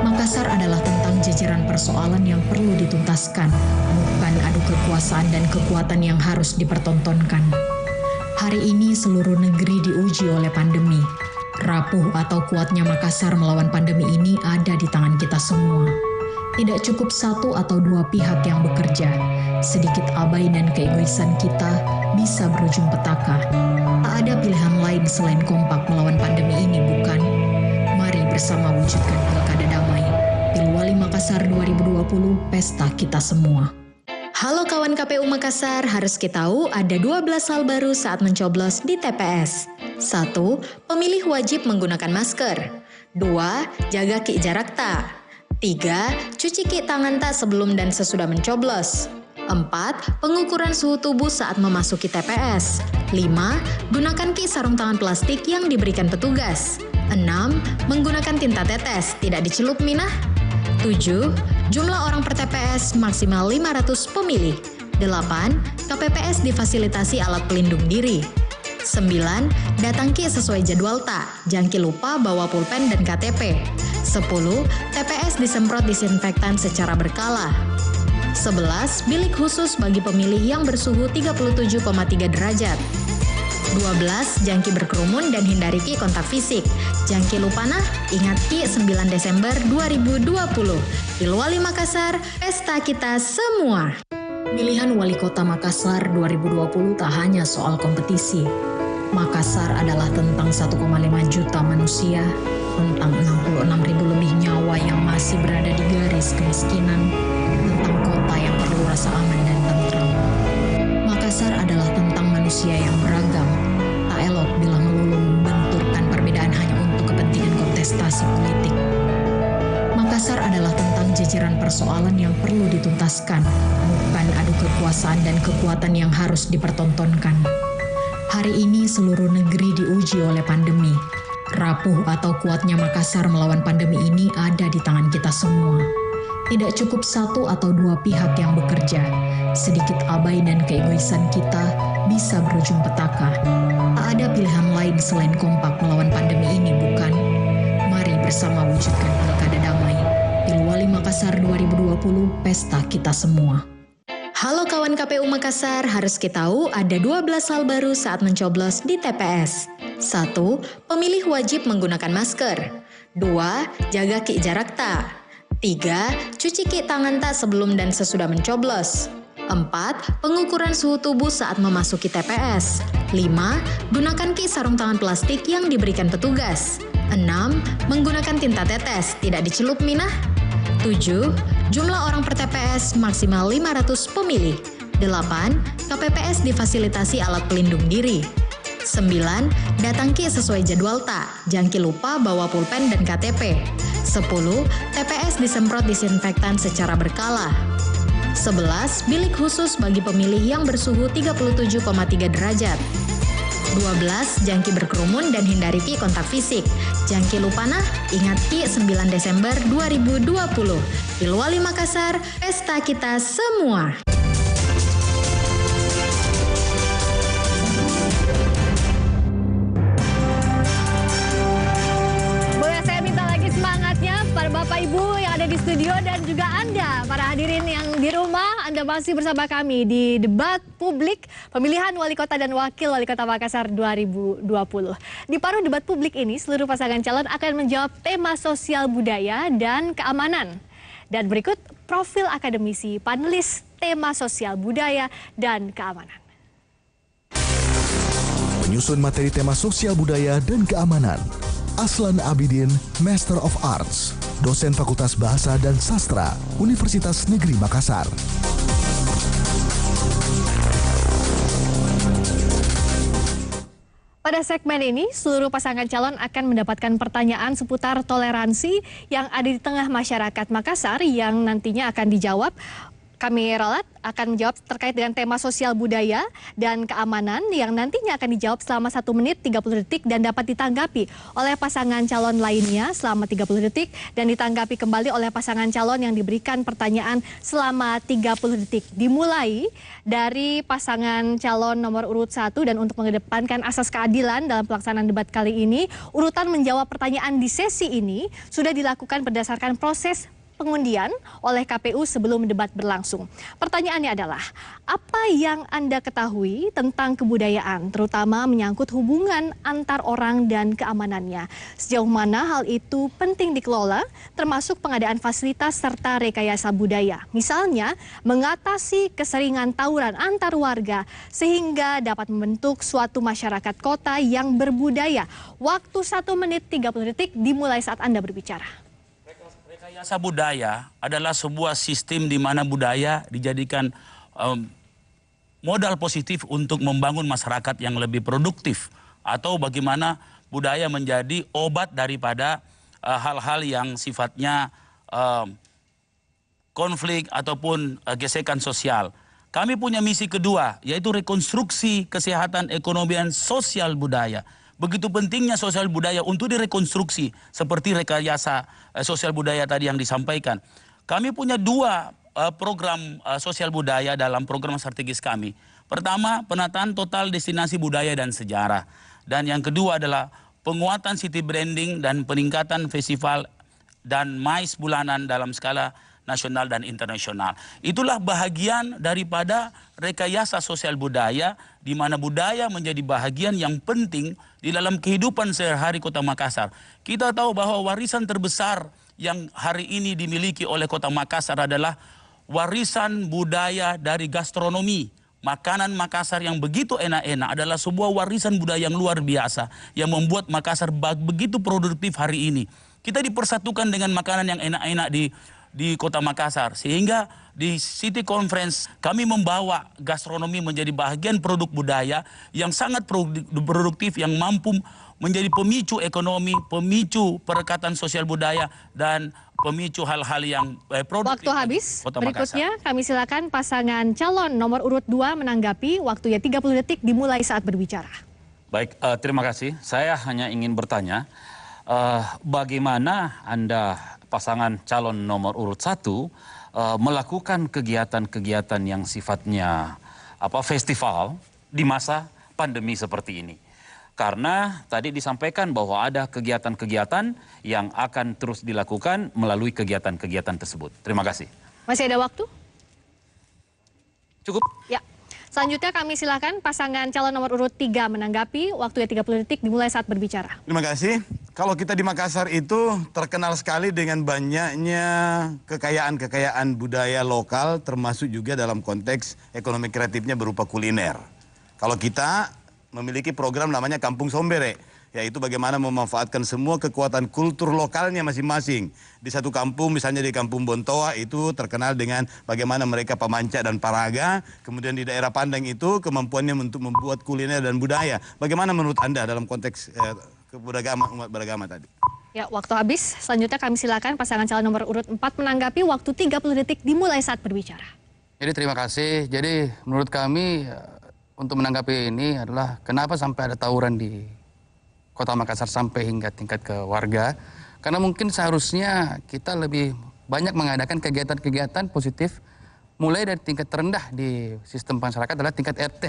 Makassar adalah tentang jajaran persoalan yang perlu dituntaskan, bukan adu kekuasaan dan kekuatan yang harus dipertontonkan. Hari ini seluruh negeri diuji oleh pandemi. Rapuh atau kuatnya Makassar melawan pandemi ini ada di tangan kita semua. Tidak cukup 1 atau 2 pihak yang bekerja. Sedikit abai dan keegoisan kita bisa berujung petaka. Tak ada pilihan lain selain kompak melawan pandemi ini, bukan? Mari bersama wujudkan pilkada damai. Pilwali Makassar 2020, pesta kita semua. Halo kawan KPU Makassar, harus kita tahu ada 12 hal baru saat mencoblos di TPS. 1. Pemilih wajib menggunakan masker. 2. Jaga ki jarak tak. 3. Cuci ki tangan tak sebelum dan sesudah mencoblos. 4. Pengukuran suhu tubuh saat memasuki TPS. 5. Gunakan ki sarung tangan plastik yang diberikan petugas. 6. Menggunakan tinta tetes, tidak dicelup minah. 7. Jumlah orang per TPS maksimal 500 pemilih. 8. KPPS difasilitasi alat pelindung diri. 9. Datang ki sesuai jadwal tak, jangan ki lupa bawa pulpen dan KTP. 10. 10. TPS disemprot disinfektan secara berkala. 11. Bilik khusus bagi pemilih yang bersuhu 37,3 derajat. 12. Jangki berkerumun dan hindari ki kontak fisik. Jangki lupanah, ingat ki 9 Desember 2020. Pilwali Makassar, pesta kita semua. Pemilihan Wali Kota Makassar 2020 tak hanya soal kompetisi. Makassar adalah tentang 1,5 juta manusia, tentang 66.000 lebih nyawa yang masih berada di garis kemiskinan, tentang kota yang perlu rasa aman dan tentram. Makassar adalah tentang manusia yang beragam, tak elok bila melulu membenturkan perbedaan hanya untuk kepentingan kontestasi politik. Makassar adalah tentang jajaran persoalan yang perlu dituntaskan, bukan adu kekuasaan dan kekuatan yang harus dipertontonkan. Hari ini seluruh negeri diuji oleh pandemi. Rapuh atau kuatnya Makassar melawan pandemi ini ada di tangan kita semua. Tidak cukup satu atau dua pihak yang bekerja. Sedikit abai dan keegoisan kita bisa berujung petaka. Tak ada pilihan lain selain kompak melawan pandemi ini, bukan? Mari bersama wujudkan pilkada damai. Pilwali Makassar 2020, pesta kita semua. Halo kawan KPU Makassar, harus kita tahu ada 12 hal baru saat mencoblos di TPS. 1. Pemilih wajib menggunakan masker. 2. Jaga ki jarak ta. 3. Cuci ki tangan tak sebelum dan sesudah mencoblos. 4. Pengukuran suhu tubuh saat memasuki TPS. 5. Gunakan ki sarung tangan plastik yang diberikan petugas. 6. Menggunakan tinta tetes, tidak dicelup minah. 7. Jumlah orang per TPS maksimal 500 pemilih. 8. KPPS difasilitasi alat pelindung diri. 9. Datang ki sesuai jadwal tak, jangki lupa bawa pulpen dan KTP. 10. TPS disemprot disinfektan secara berkala. 11. Bilik khusus bagi pemilih yang bersuhu 37,3 derajat. 12. Jangki berkerumun dan hindari ki kontak fisik. Jangki lupanah, ingat ki 9 Desember 2020. Pilwali Makassar, pesta kita semua. Boleh saya minta lagi semangatnya para Bapak Ibu yang ada di studio dan juga Anda, para hadirin yang di rumah, Anda masih bersama kami di debat publik pemilihan Wali Kota dan Wakil Wali Kota Makassar 2020. Di paruh debat publik ini, seluruh pasangan calon akan menjawab tema sosial budaya dan keamanan. Dan berikut profil akademisi panelis tema sosial budaya dan keamanan. Penyusun materi tema sosial budaya dan keamanan. Aslan Abidin, Master of Arts, dosen Fakultas Bahasa dan Sastra, Universitas Negeri Makassar. Pada segmen ini, seluruh pasangan calon akan mendapatkan pertanyaan seputar toleransi yang ada di tengah masyarakat Makassar yang nantinya akan dijawab. Kami ralat akan menjawab terkait dengan tema sosial budaya dan keamanan yang nantinya akan dijawab selama 1 menit 30 detik dan dapat ditanggapi oleh pasangan calon lainnya selama 30 detik dan ditanggapi kembali oleh pasangan calon yang diberikan pertanyaan selama 30 detik. Dimulai dari pasangan calon nomor urut 1 dan untuk mengedepankan asas keadilan dalam pelaksanaan debat kali ini, urutan menjawab pertanyaan di sesi ini sudah dilakukan berdasarkan proses pengundian oleh KPU sebelum debat berlangsung. Pertanyaannya adalah, apa yang Anda ketahui tentang kebudayaan, terutama menyangkut hubungan antar orang dan keamanannya? Sejauh mana hal itu penting dikelola, termasuk pengadaan fasilitas serta rekayasa budaya. Misalnya, mengatasi keseringan tawuran antar warga sehingga dapat membentuk suatu masyarakat kota yang berbudaya. Waktu 1 menit 30 detik dimulai saat Anda berbicara. Rekayasa budaya adalah sebuah sistem di mana budaya dijadikan modal positif untuk membangun masyarakat yang lebih produktif, atau bagaimana budaya menjadi obat daripada hal-hal yang sifatnya konflik ataupun gesekan sosial. Kami punya misi kedua, yaitu rekonstruksi kesehatan ekonomi dan sosial budaya. Begitu pentingnya sosial budaya untuk direkonstruksi seperti rekayasa sosial budaya tadi yang disampaikan. Kami punya 2 program sosial budaya dalam program strategis kami. Pertama, penataan total destinasi budaya dan sejarah. Dan yang kedua adalah penguatan city branding dan peningkatan festival dan mais bulanan dalam skala nasional dan internasional. Itulah bahagian daripada rekayasa sosial budaya, di mana budaya menjadi bahagian yang penting di dalam kehidupan sehari-hari Kota Makassar. Kita tahu bahwa warisan terbesar yang hari ini dimiliki oleh Kota Makassar adalah warisan budaya dari gastronomi. Makanan Makassar yang begitu enak-enak adalah sebuah warisan budaya yang luar biasa yang membuat Makassar begitu produktif hari ini. Kita dipersatukan dengan makanan yang enak-enak di Kota Makassar, sehingga di City Conference kami membawa gastronomi menjadi bagian produk budaya yang sangat produktif, yang mampu menjadi pemicu ekonomi, pemicu perekatan sosial budaya, dan pemicu hal-hal yang produktif. Waktu habis. Berikutnya kami silakan pasangan calon nomor urut 2 menanggapi. Waktunya 30 detik dimulai saat berbicara. Baik, terima kasih. Saya hanya ingin bertanya, bagaimana Anda pasangan calon nomor urut 1 melakukan kegiatan-kegiatan yang sifatnya festival di masa pandemi seperti ini? Karena tadi disampaikan bahwa ada kegiatan-kegiatan yang akan terus dilakukan melalui kegiatan-kegiatan tersebut. Terima kasih. Masih ada waktu? Cukup? Ya. Selanjutnya kami silakan pasangan calon nomor urut 3 menanggapi. Waktunya 30 detik dimulai saat berbicara. Terima kasih. Kalau kita di Makassar itu terkenal sekali dengan banyaknya kekayaan-kekayaan budaya lokal, termasuk juga dalam konteks ekonomi kreatifnya berupa kuliner. Kalau kita memiliki program namanya Kampung Sombere, yaitu bagaimana memanfaatkan semua kekuatan kultur lokalnya masing-masing. Di satu kampung, misalnya di Kampung Bontoa, itu terkenal dengan bagaimana mereka pemanca dan paraga. Kemudian di daerah Pandang itu kemampuannya untuk membuat kuliner dan budaya. Bagaimana menurut Anda dalam konteks kebudayaan umat beragama tadi? Ya, waktu habis. Selanjutnya kami silakan pasangan calon nomor urut 4 menanggapi. Waktu 30 detik dimulai saat berbicara. Jadi terima kasih. Jadi menurut kami untuk menanggapi ini adalah kenapa sampai ada tawuran di Kota Makassar sampai hingga tingkat ke warga. Karena mungkin seharusnya kita lebih banyak mengadakan kegiatan-kegiatan positif mulai dari tingkat terendah di sistem masyarakat adalah tingkat RT.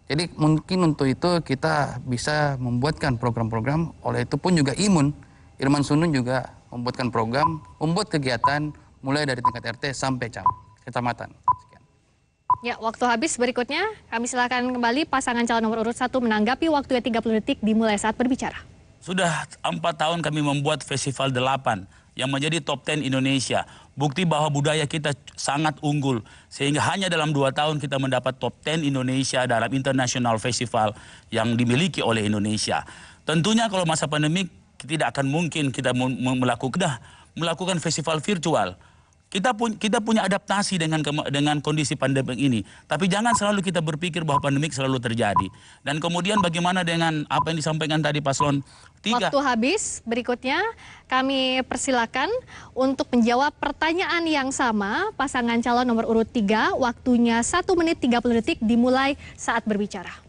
Jadi mungkin untuk itu kita bisa membuatkan program-program, oleh itu pun juga Irman Sunun juga membuatkan program, membuat kegiatan mulai dari tingkat RT sampai kecamatan. Ya, waktu habis. Berikutnya kami silakan kembali pasangan calon nomor urut 1 menanggapi. Waktunya 30 detik dimulai saat berbicara. Sudah 4 tahun kami membuat Festival 8 yang menjadi top 10 Indonesia. Bukti bahwa budaya kita sangat unggul. Sehingga hanya dalam 2 tahun kita mendapat top 10 Indonesia dalam International Festival yang dimiliki oleh Indonesia. Tentunya kalau masa pandemi tidak akan mungkin kita melakukan festival virtual. Kita punya adaptasi dengan kondisi pandemik ini. Tapi jangan selalu kita berpikir bahwa pandemik selalu terjadi. Dan kemudian bagaimana dengan apa yang disampaikan tadi Paslon 3? Waktu habis. Berikutnya kami persilakan untuk menjawab pertanyaan yang sama. Pasangan calon nomor urut 3, waktunya 1 menit 30 detik dimulai saat berbicara.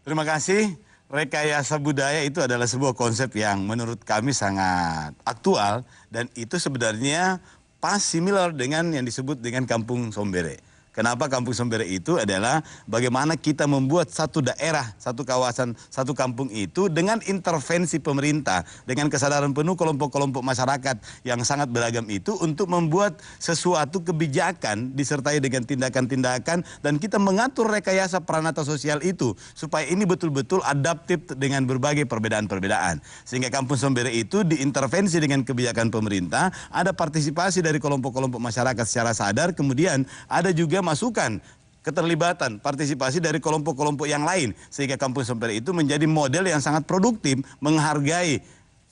Terima kasih. Rekayasa budaya itu adalah sebuah konsep yang menurut kami sangat aktual. Dan itu sebenarnya pas similar dengan yang disebut dengan Kampung Sombere. Kenapa Kampung Sombere itu adalah bagaimana kita membuat satu daerah, satu kawasan, satu kampung itu dengan intervensi pemerintah, dengan kesadaran penuh kelompok-kelompok masyarakat yang sangat beragam itu untuk membuat sesuatu kebijakan disertai dengan tindakan-tindakan dan kita mengatur rekayasa peranata sosial itu supaya ini betul-betul adaptif dengan berbagai perbedaan-perbedaan. Sehingga Kampung Sombere itu diintervensi dengan kebijakan pemerintah, ada partisipasi dari kelompok-kelompok masyarakat secara sadar, kemudian ada juga masukan keterlibatan partisipasi dari kelompok-kelompok yang lain sehingga Kampung Sombere itu menjadi model yang sangat produktif menghargai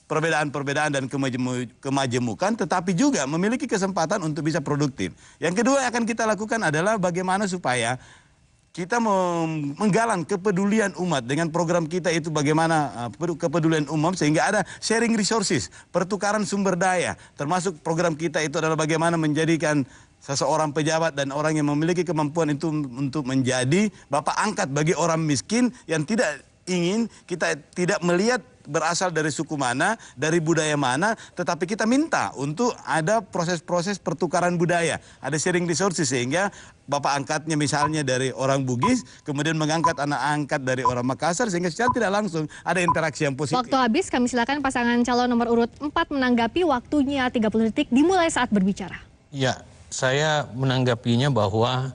perbedaan-perbedaan dan kemajemukan tetapi juga memiliki kesempatan untuk bisa produktif. Yang kedua yang akan kita lakukan adalah bagaimana supaya kita menggalang kepedulian umat dengan program kita itu bagaimana kepedulian umum sehingga ada sharing resources, pertukaran sumber daya, termasuk program kita itu adalah bagaimana menjadikan seseorang pejabat dan orang yang memiliki kemampuan itu untuk menjadi bapak angkat bagi orang miskin yang tidak ingin kita tidak melihat berasal dari suku mana, dari budaya mana, tetapi kita minta untuk ada proses-proses pertukaran budaya, ada sharing resources, sehingga bapak angkatnya misalnya dari orang Bugis, kemudian mengangkat anak angkat dari orang Makassar, sehingga secara tidak langsung ada interaksi yang positif. Waktu habis, kami silakan pasangan calon nomor urut 4 menanggapi. Waktunya 30 detik dimulai saat berbicara. Ya, saya menanggapinya bahwa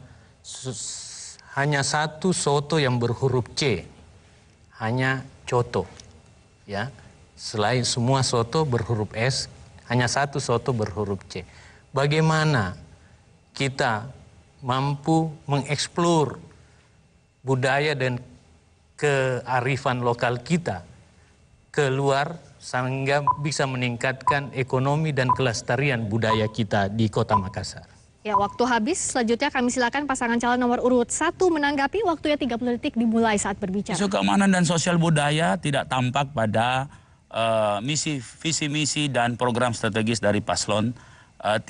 hanya satu soto yang berhuruf C, hanya coto. Ya, selain semua soto berhuruf S, hanya satu soto berhuruf C. Bagaimana kita mampu mengeksplor budaya dan kearifan lokal kita keluar sehingga bisa meningkatkan ekonomi dan kelestarian budaya kita di Kota Makassar. Ya, waktu habis. Selanjutnya kami silakan pasangan calon nomor urut 1 menanggapi. Waktunya 30 detik dimulai saat berbicara. Isu keamanan dan sosial budaya tidak tampak pada visi misi dan program strategis dari Paslon 3.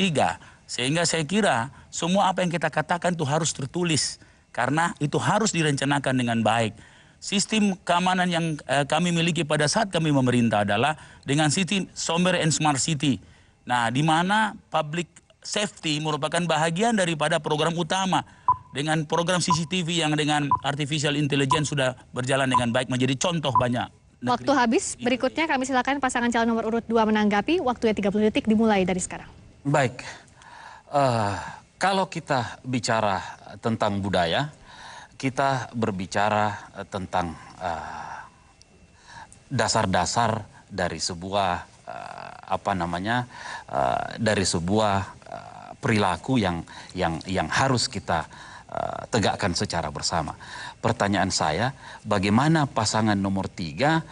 Sehingga saya kira semua apa yang kita katakan itu harus tertulis. Karena itu harus direncanakan dengan baik. Sistem keamanan yang kami miliki pada saat kami memerintah adalah dengan sistem Sombere and Smart City. Nah, di mana public safety merupakan bahagian daripada program utama. Dengan program CCTV yang dengan artificial intelligence sudah berjalan dengan baik, menjadi contoh banyak. Waktu habis. Berikutnya kami silakan pasangan calon nomor urut 2 menanggapi. Waktunya 30 detik dimulai dari sekarang. Baik, kalau kita bicara tentang budaya, kita berbicara tentang dasar-dasar dari sebuah dari sebuah perilaku yang harus kita tegakkan secara bersama. Pertanyaan saya, bagaimana pasangan nomor 3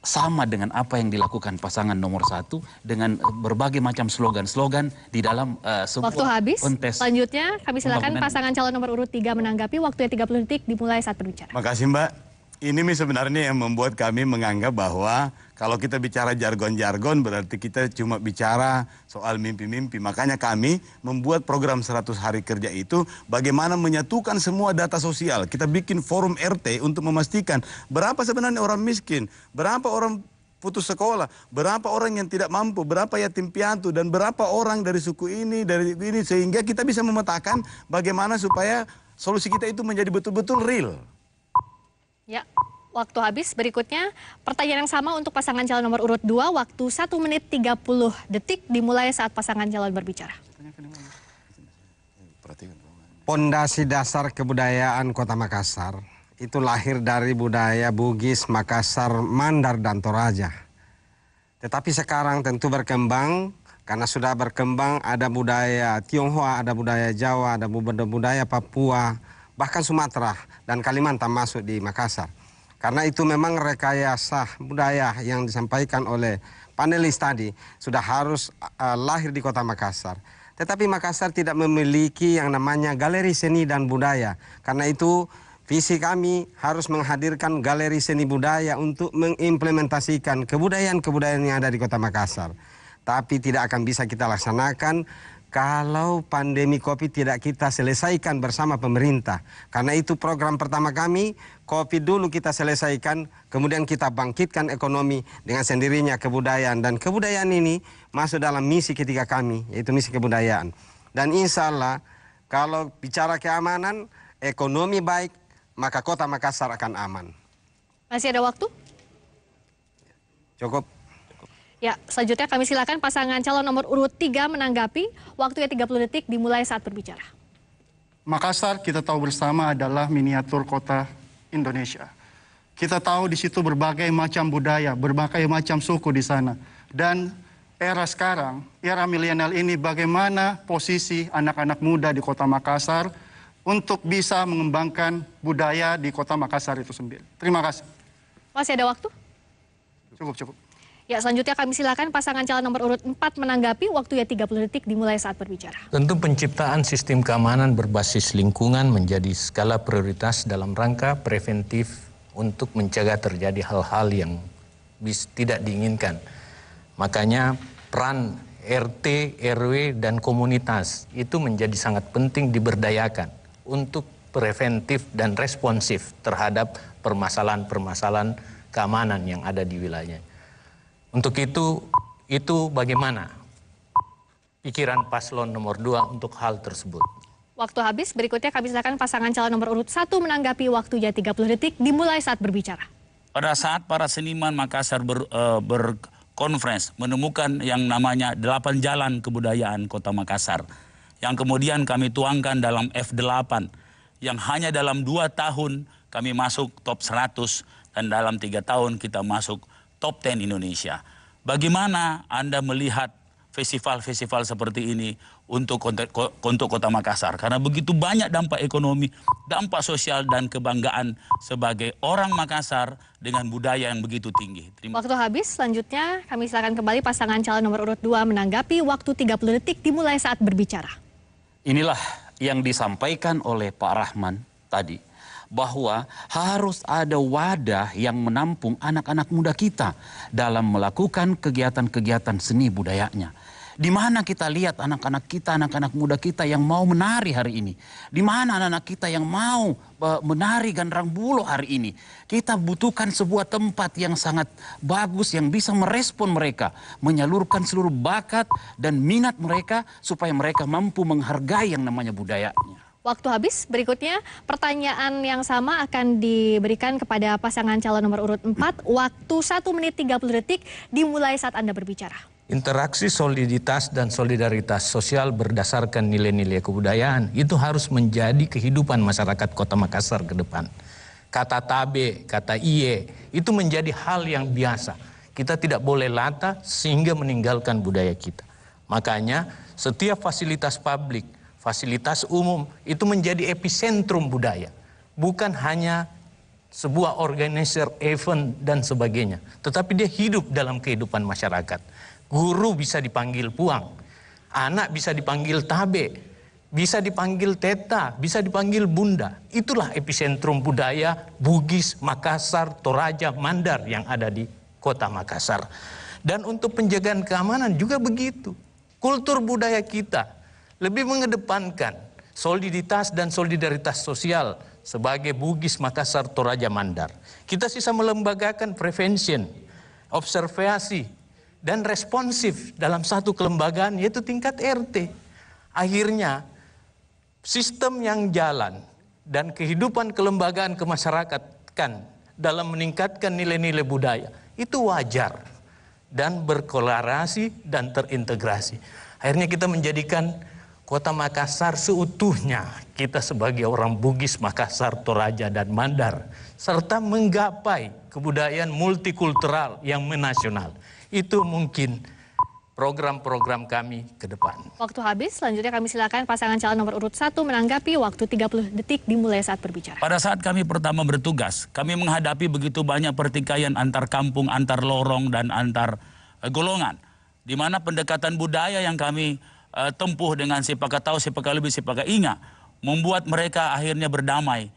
sama dengan apa yang dilakukan pasangan nomor 1 dengan berbagai macam slogan-slogan di dalam sebuah waktu habis. kontes. Selanjutnya kami silakan pasangan calon nomor urut 3 menanggapi. Waktunya 30 detik dimulai saat berbicara. Makasih Mbak. Ini sebenarnya yang membuat kami menganggap bahwa kalau kita bicara jargon-jargon berarti kita cuma bicara soal mimpi-mimpi. Makanya kami membuat program 100 hari kerja itu bagaimana menyatukan semua data sosial. Kita bikin forum RT untuk memastikan berapa sebenarnya orang miskin, berapa orang putus sekolah, berapa orang yang tidak mampu, berapa yatim piatu, dan berapa orang dari suku ini, dari ini, sehingga kita bisa memetakan bagaimana supaya solusi kita itu menjadi betul-betul real. Ya, waktu habis. Berikutnya pertanyaan yang sama untuk pasangan calon nomor urut 2. Waktu 1 menit 30 detik dimulai saat pasangan calon berbicara. Pondasi dasar kebudayaan Kota Makassar itu lahir dari budaya Bugis, Makassar, Mandar, dan Toraja. Tetapi sekarang tentu berkembang, karena sudah berkembang ada budaya Tionghoa, ada budaya Jawa, ada budaya Papua, bahkan Sumatera dan Kalimantan masuk di Makassar. Karena itu memang rekayasa budaya yang disampaikan oleh panelis tadi sudah harus lahir di Kota Makassar. Tetapi Makassar tidak memiliki yang namanya galeri seni dan budaya. Karena itu visi kami harus menghadirkan galeri seni budaya untuk mengimplementasikan kebudayaan-kebudayaan yang ada di Kota Makassar. Tapi tidak akan bisa kita laksanakan kalau pandemi COVID tidak kita selesaikan bersama pemerintah. Karena itu program pertama kami, COVID dulu kita selesaikan, kemudian kita bangkitkan ekonomi dengan sendirinya kebudayaan. Dan kebudayaan ini masuk dalam misi ketiga kami, yaitu misi kebudayaan. Dan insya Allah, kalau bicara keamanan, ekonomi baik, maka Kota Makassar akan aman. Masih ada waktu? Cukup. Ya, selanjutnya kami silakan pasangan calon nomor urut 3 menanggapi. Waktunya 30 detik dimulai saat berbicara. Makassar kita tahu bersama adalah miniatur kota Indonesia. Kita tahu di situ berbagai macam budaya, berbagai macam suku di sana. Dan era sekarang, era milenial ini bagaimana posisi anak-anak muda di Kota Makassar untuk bisa mengembangkan budaya di Kota Makassar itu sendiri. Terima kasih. Masih ada waktu? Cukup. Ya, selanjutnya kami silakan pasangan calon nomor urut 4 menanggapi. Waktunya 30 detik dimulai saat berbicara. Tentu penciptaan sistem keamanan berbasis lingkungan menjadi skala prioritas dalam rangka preventif untuk mencegah terjadi hal-hal yang tidak diinginkan. Makanya peran RT, RW, dan komunitas itu menjadi sangat penting diberdayakan untuk preventif dan responsif terhadap permasalahan-permasalahan keamanan yang ada di wilayahnya. Untuk itu bagaimana pikiran paslon nomor 2 untuk hal tersebut? Waktu habis, berikutnya kami silakan pasangan calon nomor urut 1 menanggapi waktunya 30 detik dimulai saat berbicara. Pada saat para seniman Makassar berkonferensi menemukan yang namanya 8 jalan kebudayaan Kota Makassar, yang kemudian kami tuangkan dalam F8, yang hanya dalam 2 tahun kami masuk top 100 dan dalam 3 tahun kita masuk top 10 Indonesia. Bagaimana Anda melihat festival-festival seperti ini untuk Kota Makassar? Karena begitu banyak dampak ekonomi, dampak sosial dan kebanggaan sebagai orang Makassar dengan budaya yang begitu tinggi. Waktu habis, selanjutnya kami silakan kembali pasangan calon nomor urut 2 menanggapi waktu 30 detik dimulai saat berbicara. Inilah yang disampaikan oleh Pak Rahman tadi, bahwa harus ada wadah yang menampung anak-anak muda kita dalam melakukan kegiatan-kegiatan seni budayanya. Di mana kita lihat anak-anak kita, anak-anak muda kita yang mau menari hari ini? Di mana anak-anak kita yang mau menari Gandrang Bulo hari ini? Kita butuhkan sebuah tempat yang sangat bagus yang bisa merespon mereka, menyalurkan seluruh bakat dan minat mereka supaya mereka mampu menghargai yang namanya budayanya. Waktu habis, berikutnya pertanyaan yang sama akan diberikan kepada pasangan calon nomor urut 4. Waktu 1 menit 30 detik dimulai saat Anda berbicara. Interaksi soliditas dan solidaritas sosial berdasarkan nilai-nilai kebudayaan itu harus menjadi kehidupan masyarakat Kota Makassar ke depan. Kata tabe, kata iye, itu menjadi hal yang biasa. Kita tidak boleh lata sehingga meninggalkan budaya kita. Makanya setiap fasilitas publik, fasilitas umum itu menjadi epicentrum budaya. Bukan hanya sebuah organizer event dan sebagainya. Tetapi dia hidup dalam kehidupan masyarakat. Guru bisa dipanggil puang, anak bisa dipanggil tabe, bisa dipanggil teta, bisa dipanggil bunda. Itulah epicentrum budaya Bugis, Makassar, Toraja, Mandar yang ada di Kota Makassar. Dan untuk penjagaan keamanan juga begitu. Kultur budaya kita lebih mengedepankan soliditas dan solidaritas sosial sebagai Bugis, Makassar, Toraja, Mandar. Kita sisa melembagakan prevention, observasi, dan responsif dalam satu kelembagaan yaitu tingkat RT. Akhirnya sistem yang jalan dan kehidupan kelembagaan kemasyarakatan dalam meningkatkan nilai-nilai budaya itu wajar dan berkolerasi dan terintegrasi. Akhirnya kita menjadikan Kota Makassar seutuhnya kita sebagai orang Bugis, Makassar, Toraja, dan Mandar serta menggapai kebudayaan multikultural yang menasional. Itu mungkin program-program kami ke depan. Waktu habis, selanjutnya kami silakan pasangan calon nomor urut 1 menanggapi waktu 30 detik dimulai saat berbicara. Pada saat kami pertama bertugas, kami menghadapi begitu banyak pertikaian antar kampung, antar lorong, dan antar golongan. Di mana pendekatan budaya yang kami tempuh dengan Sipaka Tahu, Sipaka Lebih, Sipaka Inga, membuat mereka akhirnya berdamai.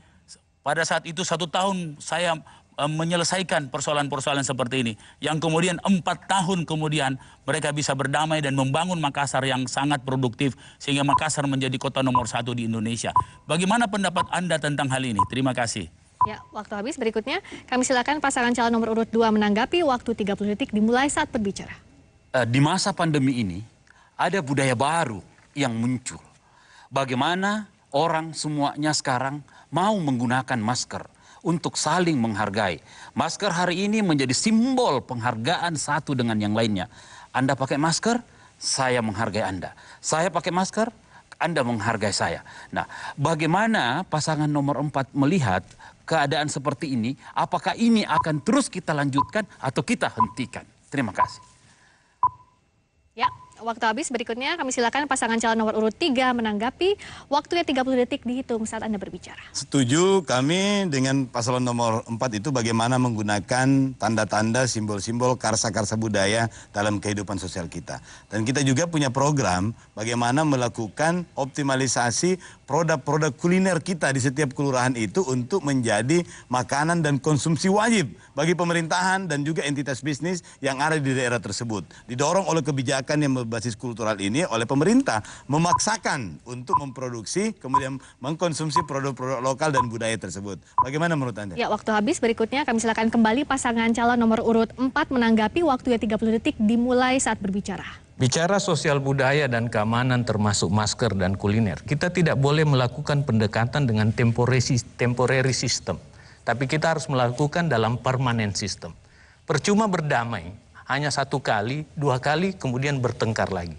Pada saat itu 1 tahun saya menyelesaikan persoalan-persoalan seperti ini. Yang kemudian 4 tahun kemudian mereka bisa berdamai dan membangun Makassar yang sangat produktif sehingga Makassar menjadi kota nomor 1 di Indonesia. Bagaimana pendapat Anda tentang hal ini? Terima kasih. Ya, waktu habis. Berikutnya kami silakan pasangan calon nomor urut 2 menanggapi waktu 30 detik dimulai saat berbicara. Di masa pandemi ini ada budaya baru yang muncul. Bagaimana orang semuanya sekarang mau menggunakan masker untuk saling menghargai. Masker hari ini menjadi simbol penghargaan satu dengan yang lainnya. Anda pakai masker, saya menghargai Anda. Saya pakai masker, Anda menghargai saya. Nah, bagaimana pasangan nomor 4 melihat keadaan seperti ini? Apakah ini akan terus kita lanjutkan atau kita hentikan? Terima kasih. Ya, waktu habis. Berikutnya kami silakan pasangan calon nomor urut 3 menanggapi. Waktunya 30 detik dihitung saat Anda berbicara. Setuju kami dengan paslon nomor 4 itu bagaimana menggunakan tanda-tanda, simbol-simbol, karsa-karsa budaya dalam kehidupan sosial kita. Dan kita juga punya program bagaimana melakukan optimalisasi produk-produk kuliner kita di setiap kelurahan itu untuk menjadi makanan dan konsumsi wajib bagi pemerintahan dan juga entitas bisnis yang ada di daerah tersebut. Didorong oleh kebijakan yang berbasis kultural ini oleh pemerintah memaksakan untuk memproduksi kemudian mengkonsumsi produk-produk lokal dan budaya tersebut. Bagaimana menurut Anda? Ya, waktu habis. Berikutnya kami silakan kembali pasangan calon nomor urut 4 menanggapi, waktunya 30 detik dimulai saat berbicara. Bicara sosial budaya dan keamanan termasuk masker dan kuliner, kita tidak boleh melakukan pendekatan dengan temporary system. Tapi kita harus melakukan dalam permanent system. Percuma berdamai, hanya 1 kali, 2 kali, kemudian bertengkar lagi.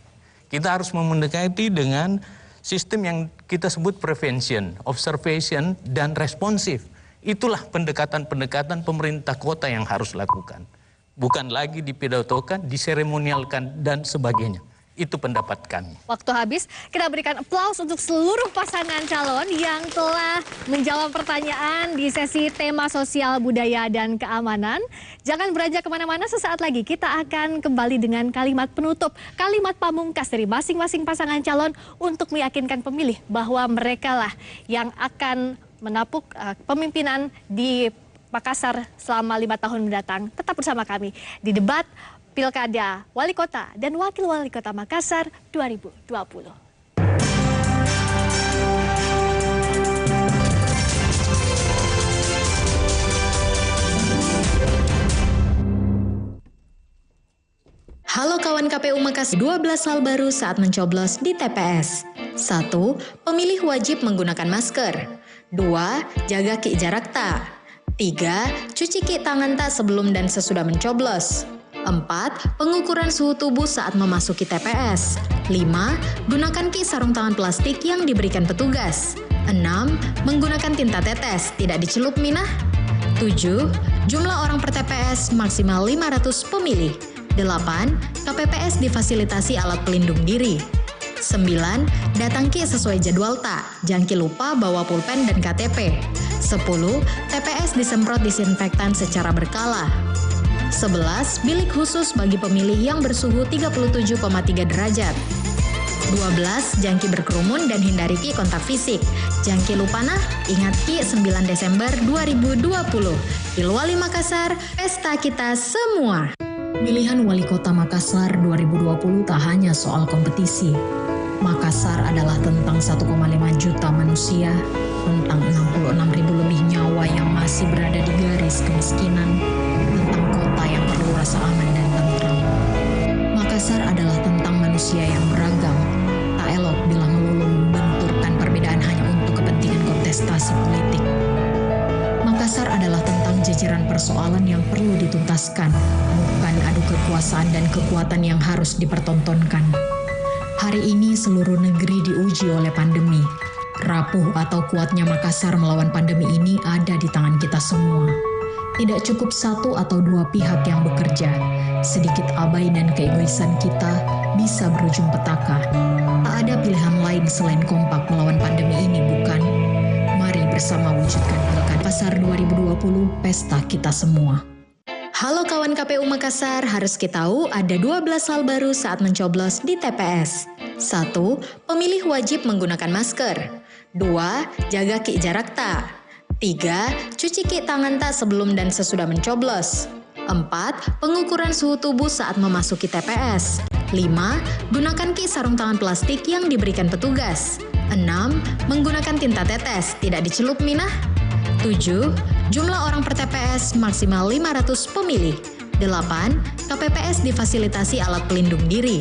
Kita harus mendekati dengan sistem yang kita sebut prevention, observation, dan responsif. Itulah pendekatan-pendekatan pemerintah kota yang harus lakukan. Bukan lagi dipidatokan, diseremonialkan, dan sebagainya. Itu pendapat kami. Waktu habis, kita berikan aplaus untuk seluruh pasangan calon yang telah menjawab pertanyaan di sesi tema sosial budaya dan keamanan. Jangan beranjak kemana-mana, sesaat lagi kita akan kembali dengan kalimat penutup, kalimat pamungkas dari masing-masing pasangan calon untuk meyakinkan pemilih bahwa merekalah yang akan menapuk pemimpinan di Makassar selama 5 tahun mendatang. Tetap bersama kami di debat Pilkada Wali Kota dan Wakil Wali Kota Makassar 2020. Halo kawan KPU Makassar, 12 hal baru saat mencoblos di TPS. 1. Pemilih wajib menggunakan masker. 2. Jaga ki jarak tak. 3. Cuci ki tangan tak sebelum dan sesudah mencoblos. 4. Pengukuran suhu tubuh saat memasuki TPS. 5. Gunakan ki sarung tangan plastik yang diberikan petugas. 6. Menggunakan tinta tetes, tidak dicelup minah. 7. Jumlah orang per TPS maksimal 500 pemilih. 8. KPPS difasilitasi alat pelindung diri. 9. Datang ki sesuai jadwal tak, jangan ki lupa bawa pulpen dan KTP. 10. TPS disemprot disinfektan secara berkala. 11. Bilik khusus bagi pemilih yang bersuhu 37,3 derajat. 12. Jangan ki berkerumun dan hindari ki kontak fisik. Jangan ki lupa nah, ingat ki 9 Desember 2020. Pilwali Makassar, pesta kita semua. Pemilihan Wali Kota Makassar 2020 tak hanya soal kompetisi. Makassar adalah tentang 1,5 juta manusia, tentang 66.000 lebih nyawa yang masih berada di garis kemiskinan, tentang kota yang perlu rasa aman dan tentram. Makassar adalah tentang manusia yang beragam. Tak elok bila melulu membenturkan perbedaan hanya untuk kepentingan kontestasi politik. Makassar adalah tentang jajaran persoalan yang perlu dituntaskan, bukan adu kekuasaan dan kekuatan yang harus dipertontonkan. Hari ini seluruh negeri diuji oleh pandemi. Rapuh atau kuatnya Makassar melawan pandemi ini ada di tangan kita semua. Tidak cukup 1 atau 2 pihak yang bekerja. Sedikit abai dan keegoisan kita bisa berujung petaka. Tak ada pilihan lain selain kompak melawan pandemi ini, bukan? Mari bersama wujudkan Pilkada Makassar 2020, pesta kita semua. Halo kawan KPU Makassar, harus kita tahu ada 12 hal baru saat mencoblos di TPS. 1. Pemilih wajib menggunakan masker. 2. Jaga ki jarak tak. 3. Cuci ki tangan tak sebelum dan sesudah mencoblos. 4. Pengukuran suhu tubuh saat memasuki TPS. 5. Gunakan ki sarung tangan plastik yang diberikan petugas. 6. Menggunakan tinta tetes, tidak dicelup minah. 7. Jumlah orang per TPS maksimal 500 pemilih. 8. KPPS difasilitasi alat pelindung diri.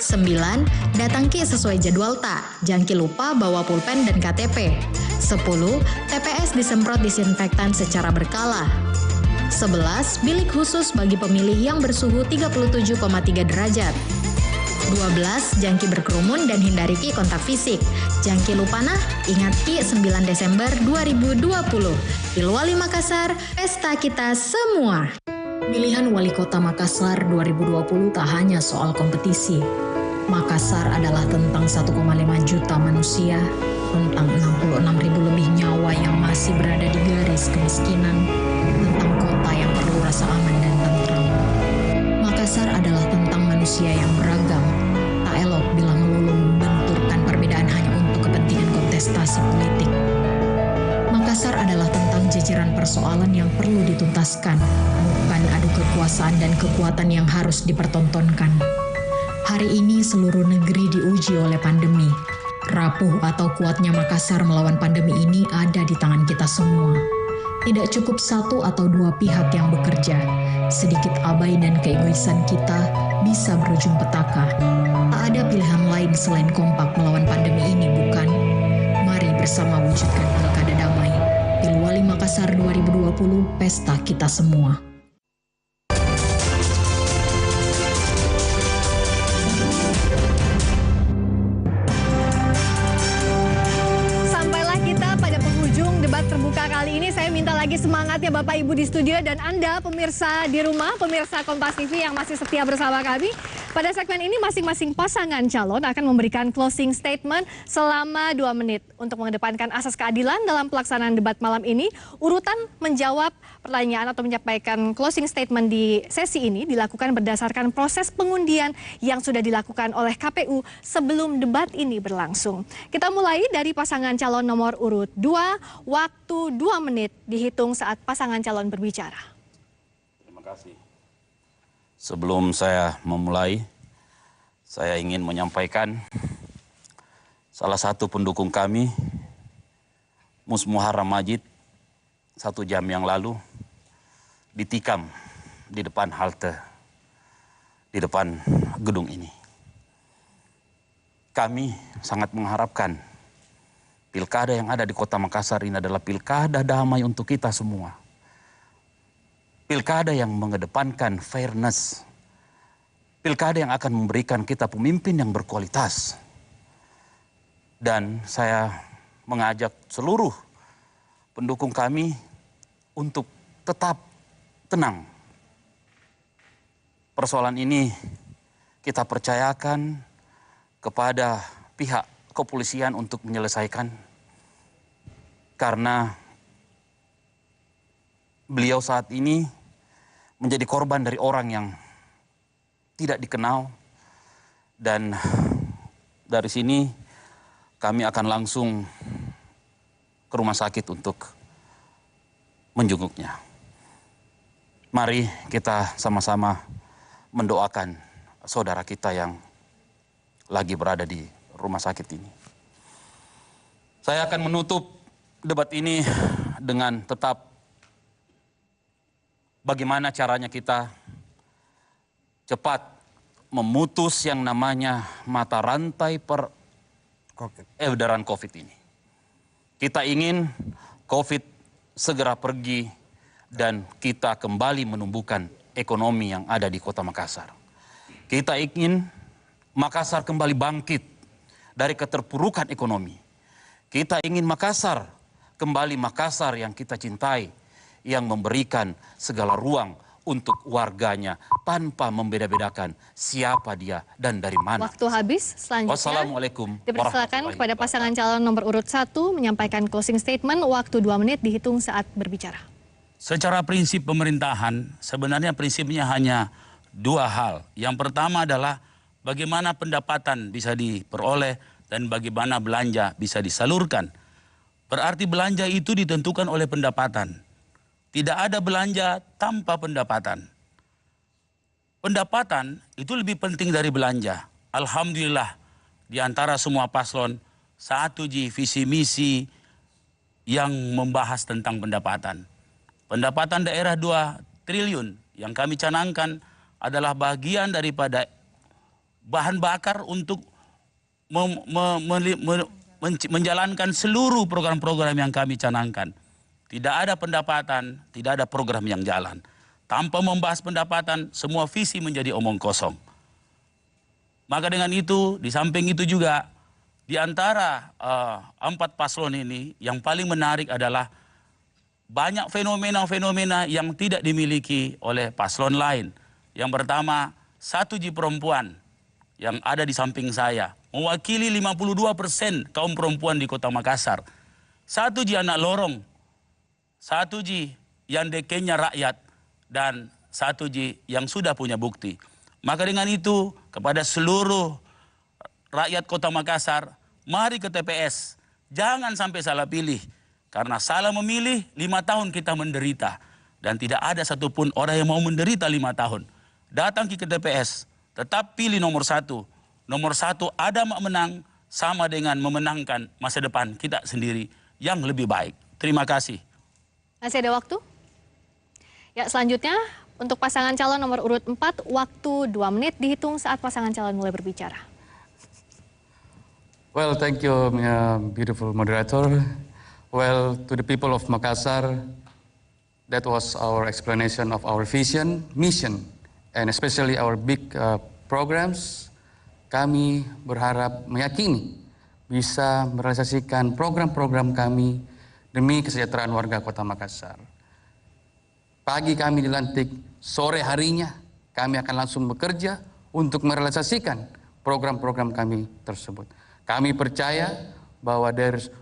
9. Datang ki sesuai jadwal tak, jangan ki lupa bawa pulpen dan KTP. 10. TPS disemprot disinfektan secara berkala. 11. Bilik khusus bagi pemilih yang bersuhu 37,3 derajat. 12. Jangan ki berkerumun dan hindari ki kontak fisik. Jangan ki lupa nah, ingat ki 9 Desember 2020. Pilwali Makassar, pesta kita semua. Pemilihan Wali Kota Makassar 2020 tak hanya soal kompetisi. Makassar adalah tentang 1,5 juta manusia, tentang 66.000 lebih nyawa yang masih berada di garis kemiskinan, tentang kota yang perlu rasa aman dan tentram. Makassar adalah tentang manusia yang beragam. Tak elok bila melulu membenturkan perbedaan hanya untuk kepentingan kontestasi politik. Makassar adalah tentang jajaran persoalan yang perlu dituntaskan, bukan adu kekuasaan dan kekuatan yang harus dipertontonkan. Hari ini seluruh negeri diuji oleh pandemi. Rapuh atau kuatnya Makassar melawan pandemi ini ada di tangan kita semua. Tidak cukup satu atau dua pihak yang bekerja. Sedikit abai dan keegoisan kita bisa berujung petaka. Tak ada pilihan lain selain kompak melawan pandemi ini, bukan? Mari bersama wujudkan pilkada damai. Pilwali Makassar 2020, pesta kita semua. Terbuka kali ini saya minta lagi semangat ya Bapak Ibu di studio dan Anda pemirsa di rumah, pemirsa Kompas TV yang masih setia bersama kami. Pada segmen ini masing-masing pasangan calon akan memberikan closing statement selama 2 menit untuk mengedepankan asas keadilan dalam pelaksanaan debat malam ini. Urutan menjawab pertanyaan atau menyampaikan closing statement di sesi ini dilakukan berdasarkan proses pengundian yang sudah dilakukan oleh KPU sebelum debat ini berlangsung. Kita mulai dari pasangan calon nomor urut 2, waktu 2 menit dihitung saat pasangan calon berbicara. Terima kasih. Sebelum saya memulai, saya ingin menyampaikan salah satu pendukung kami, Mus Muharram Majid, 1 jam yang lalu ditikam di depan halte, di depan gedung ini. Kami sangat mengharapkan pilkada yang ada di Kota Makassar ini adalah pilkada damai untuk kita semua. Pilkada yang mengedepankan fairness. Pilkada yang akan memberikan kita pemimpin yang berkualitas. Dan saya mengajak seluruh pendukung kami untuk tetap tenang. Persoalan ini kita percayakan kepada pihak kepolisian untuk menyelesaikan, karena beliau saat ini menjadi korban dari orang yang tidak dikenal, dan dari sini kami akan langsung ke rumah sakit untuk menjenguknya. Mari kita sama-sama mendoakan saudara kita yang lagi berada di rumah sakit ini. Saya akan menutup debat ini dengan tetap bagaimana caranya kita cepat memutus yang namanya mata rantai peredaran COVID ini. Kita ingin COVID segera pergi dan kita kembali menumbuhkan ekonomi yang ada di Kota Makassar. Kita ingin Makassar kembali bangkit dari keterpurukan ekonomi. Kita ingin Makassar kembali Makassar yang kita cintai, yang memberikan segala ruang untuk warganya tanpa membeda-bedakan siapa dia dan dari mana. Waktu habis, selanjutnya Wassalamualaikum dipersilakan kepada pasangan calon nomor urut 1 menyampaikan closing statement, waktu 2 menit dihitung saat berbicara. Secara prinsip pemerintahan, sebenarnya prinsipnya hanya 2 hal. Yang pertama adalah bagaimana pendapatan bisa diperoleh dan bagaimana belanja bisa disalurkan. Berarti belanja itu ditentukan oleh pendapatan. Tidak ada belanja tanpa pendapatan. Pendapatan itu lebih penting dari belanja. Alhamdulillah di antara semua paslon 1G visi misi yang membahas tentang pendapatan. Pendapatan daerah 2 triliun yang kami canangkan adalah bagian daripada bahan bakar untuk menjalankan seluruh program-program yang kami canangkan. Tidak ada pendapatan, tidak ada program yang jalan. Tanpa membahas pendapatan, semua visi menjadi omong kosong. Maka dengan itu, di samping itu juga, di antara 4 paslon ini, yang paling menarik adalah banyak fenomena-fenomena yang tidak dimiliki oleh paslon lain. Yang pertama, 1G perempuan yang ada di samping saya, mewakili 52% kaum perempuan di Kota Makassar. 1G anak lorong, 1G yang dekenya rakyat, dan 1G yang sudah punya bukti. Maka dengan itu, kepada seluruh rakyat Kota Makassar, mari ke TPS. Jangan sampai salah pilih. Karena salah memilih, 5 tahun kita menderita. Dan tidak ada satupun orang yang mau menderita 5 tahun. Datang ke TPS, Tetap pilih nomor satu. Nomor satu ada menang sama dengan memenangkan masa depan kita sendiri yang lebih baik. Terima kasih. Masih ada waktu? Ya, selanjutnya untuk pasangan calon nomor urut 4, waktu 2 menit dihitung saat pasangan calon mulai berbicara. Well, thank you, beautiful moderator. Well, to the people of Makassar, that was our explanation of our vision, mission, and especially our big programs. Kami berharap meyakini bisa merealisasikan program-program kami demi kesejahteraan warga Kota Makassar. Pagi kami dilantik, sore harinya kami akan langsung bekerja untuk merealisasikan program-program kami tersebut. Kami percaya bahwa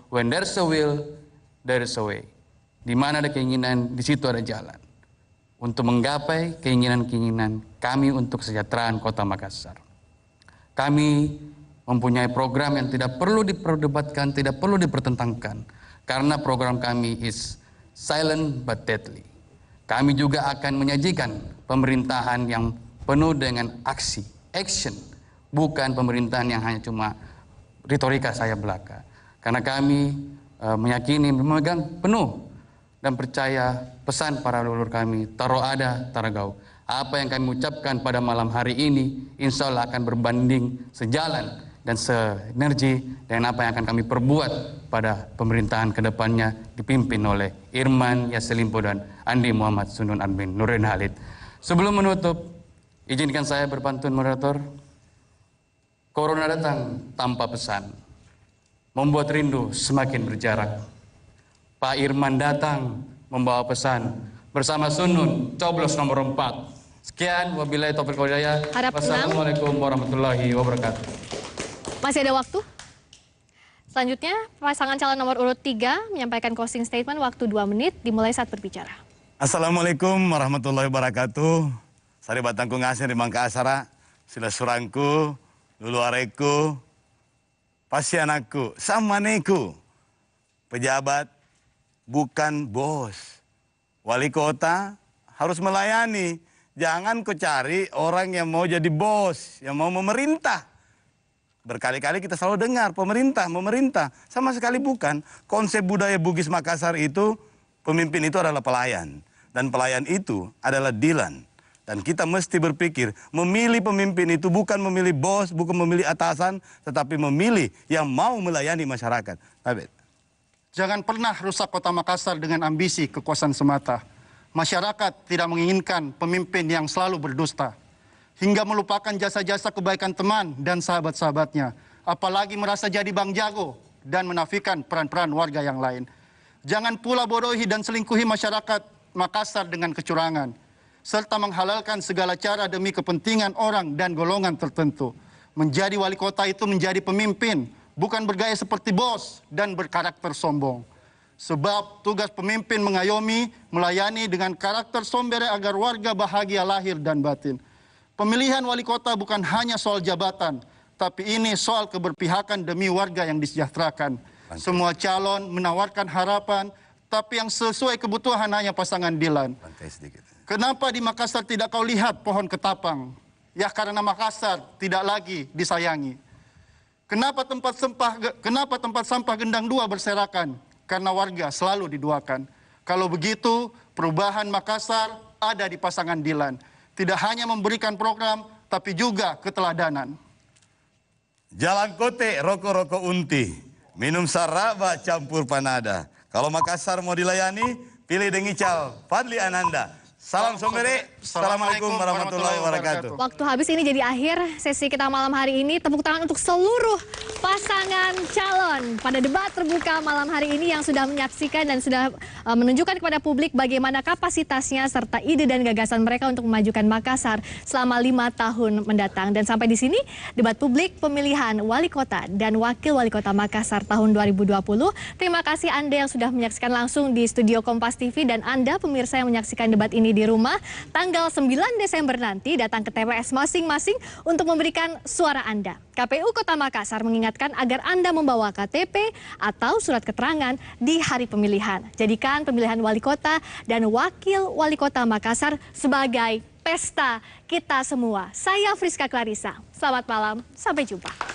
when there's a will, there is a way. Di mana ada keinginan, di situ ada jalan. Untuk menggapai keinginan-keinginan kami untuk kesejahteraan Kota Makassar. Kami mempunyai program yang tidak perlu diperdebatkan, tidak perlu dipertentangkan. Karena program kami is silent but deadly. Kami juga akan menyajikan pemerintahan yang penuh dengan aksi, action. Bukan pemerintahan yang hanya cuma retorika saya belaka. Karena kami meyakini, memegang penuh dan percaya pesan para leluhur kami, taro ada, taragau. Apa yang kami ucapkan pada malam hari ini, insya Allah akan berbanding sejalan dan seenergi dengan apa yang akan kami perbuat pada pemerintahan kedepannya dipimpin oleh Irman Yassin Limpo dan Andi Muhammad Sunun Admin Nurdin Halid. Sebelum menutup, izinkan saya berpantun moderator. Corona datang tanpa pesan, membuat rindu semakin berjarak. Pak Irman datang membawa pesan, bersama Sunun, coblos nomor 4. Sekian, wabillahi taufiq wal hidayah. Wassalamualaikum warahmatullahi wabarakatuh. Masih ada waktu? Selanjutnya, pasangan calon nomor urut 3 menyampaikan closing statement waktu 2 menit dimulai saat berbicara. Assalamualaikum warahmatullahi wabarakatuh. Sari batangku ngasih di Makassar, sila surangku, lulu areku, pasianakku, samaneku. Pejabat bukan bos. Wali kota harus melayani. Jangan kau cari orang yang mau jadi bos, yang mau memerintah. Berkali-kali kita selalu dengar pemerintah. Sama sekali bukan. Konsep budaya Bugis Makassar itu, pemimpin itu adalah pelayan. Dan pelayan itu adalah dilan. Dan kita mesti berpikir, memilih pemimpin itu bukan memilih bos, bukan memilih atasan, tetapi memilih yang mau melayani masyarakat. Abed. Jangan pernah rusak Kota Makassar dengan ambisi kekuasaan semata. Masyarakat tidak menginginkan pemimpin yang selalu berdusta, hingga melupakan jasa-jasa kebaikan teman dan sahabat-sahabatnya, apalagi merasa jadi bang jago dan menafikan peran-peran warga yang lain. Jangan pula bodohi dan selingkuhi masyarakat Makassar dengan kecurangan, serta menghalalkan segala cara demi kepentingan orang dan golongan tertentu. Menjadi wali kota itu menjadi pemimpin, bukan bergaya seperti bos dan berkarakter sombong. Sebab tugas pemimpin mengayomi, melayani dengan karakter sombere agar warga bahagia lahir dan batin. Pemilihan wali kota bukan hanya soal jabatan, tapi ini soal keberpihakan demi warga yang disejahterakan. Semua calon menawarkan harapan, tapi yang sesuai kebutuhan hanya pasangan Dilan. Kenapa di Makassar tidak kau lihat pohon ketapang? Ya karena Makassar tidak lagi disayangi. Kenapa tempat sampah Gendang 2 berserakan? Karena warga selalu diduakan. Kalau begitu, perubahan Makassar ada di pasangan Dilan. Tidak hanya memberikan program, tapi juga keteladanan. Jalan kote, rokok-rokok unti. Minum saraba campur panada. Kalau Makassar mau dilayani, pilih Dengical, Fadli Ananda. Salam Sombere, Assalamualaikum warahmatullahi wabarakatuh. Waktu habis, ini jadi akhir sesi kita malam hari ini. Tepuk tangan untuk seluruh pasangan calon pada debat terbuka malam hari ini yang sudah menyaksikan dan sudah menunjukkan kepada publik bagaimana kapasitasnya serta ide dan gagasan mereka untuk memajukan Makassar selama 5 tahun mendatang. Dan sampai di sini debat publik pemilihan wali kota dan wakil wali kota Makassar tahun 2020. Terima kasih Anda yang sudah menyaksikan langsung di studio Kompas TV, dan Anda pemirsa yang menyaksikan debat ini di rumah. Tanggal 9 Desember nanti datang ke TPS masing-masing untuk memberikan suara Anda. KPU Kota Makassar mengingatkan agar Anda membawa KTP atau surat keterangan di hari pemilihan. Jadikan pemilihan wali kota dan wakil wali kota Makassar sebagai pesta kita semua. Saya Friska Clarissa. Selamat malam, sampai jumpa.